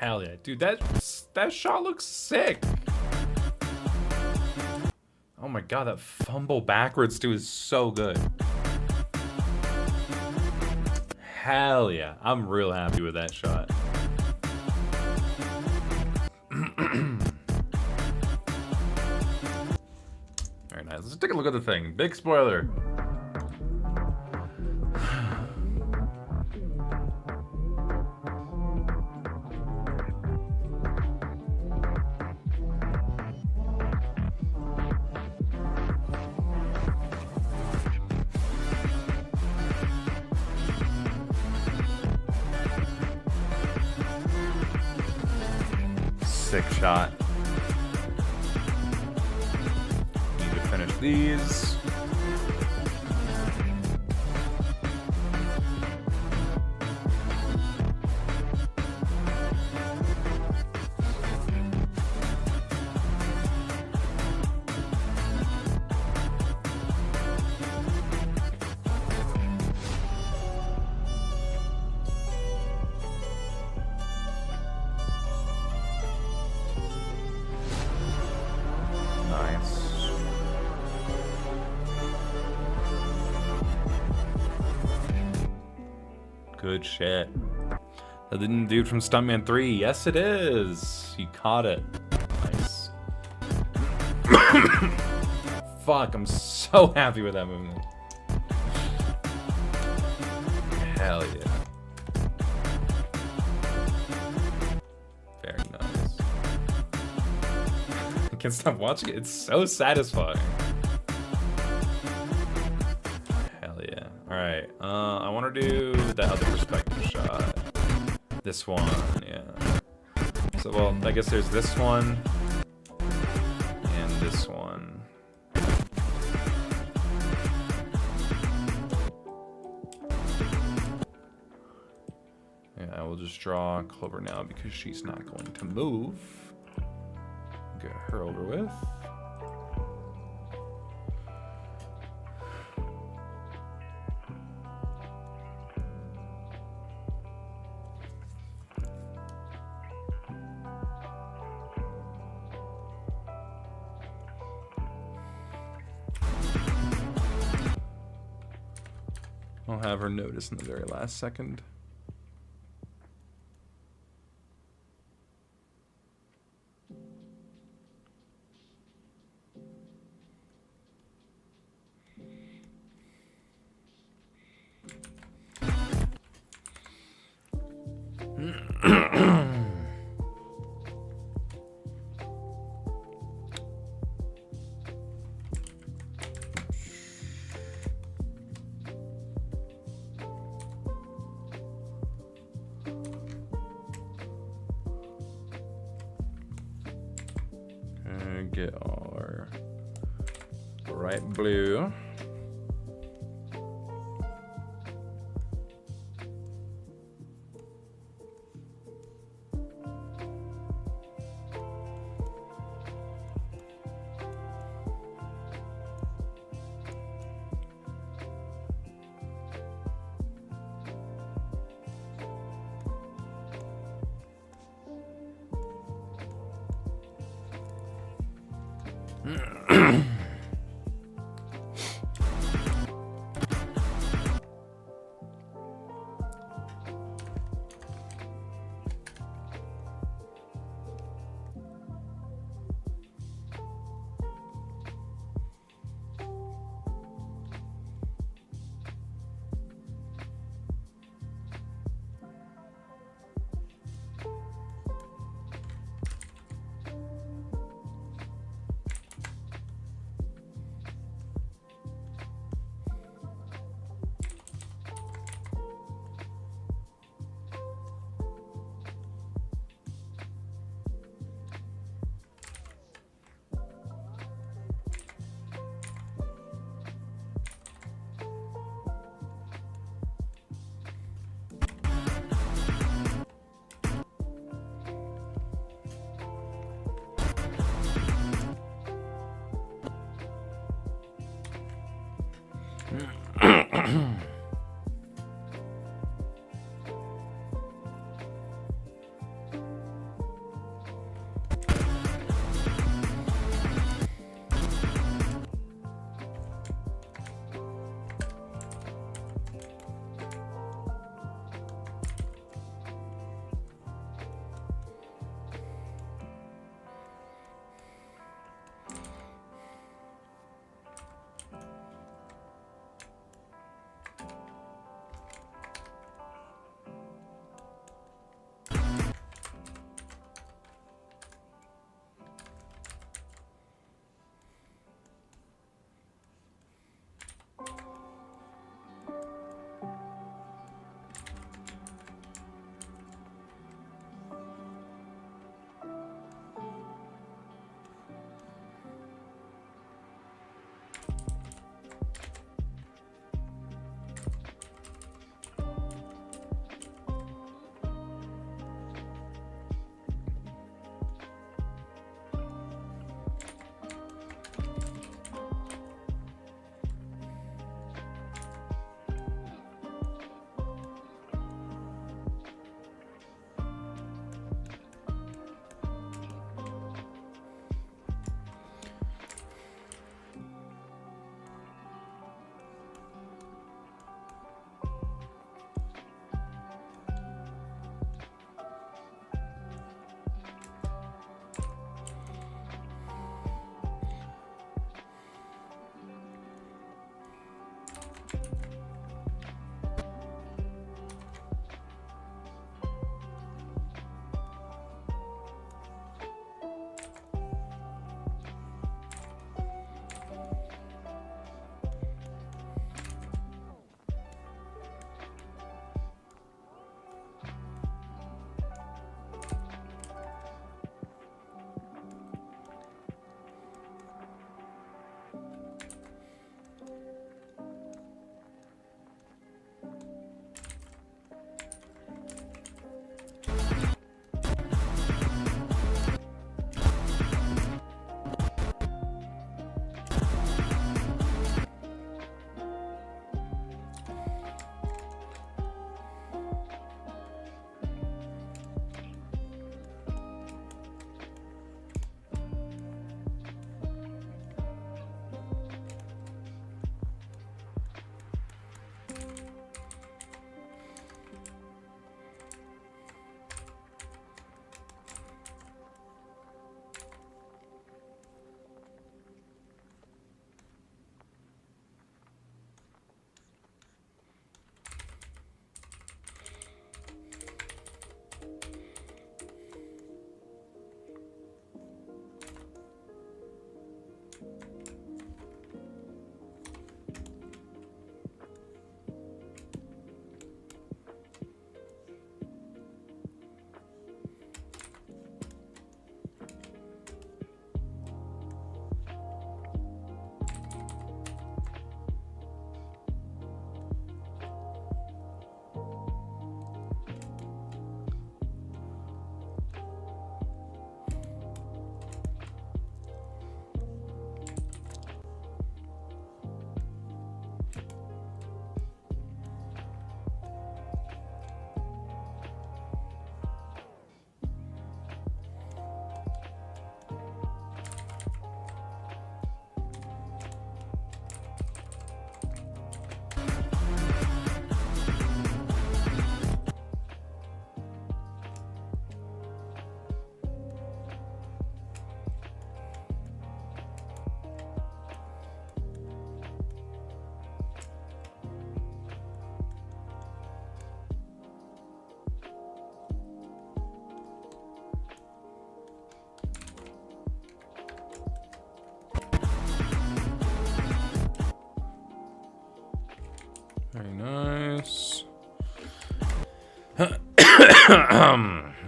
Hell yeah, dude, that shot looks sick. Oh my god, that fumble backwards too is so good. Hell yeah, I'm real happy with that shot. Very nice. Let's take a look at the thing. Big spoiler. Sick shot. Need to finish these. Nice. Good shit. That the dude from Stuntman 3. Yes, it is. He caught it. Nice. Fuck, I'm so happy with that movement. Hell yeah. Very nice. I can't stop watching it. It's so satisfying. Hell yeah. Alright. I want to do the other perspective shot. This one, yeah. So, well, I guess there's this one. And this one. Yeah, I will just draw Clover now because she's not going to move. Get her over with. I'll have her notice in the very last second. Get our bright blue.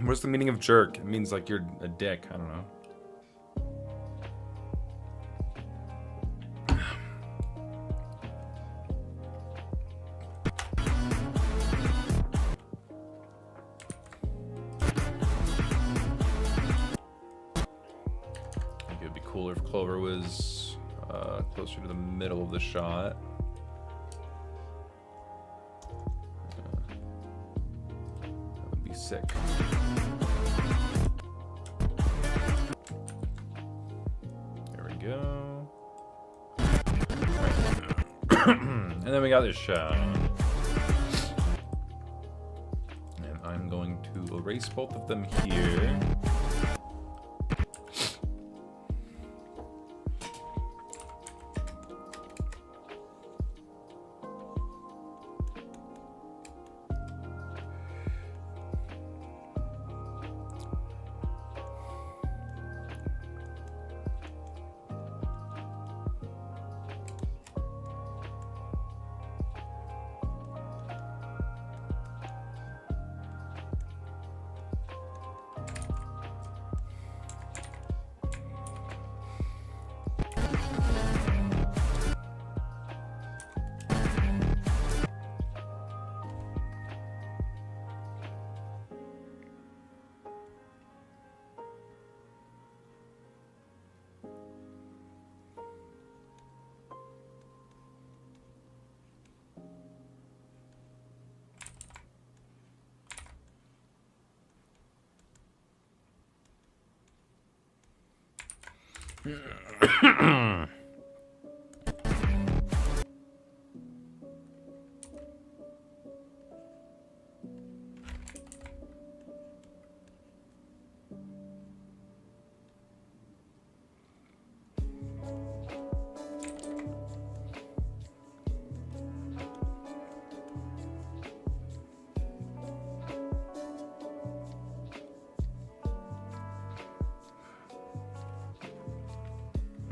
What's the meaning of jerk? It means like you're a dick. I don't know. I think it would be cooler if Clover was closer to the middle of the shot. That would be sick. There we go. And then we got this shot. And I'm going to erase both of them here.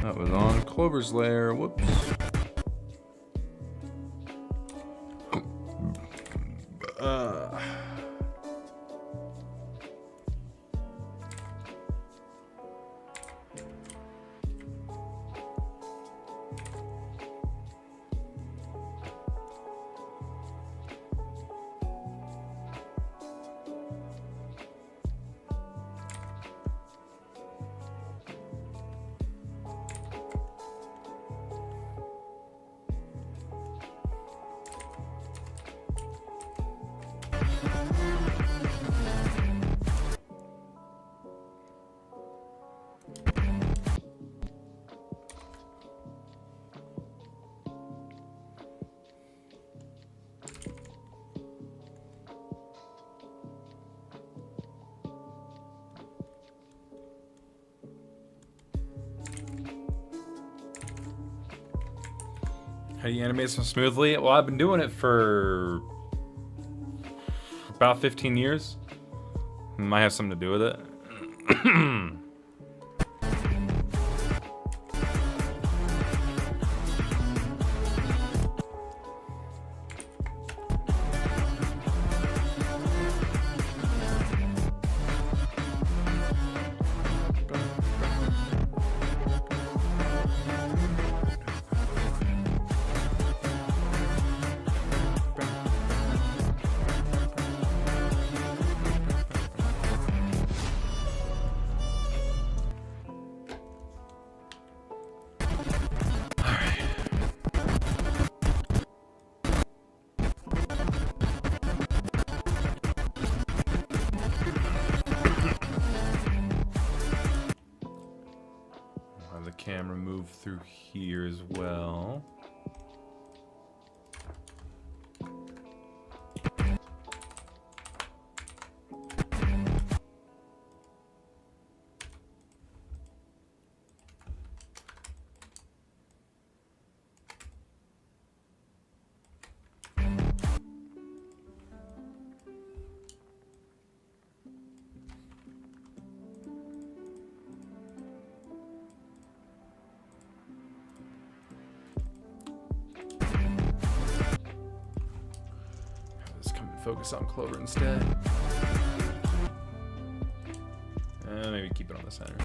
That was on Clover's lair. Whoops. How do you animate so smoothly? Well, I've been doing it for about 15 years. Might have something to do with it. Camera move through here as well. focus on Clover instead. Maybe keep it on the center.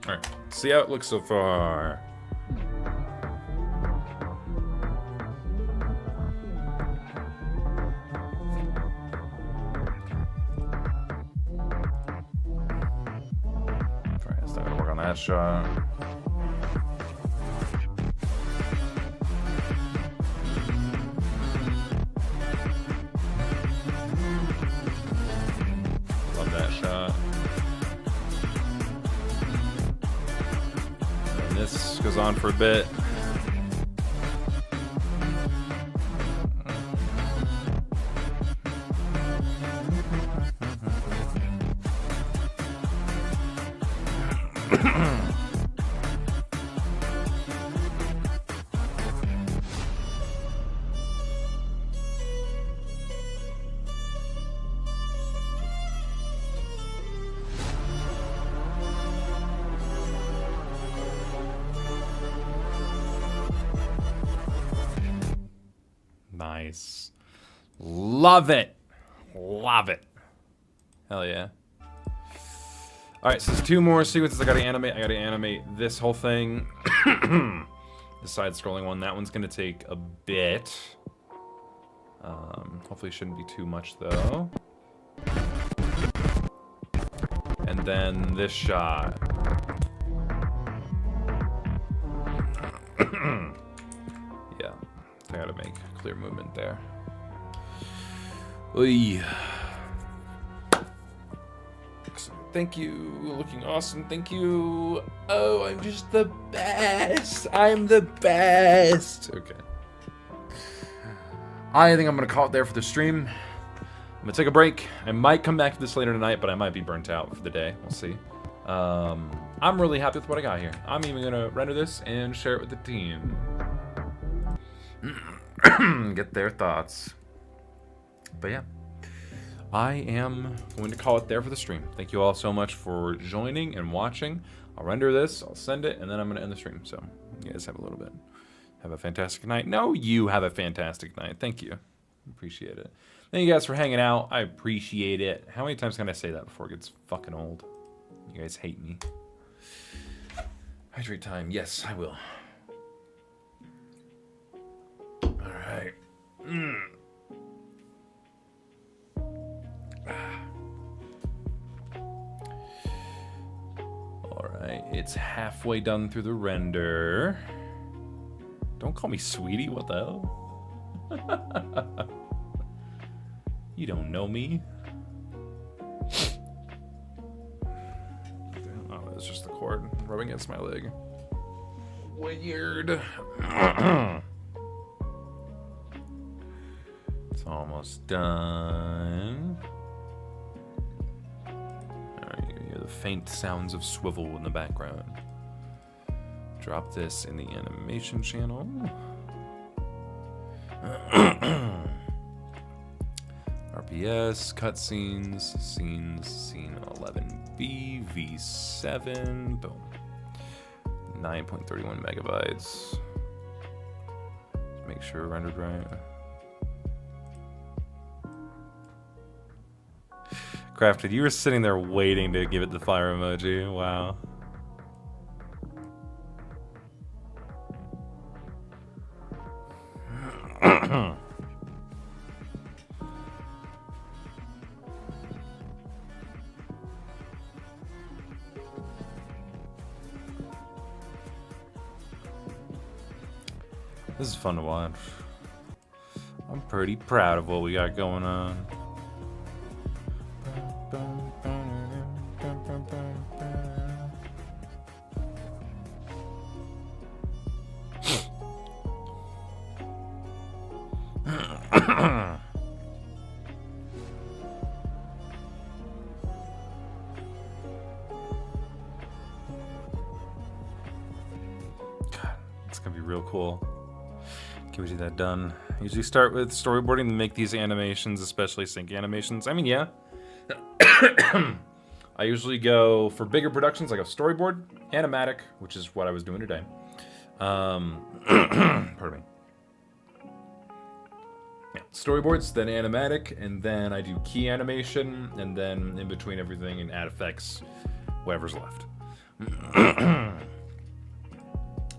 Alright, see how it looks so far. Alright, still gotta work on that shot. Love that shot. And this goes on for a bit. Nice. Love it. Love it. Hell yeah. Alright, so there's two more sequences I gotta animate. I gotta animate this whole thing. The side-scrolling one. That one's gonna take a bit. Hopefully it shouldn't be too much, though. And then this shot. Yeah. I gotta make clear movement there. Oy. Thank you. Looking awesome. Thank you. Oh, I'm just the best. I'm the best. Okay. I think I'm gonna call it there for the stream. I'm gonna take a break. I might come back to this later tonight, but I might be burnt out for the day. We'll see. I'm really happy with what I got here. I'm even gonna render this and share it with the team. Get their thoughts. But yeah, I am going to call it there for the stream. Thank you all so much for joining and watching. I'll render this, I'll send it, and then I'm going to end the stream. So you guys have a little bit. Have a fantastic night. No, you have a fantastic night. Thank you. Appreciate it. Thank you guys for hanging out. I appreciate it. How many times can I say that before it gets fucking old? You guys hate me. Hydrate time. Yes, I will. Alright. Alright, it's halfway done through the render. Don't call me sweetie, what the hell? You don't know me. Oh, it's just the cord rubbing against my leg. Weird. It's almost done. Alright, you hear the faint sounds of swivel in the background. Drop this in the animation channel. RPS, cutscenes, scenes, scene 11B, V7, boom. 9.31 megabytes. Make sure rendered right. Crafted, you were sitting there waiting to give it the fire emoji. Wow. This is fun to watch. I'm pretty proud of what we got going on. God, it's gonna be real cool. Can we do that done? Usually start with storyboarding and make these animations, especially sync animations. I mean, yeah. I usually go, for bigger productions, I go storyboard, animatic, which is what I was doing today. Pardon me. Yeah, storyboards, then animatic, and then I do key animation, and then in between everything and add effects, whatever's left.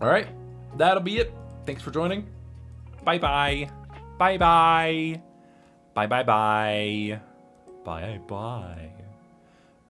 All right, that'll be it. Thanks for joining. Bye-bye. Bye-bye. Bye-bye-bye. Bye-bye.